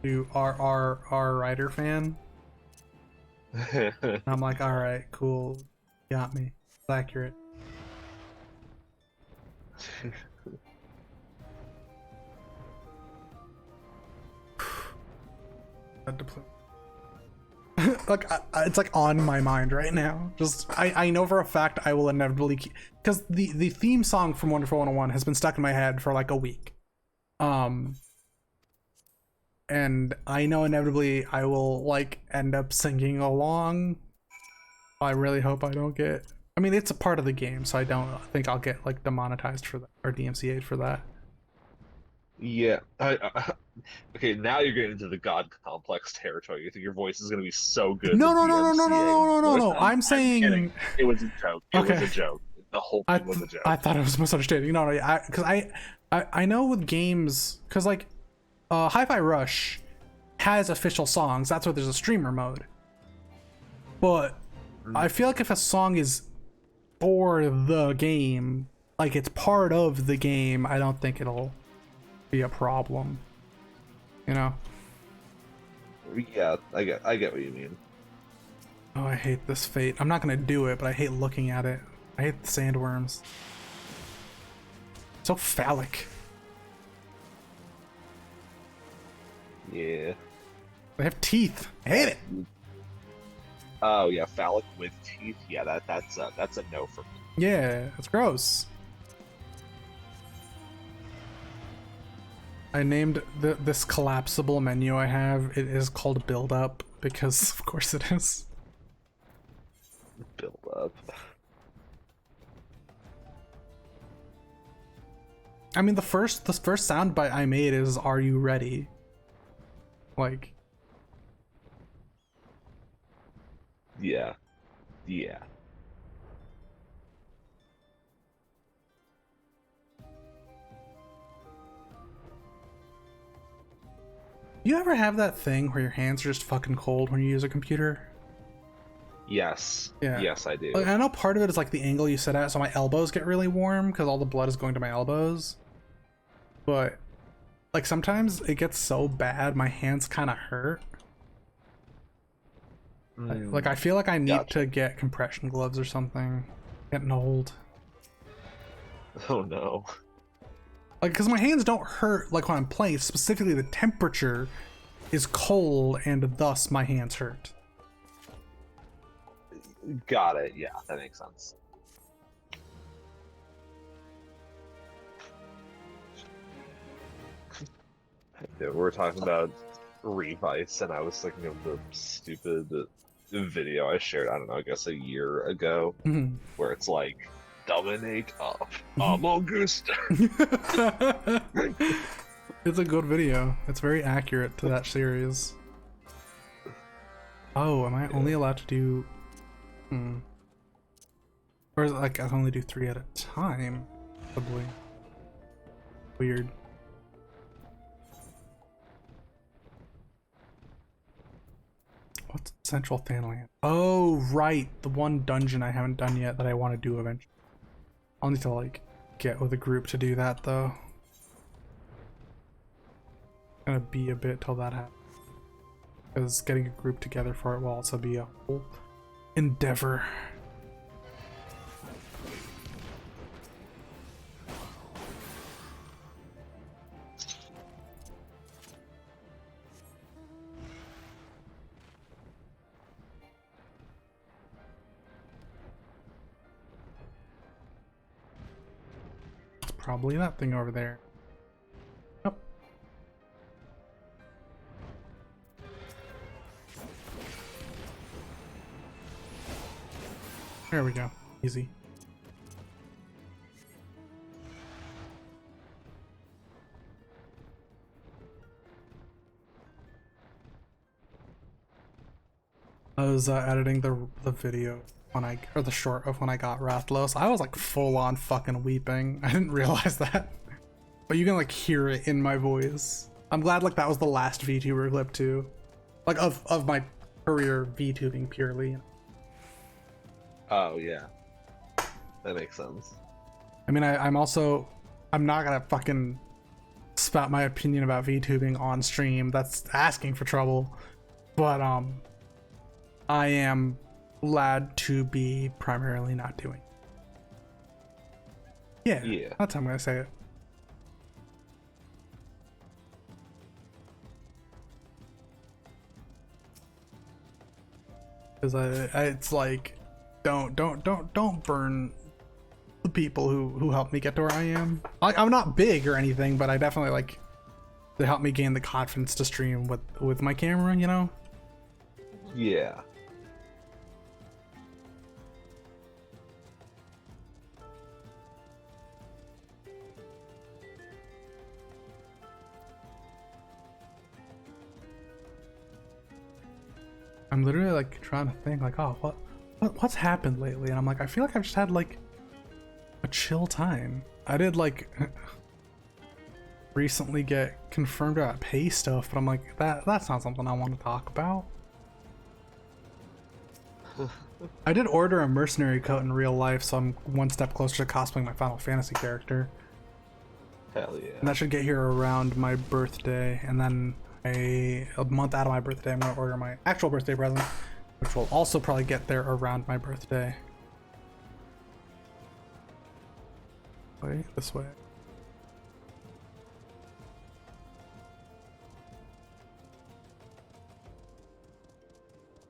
to R Rider fan. And I'm like, all right, cool, got me. It's accurate. Like, it's like on my mind right now. Just I know for a fact I will inevitably, because the theme song from Wonderful 101 has been stuck in my head for like a week. And I know inevitably I will like end up singing along. I really hope I don't get, I mean, it's a part of the game, so I don't think I'll get like demonetized for that or DMCA'd for that. Yeah. Okay, now you're getting into the God complex territory. You think your voice is going to be so good? No. I'm saying kidding. It was a joke. It Okay. was a joke. The whole thing was a joke. I thought it was misunderstanding. No, because I know with games, because like Hi-Fi Rush has official songs. That's why there's a streamer mode. But I feel like if a song is for the game, like it's part of the game, I don't think it'll be a problem. You know? Yeah, I get what you mean. Oh, I hate this fate. I'm not gonna do it, but I hate looking at it. I hate the sandworms. So phallic. Yeah. They have teeth. I hate it. Oh yeah, phallic with teeth. Yeah, that's a no for me. Yeah, it's gross. I named this collapsible menu I have. It is called Build Up because, of course, it is. Build up. I mean, the first soundbite I made is "Are you ready?" Like, Yeah. Yeah. you ever have that thing where your hands are just fucking cold when you use a computer? Yes. Yeah. Yes, I do. Like, I know part of it is like the angle you sit at, so my elbows get really warm because all the blood is going to my elbows. But like sometimes it gets so bad my hands kind of hurt. Like I feel like I need Gotcha. to get compression gloves or something. Getting old. Oh no. Like, because my hands don't hurt like when I'm playing. Specifically, the temperature is cold, and thus my hands hurt. Got it. Yeah, that makes sense. Yeah, we were talking about Revice, and I was thinking of the stupid video I shared, I don't know, I guess a year ago, where it's like, dominate up Augusta. It's a good video. It's very accurate to that series. Oh, am I only allowed to do... Or is it like I can only do 3 at a time? Probably. Weird. What's Central Fanland? Oh, right. The one dungeon I haven't done yet that I want to do eventually. I'll need to, like, get with a group to do that, though. It's gonna be a bit till that happens. Because getting a group together for it will also be a whole endeavor. Probably that thing over there. Yep. There we go. Easy. I was editing the video when or the short of when I got Rathlos. I was like full on fucking weeping. I didn't realize that, but you can like hear it in my voice. I'm glad like that was the last VTuber clip too, like of my career VTubing purely. Oh yeah, that makes sense. I mean, I'm not gonna fucking spout my opinion about VTubing on stream. That's asking for trouble, but I am glad to be primarily not doing. Yeah, that's how I'm gonna say it. Because it's like, don't burn the people who helped me get to where I am. Like, I'm not big or anything, but I definitely like they helped me gain the confidence to stream with my camera, you know? Yeah. I'm literally like trying to think like, oh, what's happened lately? And I'm like, I feel like I've just had like a chill time. I did like recently get confirmed about pay stuff, but I'm like, that's not something I want to talk about. I did order a mercenary coat in real life, so I'm one step closer to cosplaying my Final Fantasy character. Hell yeah. And that should get here around my birthday, and then a month out of my birthday I'm gonna order my actual birthday present, which will also probably get there around my birthday. Wait, this way.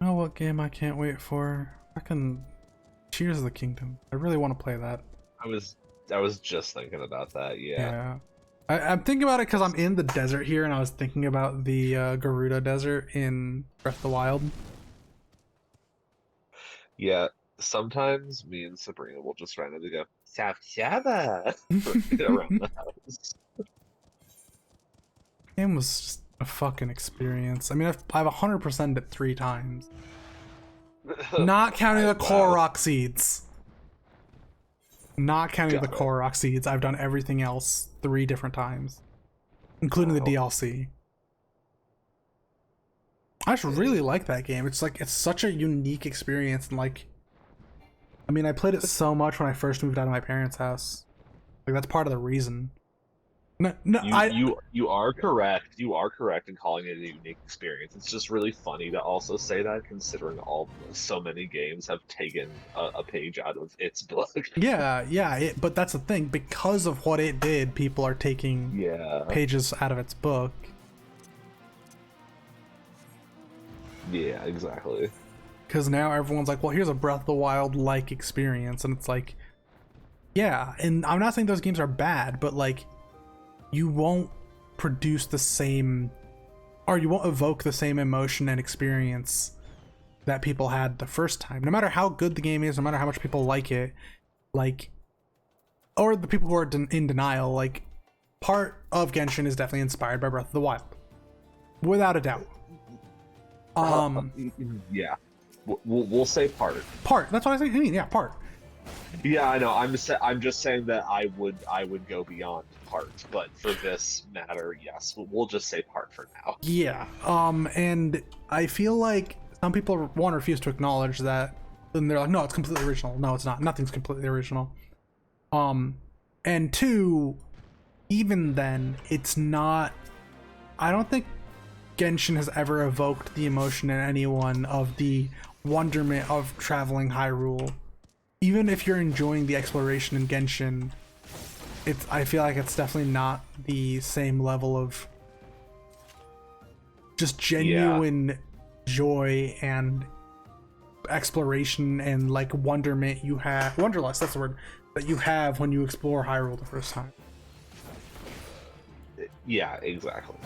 You know what game I can't wait for? Fucking Tears of the Kingdom. I really want to play that. I was just thinking about that. Yeah. I'm thinking about it because I'm in the desert here, and I was thinking about the Garuda Desert in Breath of the Wild. Yeah. Sometimes me and Sabrina will just randomly go Shaba around the house. Game was just a fucking experience. I mean, I've 100% it 3 times. Not counting the Korok seeds. Not counting the Korok seeds. I've done everything else 3 different times, including the DLC. I just really like that game. It's like, it's such a unique experience, and like, I mean, I played it so much when I first moved out of my parents' house. Like, that's part of the reason. No, You are correct. You are correct in calling it a unique experience. It's just really funny to also say that, considering so many games have taken a page out of its book. Yeah, but that's the thing. Because of what it did, people are taking pages out of its book. Yeah, exactly. Because now everyone's like, well, here's a Breath of the Wild-like experience, and it's like, yeah, and I'm not saying those games are bad, but like, you won't produce the same, or you won't evoke the same emotion and experience that people had the first time. No matter how good the game is, no matter how much people like it, like, or the people who are in denial, like, part of Genshin is definitely inspired by Breath of the Wild, without a doubt. Yeah, we'll say part. That's what I mean. Yeah, part. Yeah, I know. I'm just saying that I would go beyond part, but for this matter, yes, we'll just say part for now. Yeah. And I feel like some people refuse to acknowledge that, and they're like, no, it's completely original. No, it's not. Nothing's completely original. And 2, even then, it's not. I don't think Genshin has ever evoked the emotion in anyone of the wonderment of traveling Hyrule. Even if you're enjoying the exploration in Genshin, I feel like it's definitely not the same level of just genuine joy and exploration and like wonderment you have, wanderlust, that's the word, that you have when you explore Hyrule the first time. Yeah, exactly.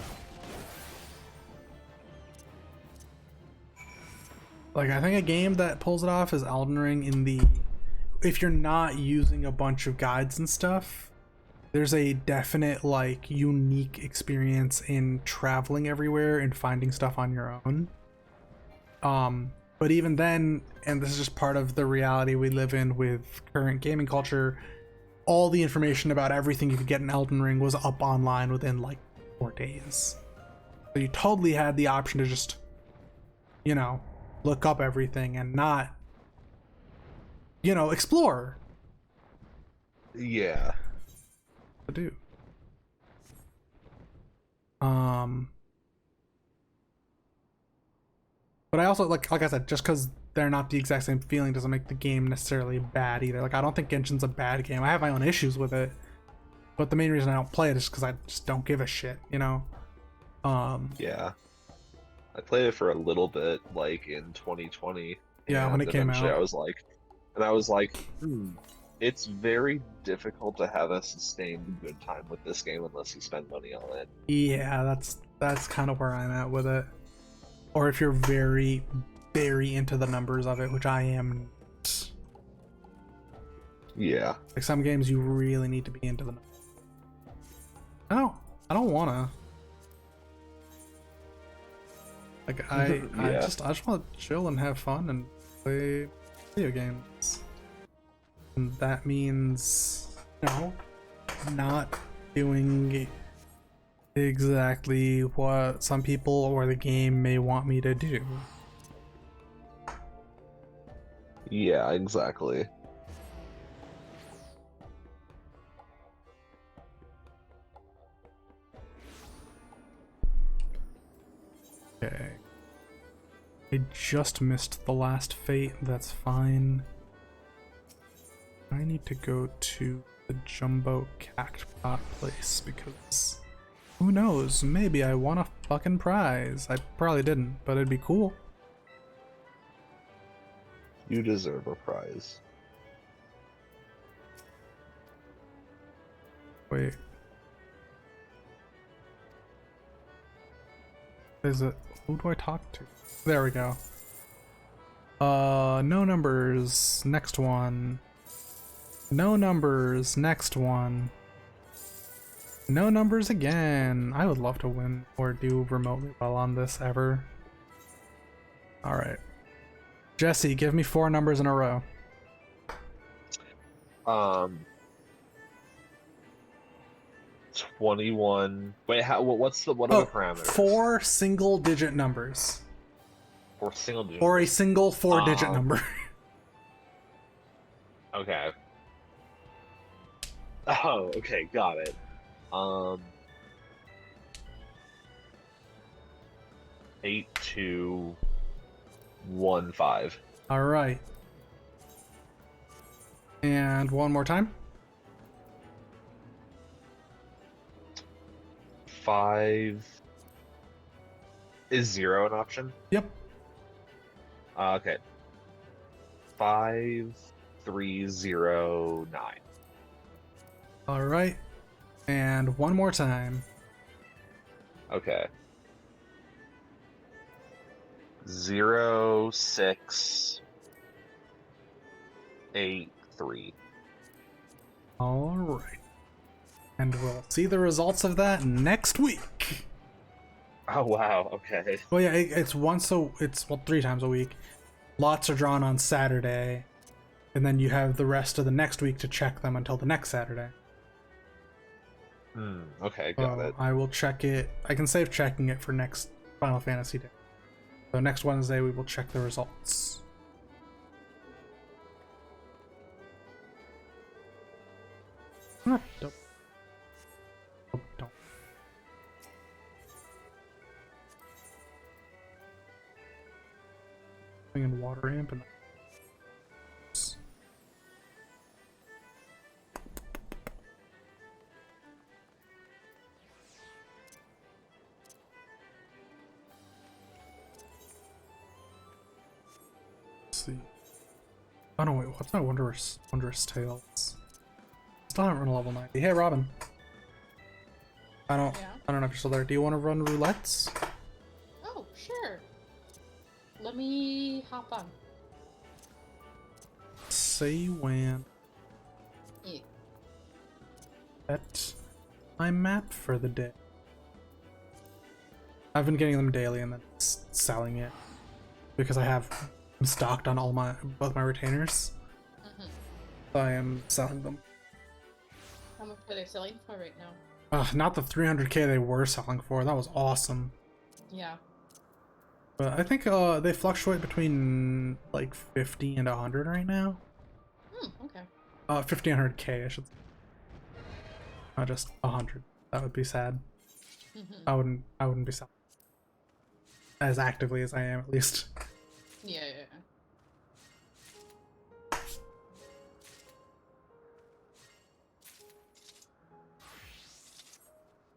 Like, I think a game that pulls it off is Elden Ring if you're not using a bunch of guides and stuff, there's a definite, like, unique experience in traveling everywhere and finding stuff on your own. But even then, and this is just part of the reality we live in with current gaming culture, all the information about everything you could get in Elden Ring was up online within, like, 4 days. So you totally had the option to just, look up everything and not, explore. Yeah. To do. But I also like I said, just because they're not the exact same feeling doesn't make the game necessarily bad either. Like, I don't think Genshin's a bad game. I have my own issues with it, but the main reason I don't play it is because I just don't give a shit, Yeah. I played it for a little bit, like in 2020. Yeah, when it came out. I was like, it's very difficult to have a sustained good time with this game unless you spend money on it. Yeah, that's kind of where I'm at with it. Or if you're very, very into the numbers of it, which I am. Yeah. Like, some games you really need to be into the numbers. I don't wanna. Like, I just want to chill and have fun and play video games. And that means, not doing exactly what some people or the game may want me to do. Yeah, exactly. Okay. I just missed the last fate, that's fine. I need to go to the Jumbo Cactpot place because who knows, maybe I won a fucking prize. I probably didn't, but it'd be cool. You deserve a prize. Wait. Is it? Who do I talk to? There we go. No numbers. Next one. No numbers. Next one. No numbers again. I would love to win or do remotely well on this ever. Alright. Jesse, give me 4 numbers in a row. 21. Wait, what are the parameters? 4 single digit numbers. 4 single digits. Or a single 4-digit number. Okay. Oh, okay, got it. 8215. Alright. And one more time. 5. Is 0 an option? Yep. Okay. 5309. Alright. And one more time. Okay. 0683. Alright. And we'll see the results of that next week. Oh wow, okay. Well, yeah, it's 3 times a week. Lots are drawn on Saturday, and then you have the rest of the next week to check them until the next Saturday. Okay, got it. I will check it. I can save checking it for next Final Fantasy Day. So next Wednesday we will check the results. Don't. In water amp and see. Oh no, wait, what's my wondrous tales? Still haven't run a level 90. Hey Robin. I don't know if you're still there. Do you want to run roulettes? Oh, sure. Let me hop on. Say when. Yeah. Set my map for the day. I've been getting them daily and then selling it because I have them stocked on both my retainers. So I am selling them. How much are they selling for right now? Not the 300k they were selling for. That was awesome. Yeah. But I think they fluctuate between like 50 and 100 right now. Okay. 50 and 100k, I should say. Not just 100. That would be sad. I wouldn't be selling as actively as I am, at least. Yeah.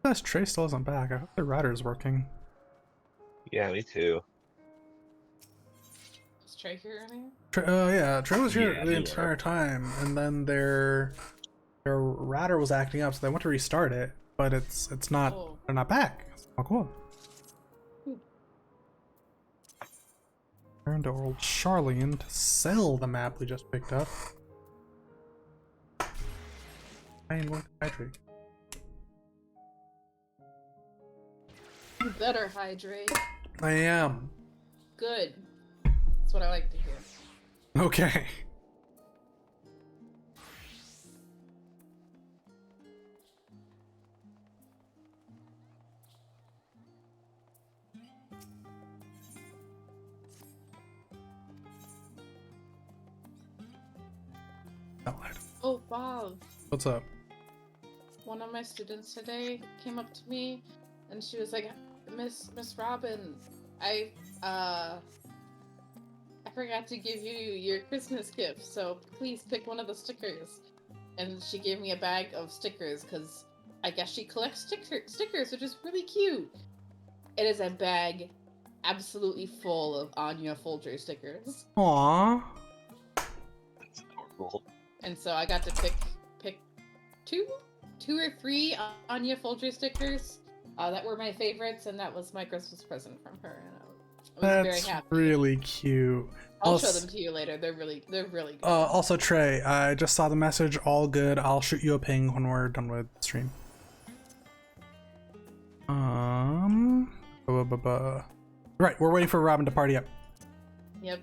This Trey still isn't back. I hope the router's working. Yeah, me too. Is Trey here earlier? Yeah, Trey was here Yeah, the they entire were. time, and then their router was acting up, so they went to restart it, but it's not. Oh. They're not back. Oh, cool. Turn to old Charlene to sell the map we just picked up. I am going to hydrate. You better hydrate. I am. Good. That's what I like to hear. Okay. Oh, Bob. What's up? One of my students today came up to me and she was like, Miss Robin, I forgot to give you your Christmas gift, so please pick one of the stickers. And she gave me a bag of stickers because I guess she collects stickers, which is really cute. It is a bag absolutely full of Anya Folger stickers. Aww. That's adorable. And so I got to pick two or three Anya Folger stickers that were my favorites, and that was my Christmas present from her. And I was very That's happy. really cute. I'll show them to you later. They're really good. Also, Trey, I just saw the message. All good. I'll shoot you a ping when we're done with the stream. Right, we're waiting for Robin to party up. Yep,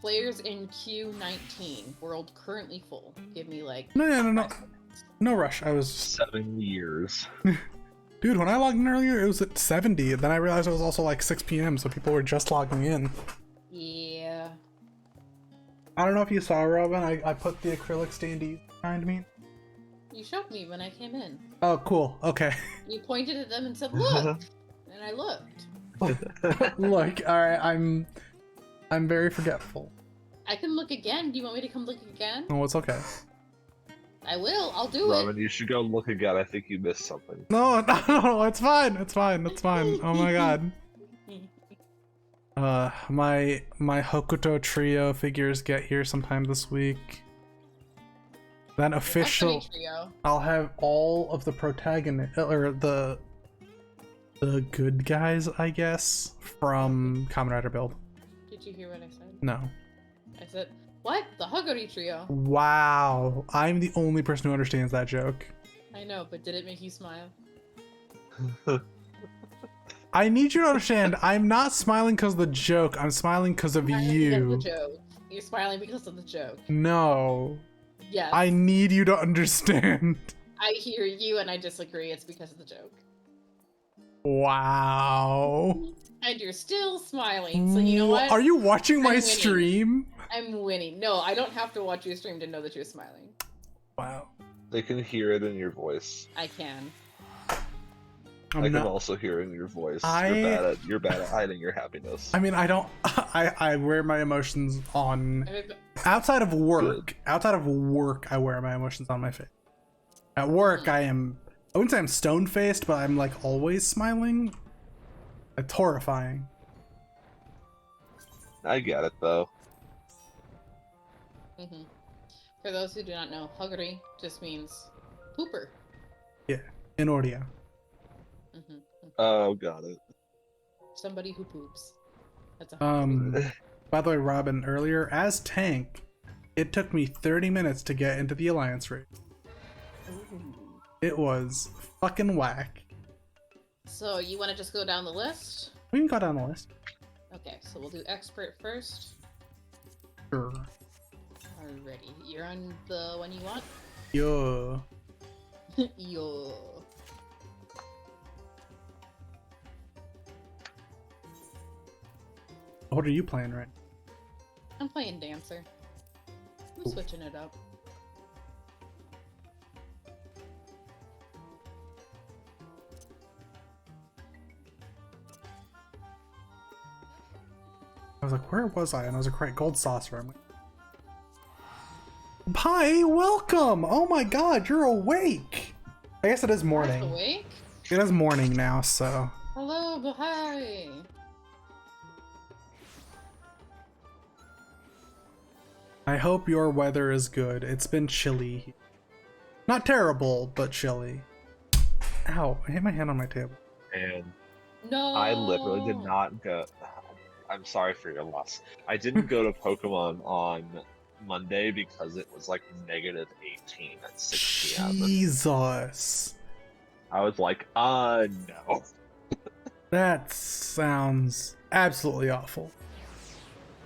players in Q19. World currently full. Give me like No. 5 seconds. No rush. I was 7 years. Dude, when I logged in earlier, it was at 70. And then I realized it was also like 6 p.m. So people were just logging in. Yeah. I don't know if you saw, Robin. I put the acrylic standees behind me. You showed me when I came in. Oh, cool. Okay. You pointed at them and said, "Look," and I looked. Look, all right. I'm very forgetful. I can look again. Do you want me to come look again? Oh, it's okay. I will. I'll do Robin, you should go look again. I think you missed something. No, it's fine. It's fine. Oh my god. My Hokuto trio figures get here sometime this week. Then official. Trio. I'll have all of the protagonists or the good guys, I guess, from Kamen Rider Build. Did you hear what I said? No. I said, "What? The Hagori Trio?" Wow, I'm the only person who understands that joke. I know, but did it make you smile? I need you to understand, I'm not smiling because of the joke. I'm smiling because of Smiling you. because of the joke. You're smiling because of the joke. No. Yes. I need you to understand. I hear you and I disagree. It's because of the joke. Wow. And you're still smiling, so you know what? Are you watching my winning. stream? I'm winning. No, I don't have to watch your stream to know that you're smiling. Wow. They can hear it in your voice. I can. I can also hear it in your voice. You're bad at hiding your happiness. I mean, I don't. I wear my emotions on outside of work. Good. Outside of work, I wear my emotions on my face. At work, I wouldn't say I'm stone faced, but I'm like always smiling. It's horrifying. I get it though. Mm-hmm. For those who do not know, Hagori just means pooper. Yeah, in audio. Mm-hmm. Oh, got it. Somebody who poops. That's a By the way, Robin, earlier as tank, it took me 30 minutes to get into the alliance raid. Ooh. It was fucking whack. So you want to just go down the list? We can go down the list. Okay, so we'll do expert first. Sure. Alrighty, you're on the one you want? Yo. Yo. What are you playing right now? I'm playing Dancer. I'm switching it up. I was like, where was I? And I was like, right, gold saucer. I'm like, hi, welcome! Oh my god, you're awake! I guess it is morning. Awake? It is morning now, so. Hello, but hi. I hope your weather is good. It's been chilly. Not terrible, but chilly. Ow, I hit my hand on my table. And No. I literally did not go. I'm sorry for your loss. I didn't go to Pokemon on Monday because it was like negative 18 at 6 p.m. Jesus. I was like, no. That sounds absolutely awful.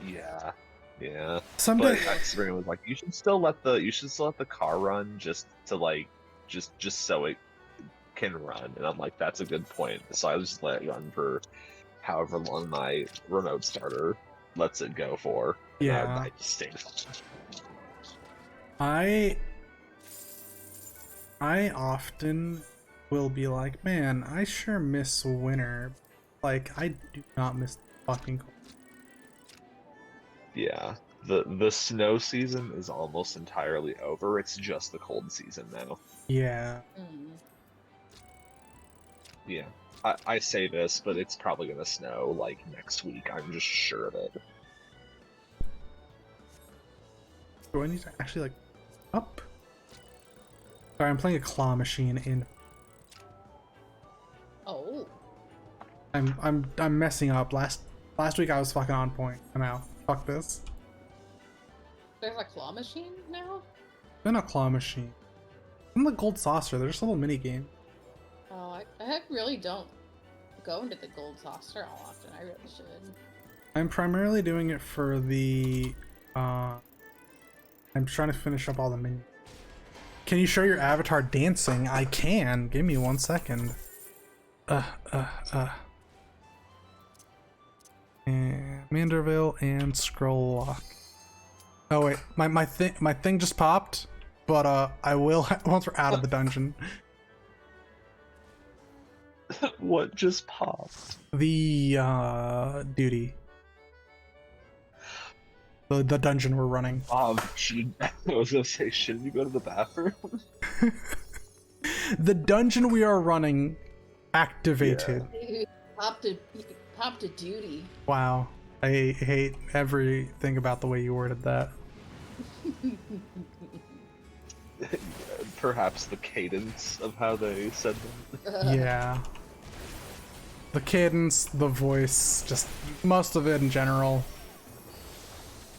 Yeah. Yeah. Someday. But Sabrina was like, you should still let the car run just to like just so it can run. And I'm like, that's a good point. So I just let it run for however long my remote starter lets it go for. Yeah. I just stayed. I often will be like, man, I sure miss winter. Like, I do not miss the fucking cold. Yeah. The snow season is almost entirely over. It's just the cold season now. Yeah. Mm. Yeah. I say this, but it's probably gonna snow like next week. I'm just sure of it. Do I need to actually like up? Sorry, I'm playing a claw machine in. Oh. I'm messing up. Last Last week I was fucking on point. I'm out. Fuck this. There's a claw machine now? Been a claw machine. In the gold saucer, there's just a little mini game. Oh, I really don't go into the gold saucer all often. I really should. I'm primarily doing it for the I'm trying to finish up all the menus. Can you show your avatar dancing? I can. Give me 1 second. And Manderville and Scroll Lock. Oh wait, my thing just popped, but I will once we're out of the dungeon. What just popped? The duty. The dungeon we're running. I was gonna say, shouldn't you go to the bathroom? The dungeon we are running activated. He popped a duty. Wow. I hate everything about the way you worded that. Perhaps the cadence of how they said them. Yeah. The cadence, the voice, just most of it in general.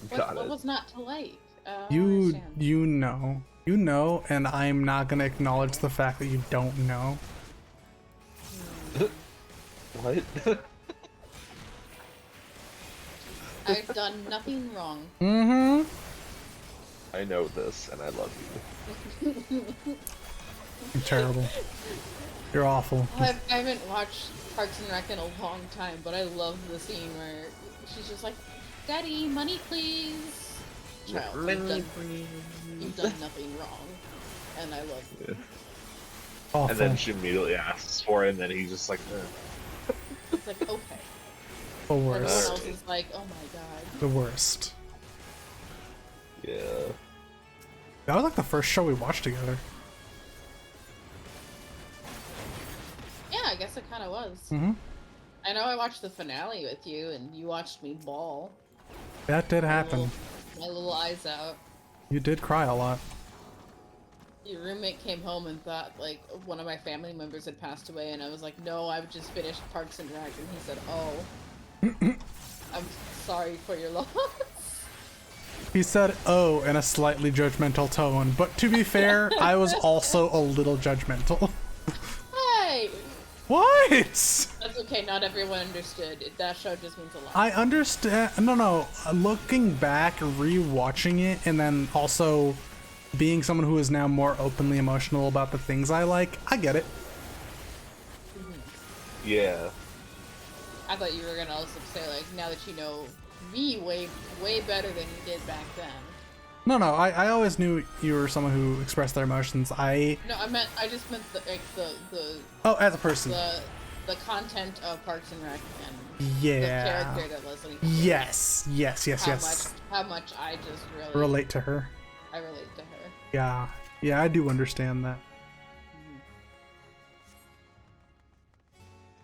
What was not to like? You know, and I'm not gonna acknowledge the fact that you don't know. What? I've done nothing wrong. Mm-hmm. I know this, and I love you. You're terrible. You're awful. I haven't watched Parks and Rec in a long time, but I love the scene where she's just like, "Daddy, money please." Child, you've done nothing wrong, and I love you. Yeah. Awful. And then she immediately asks for it, and then he's just like, It's like, okay. The Everyone worst. else is like, oh my god. The worst. yeah. That was like the first show we watched together. Yeah, I guess it kind of was. Mm-hmm. I know I watched the finale with you, and you watched me bawl. That did happen. My little eyes out. You did cry a lot. Your roommate came home and thought, like, one of my family members had passed away, and I was like, no, I've just finished Parks and Rec, and he said, oh. I'm sorry for your loss. He said, oh, in a slightly judgmental tone, but to be fair, I was also a little judgmental. Hey! What? That's okay, not everyone understood. That show just means a lot. I understand. No. Looking back, rewatching it, and then also being someone who is now more openly emotional about the things I like, I get it. Yeah. I thought you were gonna also say, like, now that you know me way better than you did back then. No, I always knew you were someone who expressed their emotions. No, I just meant the Oh, as a person. the content of Parks and Rec and Yeah. the character that Leslie. Yes. How much I just really Relate to her. I relate to her. Yeah, I do understand that.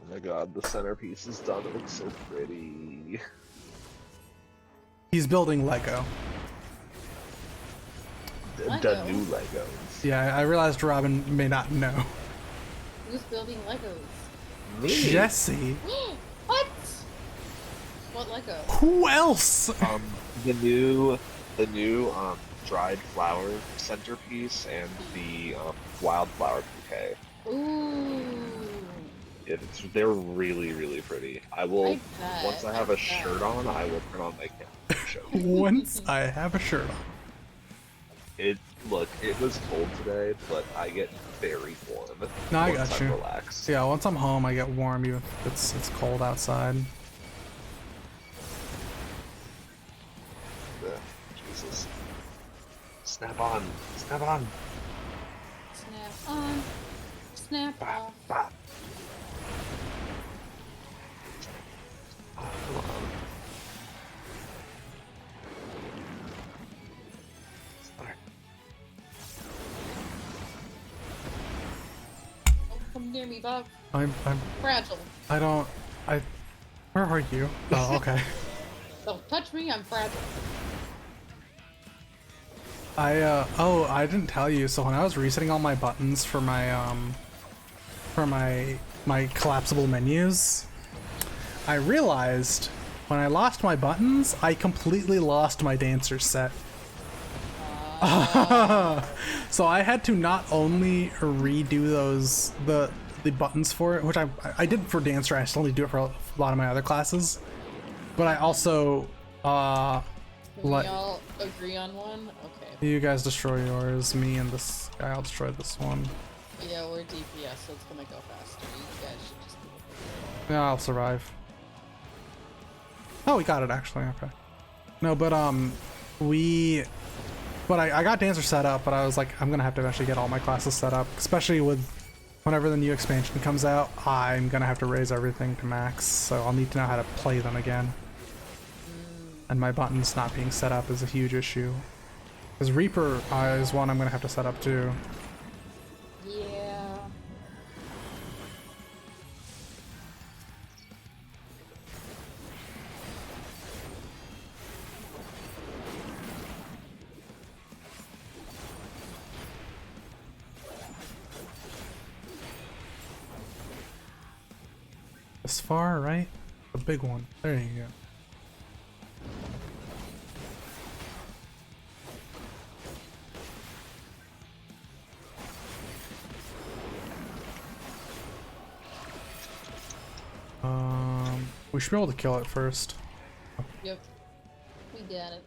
Oh my god, the centerpiece is done. It looks so pretty. He's building Lego. The new Legos. Yeah, I realized Robin may not know. Who's building Legos? Me. Jesse. What? What Lego? Who else? The new dried flower centerpiece and the wildflower bouquet. Ooh. They're really, really pretty. I will, I bet, once I have I a shirt on, I will turn on my camera and show you. Once I have a shirt on. Look, it was cold today, but I get very warm. No, I once got I'm you. relaxed. Yeah, once I'm home, I get warm even if it's cold outside. Jesus. Snap on! Snap on! Snap on. Snap Bah, off. bah. Oh, come on. Sorry. Don't come near me, Bob. I'm Fragile. Where are you? Oh, okay. Don't touch me, I'm fragile. I didn't tell you. So when I was resetting all my buttons for my my collapsible menus, I realized when I lost my buttons, I completely lost my dancer set. So I had to not only redo the buttons for it, which I did for dancer. I still need to do it for a lot of my other classes, but I also Can we all agree on one? Okay. you guys destroy yours, me and this guy, I'll destroy this one. Yeah, we're DPS, so it's gonna go faster. You guys should just do it. Yeah, I'll survive. Oh, we got it actually. Okay. No, but I got dancer set up, but I was like, I'm gonna have to eventually get all my classes set up, especially with whenever the new expansion comes out. I'm gonna have to raise everything to max, so I'll need to know how to play them again. And my buttons not being set up is a huge issue. Because Reaper is one I'm gonna have to set up too. Yeah. This far, right? The big one. There you go. We should be able to kill it first. Yep. We got it.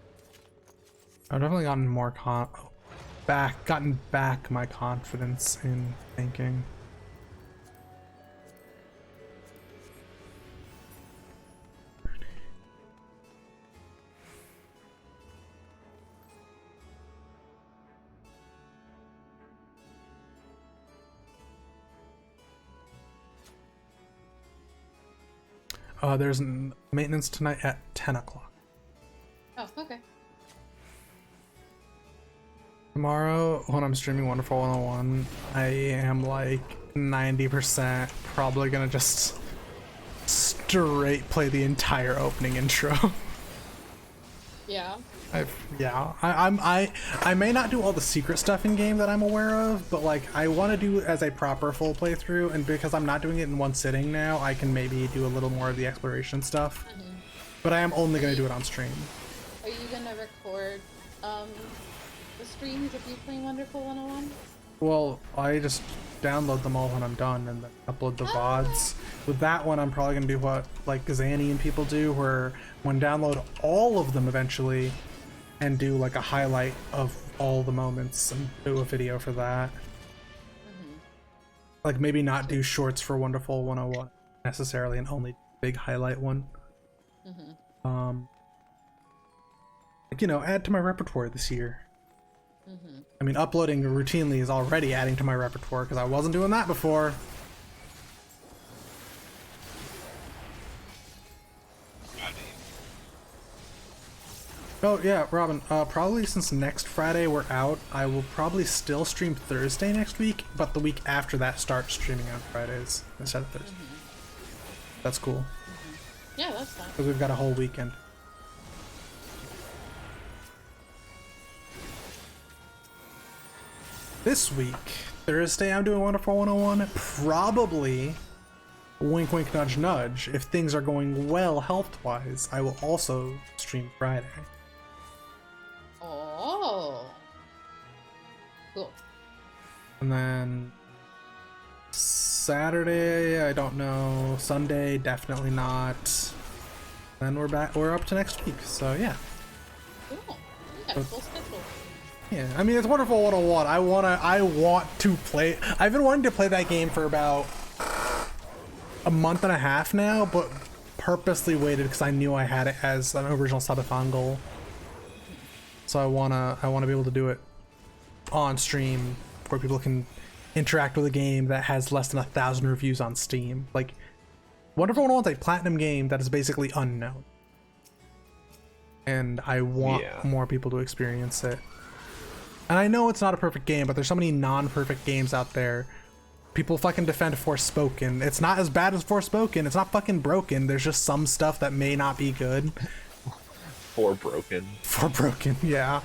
I've definitely gotten more gotten back my confidence in thinking. There's maintenance tonight at 10 o'clock. Oh, okay. Tomorrow, when I'm streaming Wonderful 101, I am like 90% probably gonna just straight play the entire opening intro. Yeah. I may not do all the secret stuff in game that I'm aware of, but like I want to do it as a proper full playthrough, and because I'm not doing it in one sitting now, I can maybe do a little more of the exploration stuff. But I am only going to do it on stream. Are you gonna record the streams if you play Wonderful 101? Well, I just download them all when I'm done and then upload the VODs. With that one, I'm probably going to do what like Gazani and people do, where when download all of them eventually and do like a highlight of all the moments and do a video for that. Like maybe not do shorts for Wonderful 101 necessarily, and only big highlight one. Like, you know, add to my repertoire this year. I mean, uploading routinely is already adding to my repertoire because I wasn't doing that before. Oh yeah, Robin, probably since next Friday we're out, I will probably still stream Thursday next week, but the week after that start streaming on Fridays instead of Thursday. That's cool. Yeah, that's fine. Because we've got a whole weekend. This week, Thursday, I'm doing Wonderful 101. Probably, wink wink nudge nudge, if things are going well health-wise, I will also stream Friday. Oh. Cool. And then Saturday, I don't know. Sunday, definitely not. Then we're up to next week, so yeah. Cool. You got a full schedule. Yeah, I mean, it's Wonderful 101. I want to play. I've been wanting to play that game for about a month and a half now, but purposely waited because I knew I had it as an original subathon goal. So I wanna be able to do it on stream where people can interact with a game that has less than 1,000 reviews on Steam. Like, Wonderful 101 is a platinum game that is basically unknown, and I want more people to experience it. And I know it's not a perfect game, but there's so many non-perfect games out there. People fucking defend Forspoken. It's not as bad as Forspoken. It's not fucking broken. There's just some stuff that may not be good. For broken, yeah.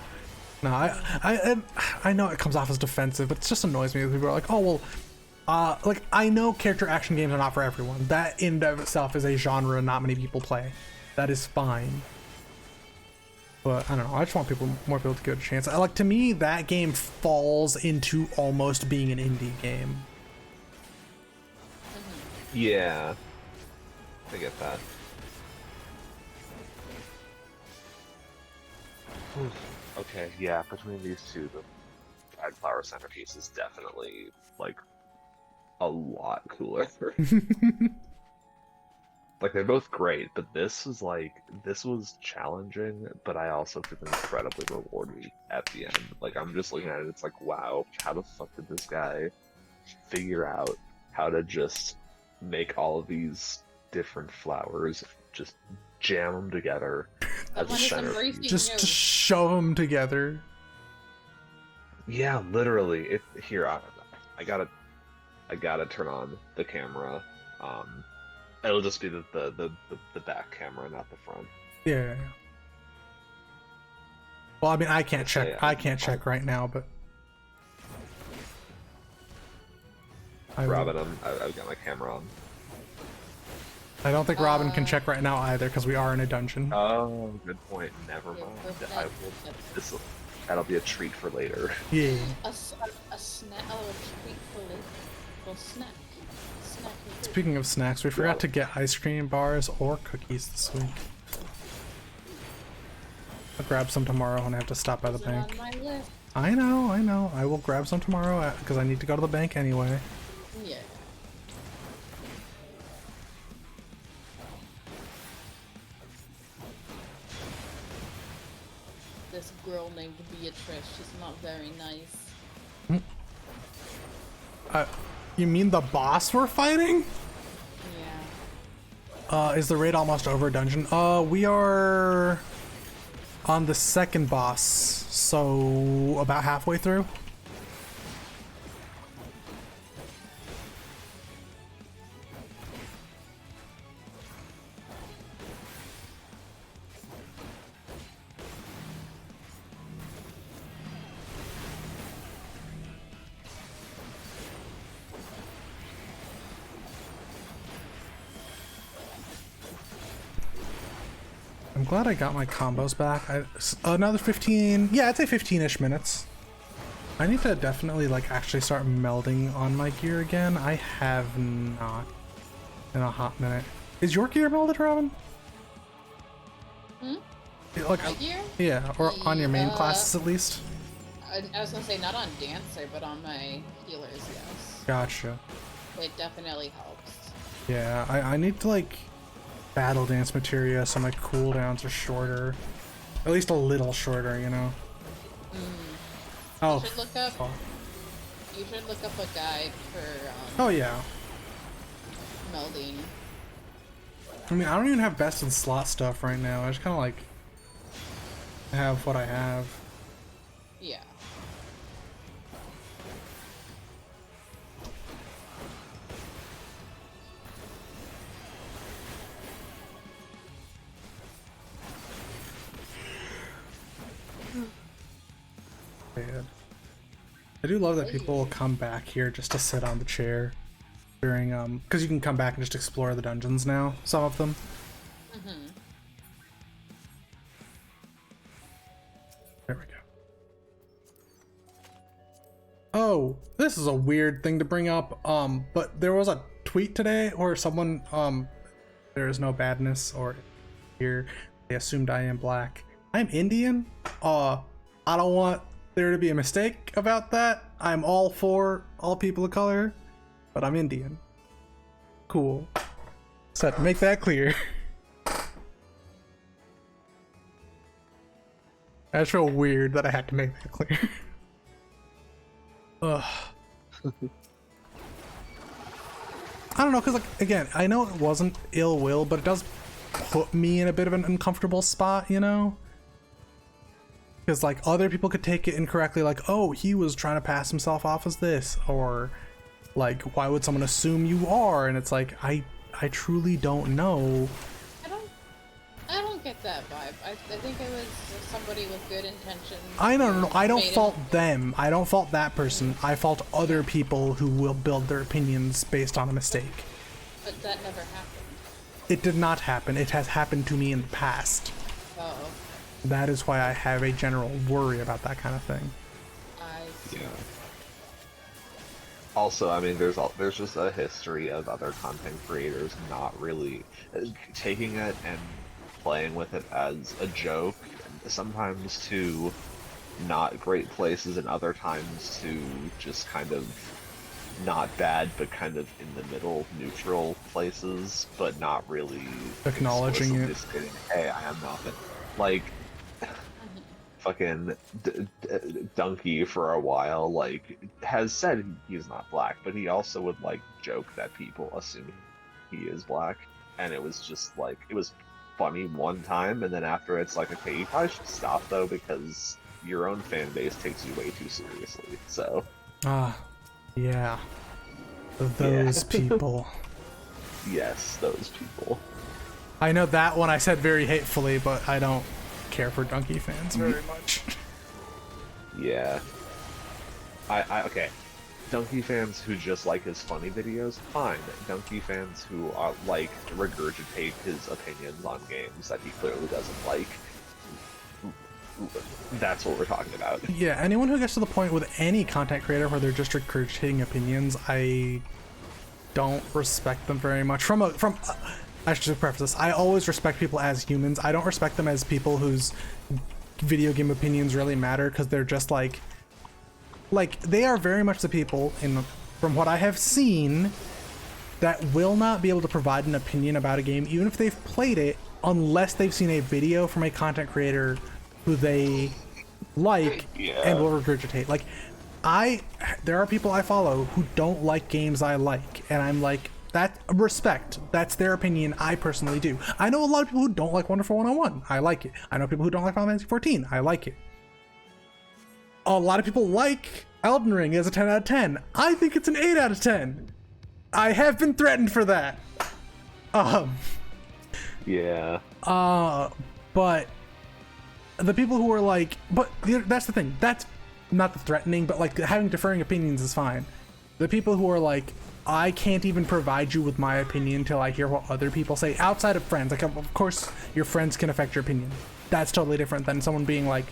No, I know it comes off as defensive, but it just annoys me when people are like, oh, well, like, I know character action games are not for everyone. That in and of itself is a genre not many people play. that is fine. But I don't know, I just want more people to give it a chance. Like, to me, that game falls into almost being an indie game. Yeah, I get that. Okay, yeah, between these two, the Dried Flower Centerpiece is definitely, like, a lot cooler. Like, they're both great, but this was challenging, but I also feel incredibly rewarded at the end. Like, I'm just looking at it, it's like, wow, how the fuck did this guy figure out how to just make all of these different flowers, just jam them together as a centerpiece? Just to shove them together. Yeah, literally. Here, I gotta turn on the camera. It'll just be the back camera, not the front. Yeah. Well, I mean, I can't check. I can't check right now, but Robin, I've got my camera on. I don't think Robin can check right now either, because we are in a dungeon. Oh, good point. Never mind. That'll be a treat for later. Yeah. A snack. Oh, a treat for later. Well, snack. Speaking of snacks, we forgot to get ice cream bars or cookies this week. I'll grab some tomorrow when I have to stop by the bank. I know. I will grab some tomorrow because I need to go to the bank anyway. Yeah. This girl named Beatrice, she's not very nice. You mean the boss we're fighting? Yeah. Is the raid almost over, dungeon? We are on the second boss, so about halfway through. I'm glad I got my combos back. Another 15, yeah, I'd say 15-ish minutes. I need to definitely like actually start melding on my gear again. I have not in a hot minute. Is your gear melded, Robin? Like, My gear? yeah, or on your main classes at least? I was gonna say not on Dancer, but on my healers, yes. Gotcha. It definitely helps. Yeah, I need to like battle dance materia so my cooldowns are shorter. At least a little shorter, you know? Oh, You should look up. You should look up a guide for. Oh yeah. Melding. I mean, I don't even have best in slot stuff right now. I just kind of like have what I have. Yeah. I do love that people will come back here just to sit on the chair during because you can come back and just explore the dungeons now, some of them. There we go. Oh, this is a weird thing to bring up, but there was a tweet today or someone there is no badness or here they assumed I am black. I'm Indian. I don't want there to be a mistake about that. I'm all for all people of color, but I'm Indian. Cool. So to make that clear. I just feel weird that I had to make that clear. Ugh. I don't know, because like, again, I know it wasn't ill will, but it does put me in a bit of an uncomfortable spot, you know? Because like other people could take it incorrectly, like, oh, he was trying to pass himself off as this, or like, why would someone assume you are? And it's like, I truly don't know. I don't get that vibe. I think it was somebody with good intentions. I don't know. I don't fault them. I don't fault that person. I fault other people who will build their opinions based on a mistake. But that never happened. It did not happen. It has happened to me in the past. Oh, That is why I have a general worry about that kind of thing. I see. Yeah. Also, I mean, there's just a history of other content creators not really taking it and playing with it as a joke, sometimes to not great places, and other times to just kind of not bad, but kind of in the middle, neutral places, but not really Acknowledging it. explicitly stating, hey, I am nothing. Like, fucking Donkey for a while, like, has said he's not black, but he also would, like, joke that people assume he is black, and it was just, like, it was funny one time, and then after it's like, okay, you probably should stop, though, because your own fan base takes you way too seriously, so... Ah, yeah. Those people. Yes, those people. I know that one I said very hatefully, but I don't care for Donkey fans very much. Yeah. Okay. Donkey fans who just like his funny videos, fine. Donkey fans who are, like, regurgitate his opinions on games that he clearly doesn't like, that's what we're talking about. Yeah, anyone who gets to the point with any content creator where they're just regurgitating opinions, I don't respect them very much. I should just preface this. I always respect people as humans. I don't respect them as people whose video game opinions really matter, because they're just like they are very much the people, from what I have seen, that will not be able to provide an opinion about a game, even if they've played it, unless they've seen a video from a content creator who they like and will regurgitate. Like, there are people I follow who don't like games I like, and I'm like, that respect. That's their opinion. I personally do. I know a lot of people who don't like Wonderful 101. I like it. I know people who don't like Final Fantasy 14. I like it. A lot of people like Elden Ring as a 10 out of 10. I think it's an 8 out of 10. I have been threatened for that. Yeah. But the people who are like, but that's the thing. That's not the threatening, but like having differing opinions is fine. The people who are like, I can't even provide you with my opinion until I hear what other people say outside of friends. Like, of course, your friends can affect your opinion. That's totally different than someone being like,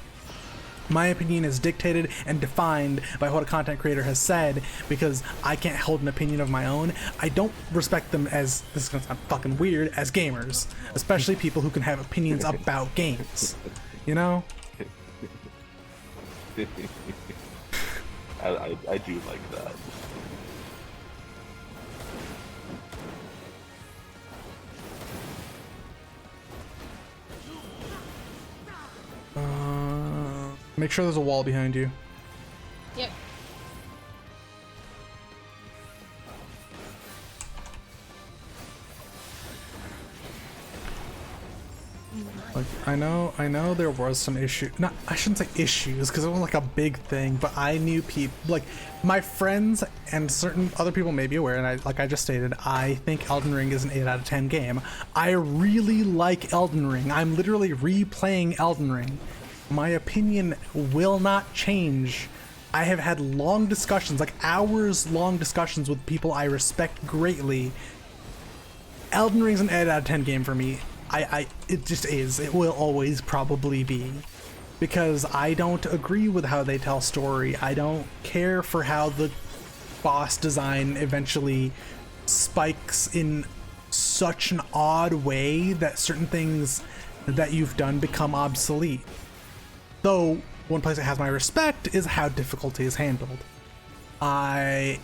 my opinion is dictated and defined by what a content creator has said because I can't hold an opinion of my own. I don't respect them as, this is gonna sound fucking weird, as gamers. Especially people who can have opinions about games. You know? I do like that. Make sure there's a wall behind you. Yep. Like, I know there was some issue. Not, I shouldn't say issues, because it wasn't like a big thing, but I knew people, like, my friends and certain other people may be aware, and like I just stated, I think Elden Ring is an 8 out of 10 game. I really like Elden Ring. I'm literally replaying Elden Ring. My opinion will not change. I have had long discussions, like hours-long discussions with people I respect greatly. Elden Ring's an 8 out of 10 game for me. It just is. It will always probably be. Because I don't agree with how they tell story. I don't care for how the boss design eventually spikes in such an odd way that certain things that you've done become obsolete. Though, one place that has my respect is how difficulty is handled. I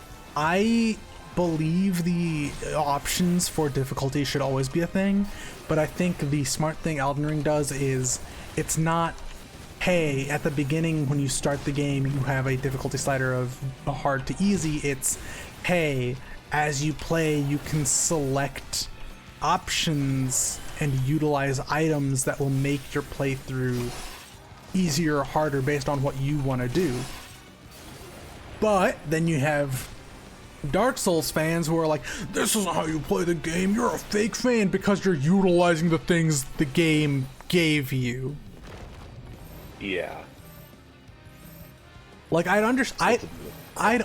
believe the options for difficulty should always be a thing, but I think the smart thing Elden Ring does is it's not, hey, at the beginning when you start the game you have a difficulty slider of hard to easy. It's, hey, as you play you can select options and utilize items that will make your playthrough easier or harder based on what you want to do. But then you have Dark Souls fans who are like, this isn't how you play the game, you're a fake fan because you're utilizing the things the game gave you. Yeah. Like I'd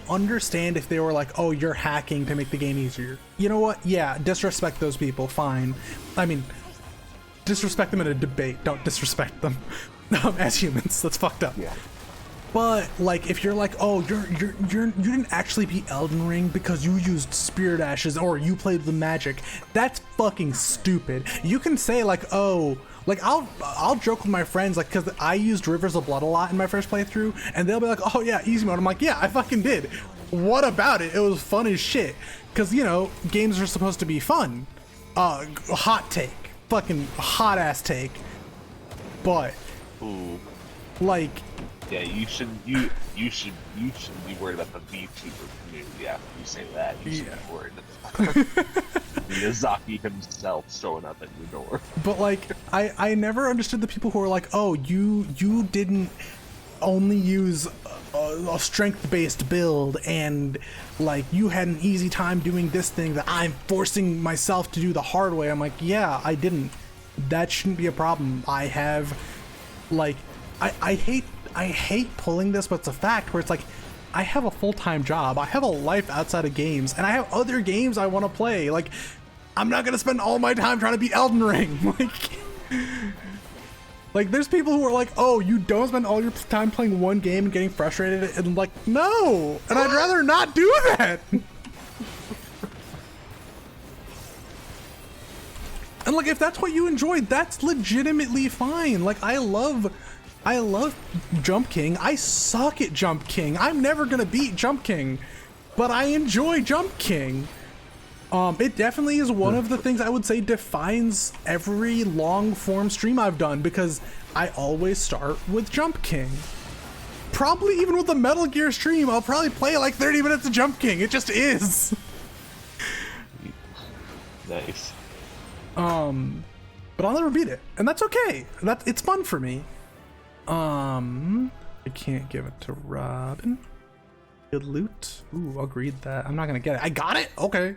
understand if they were like, oh, you're hacking to make the game easier. You know what? Yeah, disrespect those people, fine. I mean, disrespect them in a debate. Don't disrespect them as humans. That's fucked up. Yeah. But like, if you're like, oh, you didn't actually beat Elden Ring because you used Spirit Ashes or you played the magic, that's fucking stupid. You can say like, oh, like I'll joke with my friends like, because I used Rivers of Blood a lot in my first playthrough, and they'll be like, oh yeah, easy mode. I'm like, yeah, I fucking did. What about it? It was fun as shit. Because you know, games are supposed to be fun. Hot take, fucking hot ass take. But Ooh. like. Yeah, you shouldn't be worried about the VTuber community after you say that. You should be worried about Miyazaki himself showing up at your door. But like, I never understood the people who are like, oh, you didn't only use a strength-based build, and like you had an easy time doing this thing that I'm forcing myself to do the hard way. I'm like, yeah, I didn't. That shouldn't be a problem. I have, like, I hate pulling this, but it's a fact where it's like, I have a full-time job, I have a life outside of games, and I have other games I want to play. Like, I'm not gonna spend all my time trying to beat Elden Ring. Like there's people who are like, oh, you don't spend all your time playing one game and getting frustrated, and I'm like, no, and I'd rather not do that. And like, if that's what you enjoy, that's legitimately fine. Like, I love Jump King. I suck at Jump King. I'm never gonna beat Jump King, but I enjoy Jump King. It definitely is one of the things I would say defines every long form stream I've done, because I always start with Jump King. Probably even with the Metal Gear stream, I'll probably play like 30 minutes of Jump King. It just is. Nice. But I'll never beat it, and that's okay. It's fun for me. I can't give it to Robin. Good loot. Ooh, I'll read that. I'm not gonna get it. I got it. Okay.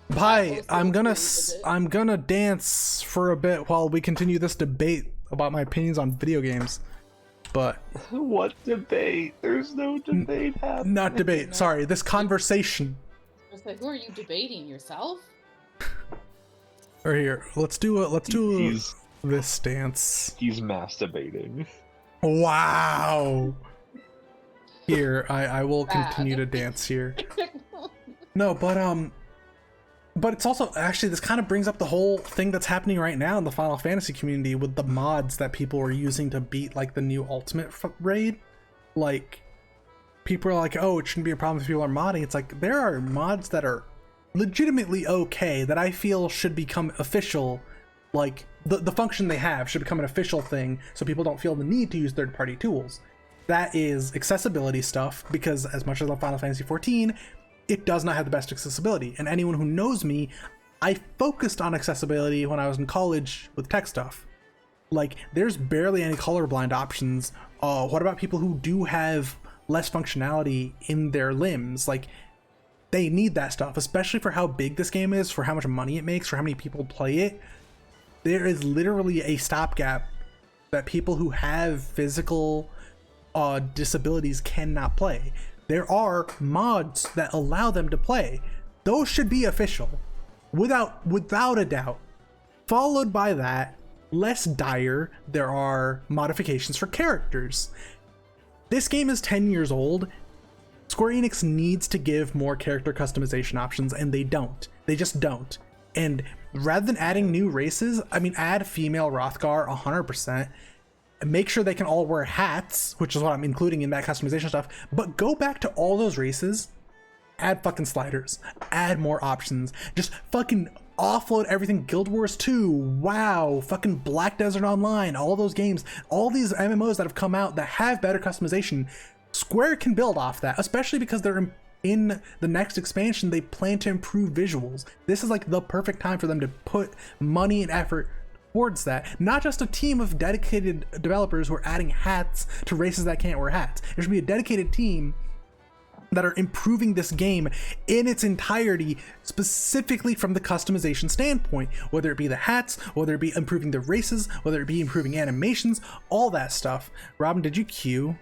Bye. I'm gonna dance for a bit while we continue this debate about my opinions on video games. But what debate? There's no debate happening. Not debate. Sorry, this conversation. I was like, who are you debating, yourself? Or here, let's do this dance. He's masturbating. Wow. Here, I will continue to dance here. No, but it's also, actually, this kind of brings up the whole thing that's happening right now in the Final Fantasy community with the mods that people are using to beat, like, the new Ultimate raid. Like, people are like, oh, it shouldn't be a problem if people are modding. It's like, there are mods that are legitimately okay that I feel should become official. Like, the function they have should become an official thing so people don't feel the need to use third-party tools. That is accessibility stuff, because as much as I love Final Fantasy XIV, it does not have the best accessibility. And anyone who knows me, I focused on accessibility when I was in college with tech stuff. Like, there's barely any colorblind options. What about people who do have less functionality in their limbs? Like, they need that stuff, especially for how big this game is, for how much money it makes, for how many people play it. There is literally a stopgap that people who have physical disabilities cannot play. There are mods that allow them to play. Those should be official, without a doubt. Followed by that, less dire, there are modifications for characters. This game is 10 years old. Square Enix needs to give more character customization options, and they don't. They just don't. And rather than adding new races, I mean, add female Rothgar 100%. Make sure they can all wear hats, which is what I'm including in that customization stuff, but go back to all those races, add fucking sliders, add more options, just fucking offload everything. Guild Wars 2, WoW, fucking Black Desert Online, all those games, all these MMOs that have come out that have better customization, Square can build off that, especially because they're in the next expansion, they plan to improve visuals. This is like the perfect time for them to put money and effort towards that. Not just a team of dedicated developers who are adding hats to races that can't wear hats. There should be a dedicated team that are improving this game in its entirety, specifically from the customization standpoint, whether it be the hats, whether it be improving the races, whether it be improving animations, all that stuff. Robin, did you queue?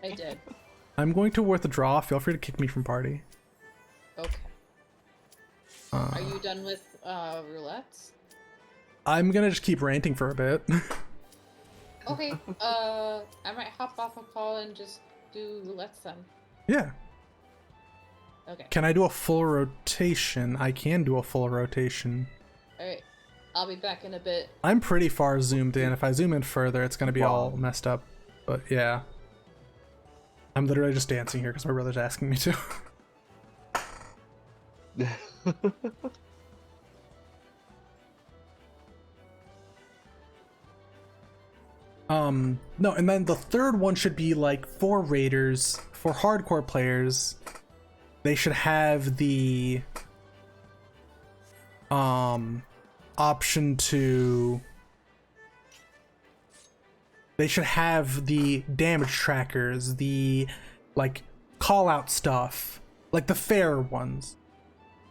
I did. I'm going to withdraw. Feel free to kick me from party. Okay. Uh, Are you done with roulettes? I'm gonna just keep ranting for a bit. Okay. I might hop off a call and just do roulettes then. Yeah. Okay. Can I do a full rotation? I can do a full rotation. Alright. I'll be back in a bit. I'm pretty far zoomed in. If I zoom in further, it's gonna be all messed up. But yeah. I'm literally just dancing here because my brother's asking me to. No, and then the third one should be like for raiders, for hardcore players. They should have the option to, they should have the damage trackers, the like call out stuff, like the fair ones.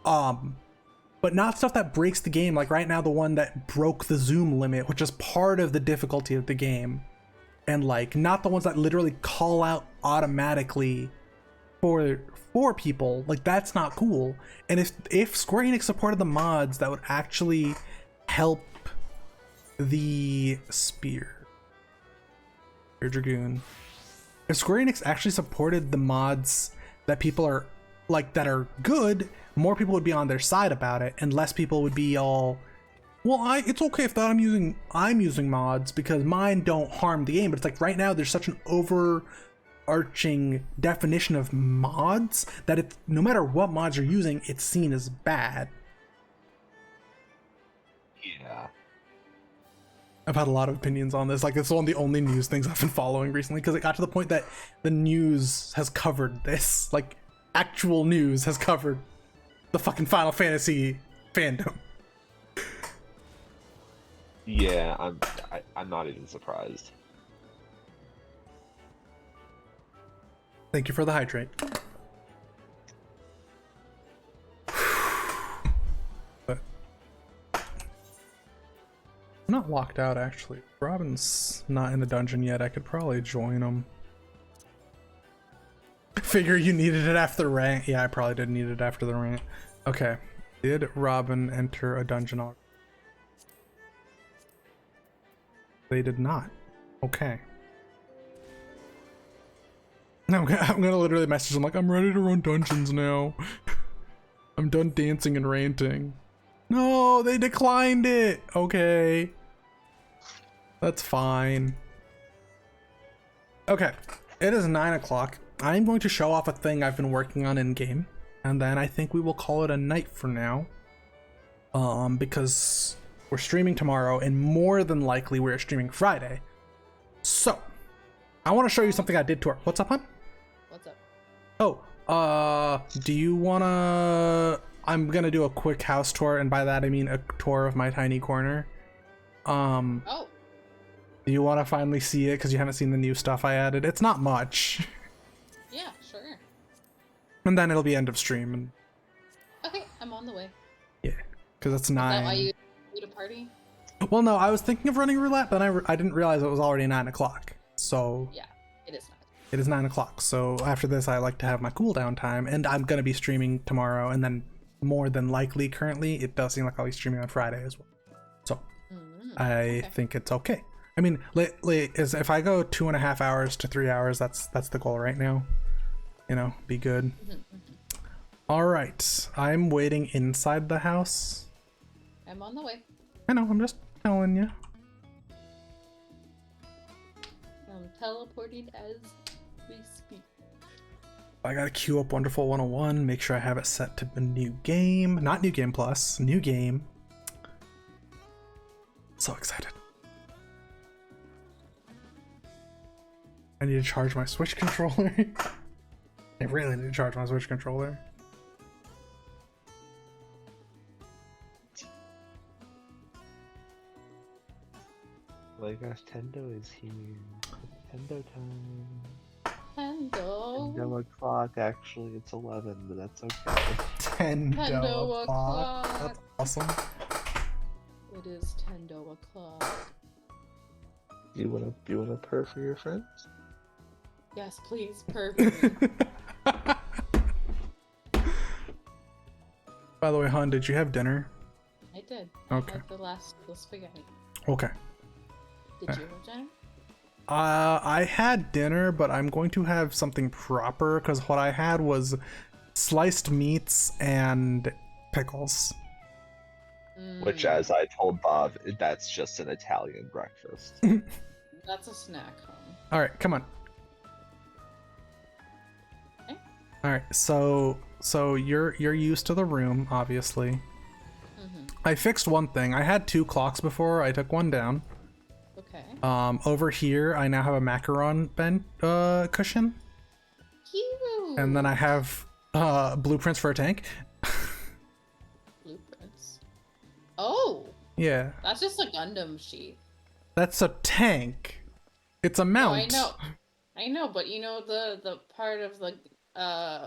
But not stuff that breaks the game, like right now the one that broke the zoom limit, which is part of the difficulty of the game. And like not the ones that literally call out automatically for people. Like that's not cool. And if Square Enix supported the mods that would actually help the Spear Dragoon. If Square Enix actually supported the mods that people are like that are good, more people would be on their side about it, and less people would be all, well, it's okay if that I'm using mods because mine don't harm the game. But it's like right now there's such an overarching definition of mods that if no matter what mods you're using, it's seen as bad. Yeah. I've had a lot of opinions on this. Like, it's one of the only news things I've been following recently because it got to the point that the news has covered this. Like, actual news has covered the fucking Final Fantasy fandom. Yeah, I'm not even surprised. Thank you for the hydrate. But I'm not locked out actually. Robin's not in the dungeon yet. I could probably join him. Figure you needed it after the rant. Yeah, I probably did need it after the rant. Okay. Did Robin enter a dungeon already? They did not. Okay. I'm gonna literally message them like, I'm ready to run dungeons now. I'm done dancing and ranting. No, they declined it. Okay. That's fine. Okay. It is 9 o'clock. I'm going to show off a thing I've been working on in game, and then I think we will call it a night for now. Because we're streaming tomorrow, and more than likely we're streaming Friday. So, I want to show you something I did to her. What's up, hon? What's up? Oh, do you wanna? I'm gonna do a quick house tour, and by that I mean a tour of my tiny corner. Oh. Do you want to finally see it because you haven't seen the new stuff I added? It's not much. Yeah, sure. And then it'll be end of stream. And Okay, I'm on the way. yeah, because it's 9. Is that why you need a party? Well, no, I was thinking of running roulette, but I didn't realize it was already 9 o'clock. So Yeah, it is not. it is 9 o'clock. So after this, I like to have my cooldown time, and I'm gonna be streaming tomorrow, and then more than likely, currently, it does seem like I'll be streaming on Friday as well. So I think it's okay. I mean, is if I go 2.5 hours to 3 hours, that's the goal right now. You know, be good. All right, I'm waiting inside the house. I'm on the way. I know, I'm just telling you. I'm teleporting as we speak. I gotta queue up Wonderful 101, make sure I have it set to a new game. Not new game plus, new game. So excited. I need to charge my Switch controller. I really need to charge my Switch controller. My gosh, Tendo is here. Tendo time. Tendo. 10 o'clock, actually, it's 11, but that's okay. Tendo o'clock. That's awesome. It is Tendo o'clock. You wanna purr for your friends? Yes, please, perfect. By the way, hon, did you have dinner? I did. Okay. I had the spaghetti. Okay. Did you have dinner? I had dinner, but I'm going to have something proper because what I had was sliced meats and pickles. Which, as I told Bob, that's just an Italian breakfast. That's a snack, home. All right, come on. Okay. All right, so you're used to the room, obviously. Mm-hmm. I fixed one thing. I had 2 clocks before. I took one down. Okay. Over here, I now have a macaron cushion, Cute. and then I have blueprints for a tank. Blueprints. Oh, Yeah, that's just a Gundam sheet. that's a tank. It's a No, mount. I know, but you know the part of the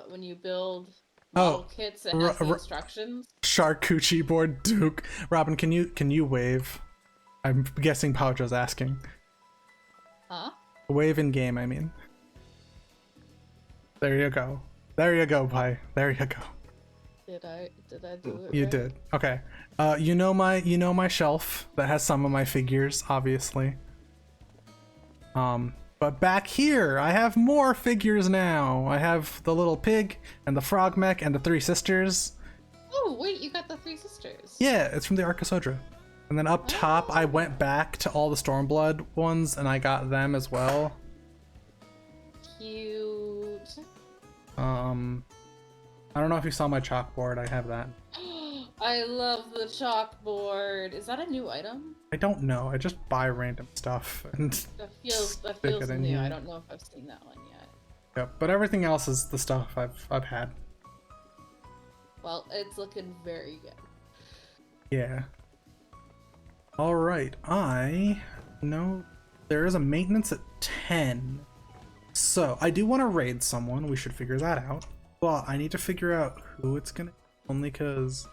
when you build Oh, model kits, it has the instructions. Charcuterie board Duke. Robin, can you wave? I'm guessing Paujo's asking. Huh? Wave in game, I mean. There you go. There you go, Pi. There you go. Did I do it? You right? did. Okay. You know my shelf that has some of my figures, obviously. But back here, I have more figures now. I have the little pig and the frog mech and the 3 sisters. Oh wait, you got the 3 sisters. Yeah, it's from the Arc of Sodra. And then up top, I went back to all the Stormblood ones and I got them as well. Cute. I don't know if you saw my chalkboard. I have that. I love the chalkboard. Is that a new item? I don't know. I just buy random stuff and That feels stick it in new. here. I don't know if I've seen that one yet. Yep, but everything else is the stuff I've had. Well, it's looking very good. Yeah. All right. I know there is a maintenance at 10. So I do want to raid someone. We should figure that out. But I need to figure out who it's gonna. Only because.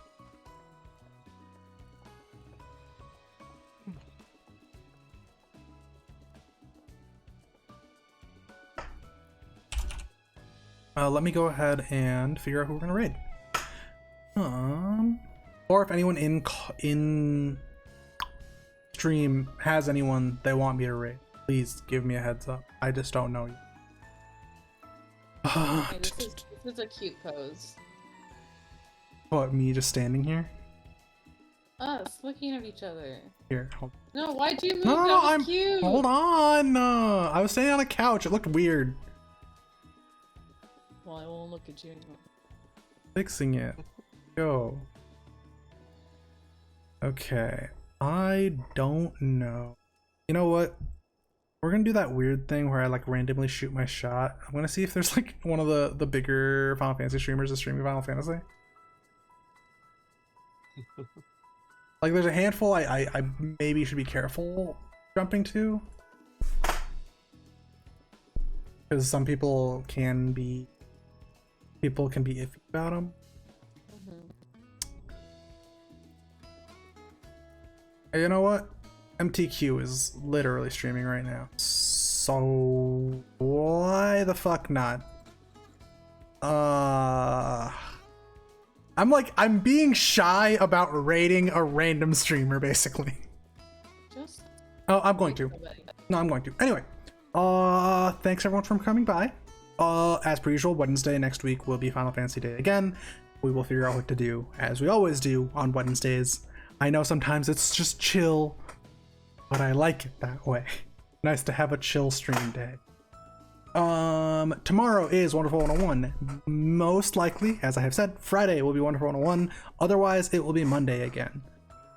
Let me go ahead and figure out who we're gonna raid. Or if anyone in stream has anyone they want me to raid, please give me a heads up. I just don't know yet. Hey, this is a cute pose. What, me just standing here? Us looking at each other. Here, hold No, why'd you move? No, That no, was I'm. cute. Hold on. I was standing on a couch. It looked weird. Well, I won't look at you anymore. Fixing it. Go. Okay. I don't know. You know what? We're gonna do that weird thing where I like randomly shoot my shot. I'm gonna see if there's like one of the bigger Final Fantasy streamers is streaming Final Fantasy. Like there's a handful I maybe should be careful jumping to. Because some people can be iffy about them. You know what? MTQ is literally streaming right now. So why the fuck not? I'm being shy about rating a random streamer basically. Just. Oh, I'm going to. No, I'm going to. Anyway, thanks everyone for coming by. As per usual, Wednesday next week will be Final Fantasy Day again. We will figure out what to do, as we always do on Wednesdays. I know sometimes it's just chill, but I like it that way. Nice to have a chill stream day. Tomorrow is Wonderful 101. Most likely, as I have said, Friday will be Wonderful 101. Otherwise, it will be Monday again.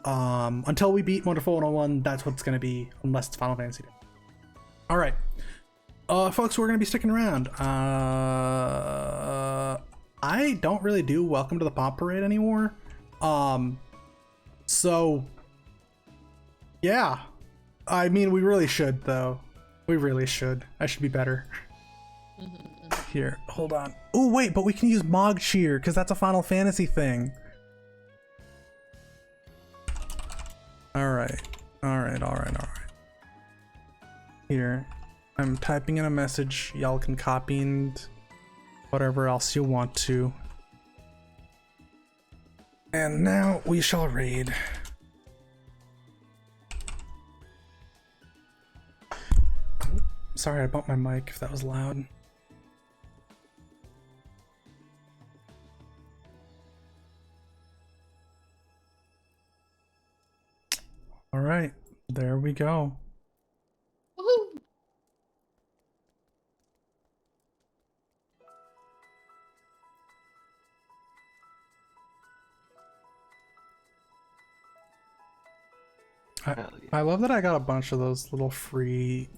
Until we beat Wonderful 101, that's what it's going to be, unless it's Final Fantasy Day. All right. Folks who are going to be sticking around. I don't really do Welcome to the Pomp Parade anymore. So, yeah. I mean, we really should, though. We really should. I should be better. Here, hold on. Oh, wait, but we can use Mog Cheer, because that's a Final Fantasy thing. Alright. Alright. Here. I'm typing in a message. Y'all can copy and whatever else you want to. And now we shall raid. Sorry, I bumped my mic if that was loud. All right, there we go. Woohoo! I love that I got a bunch of those little free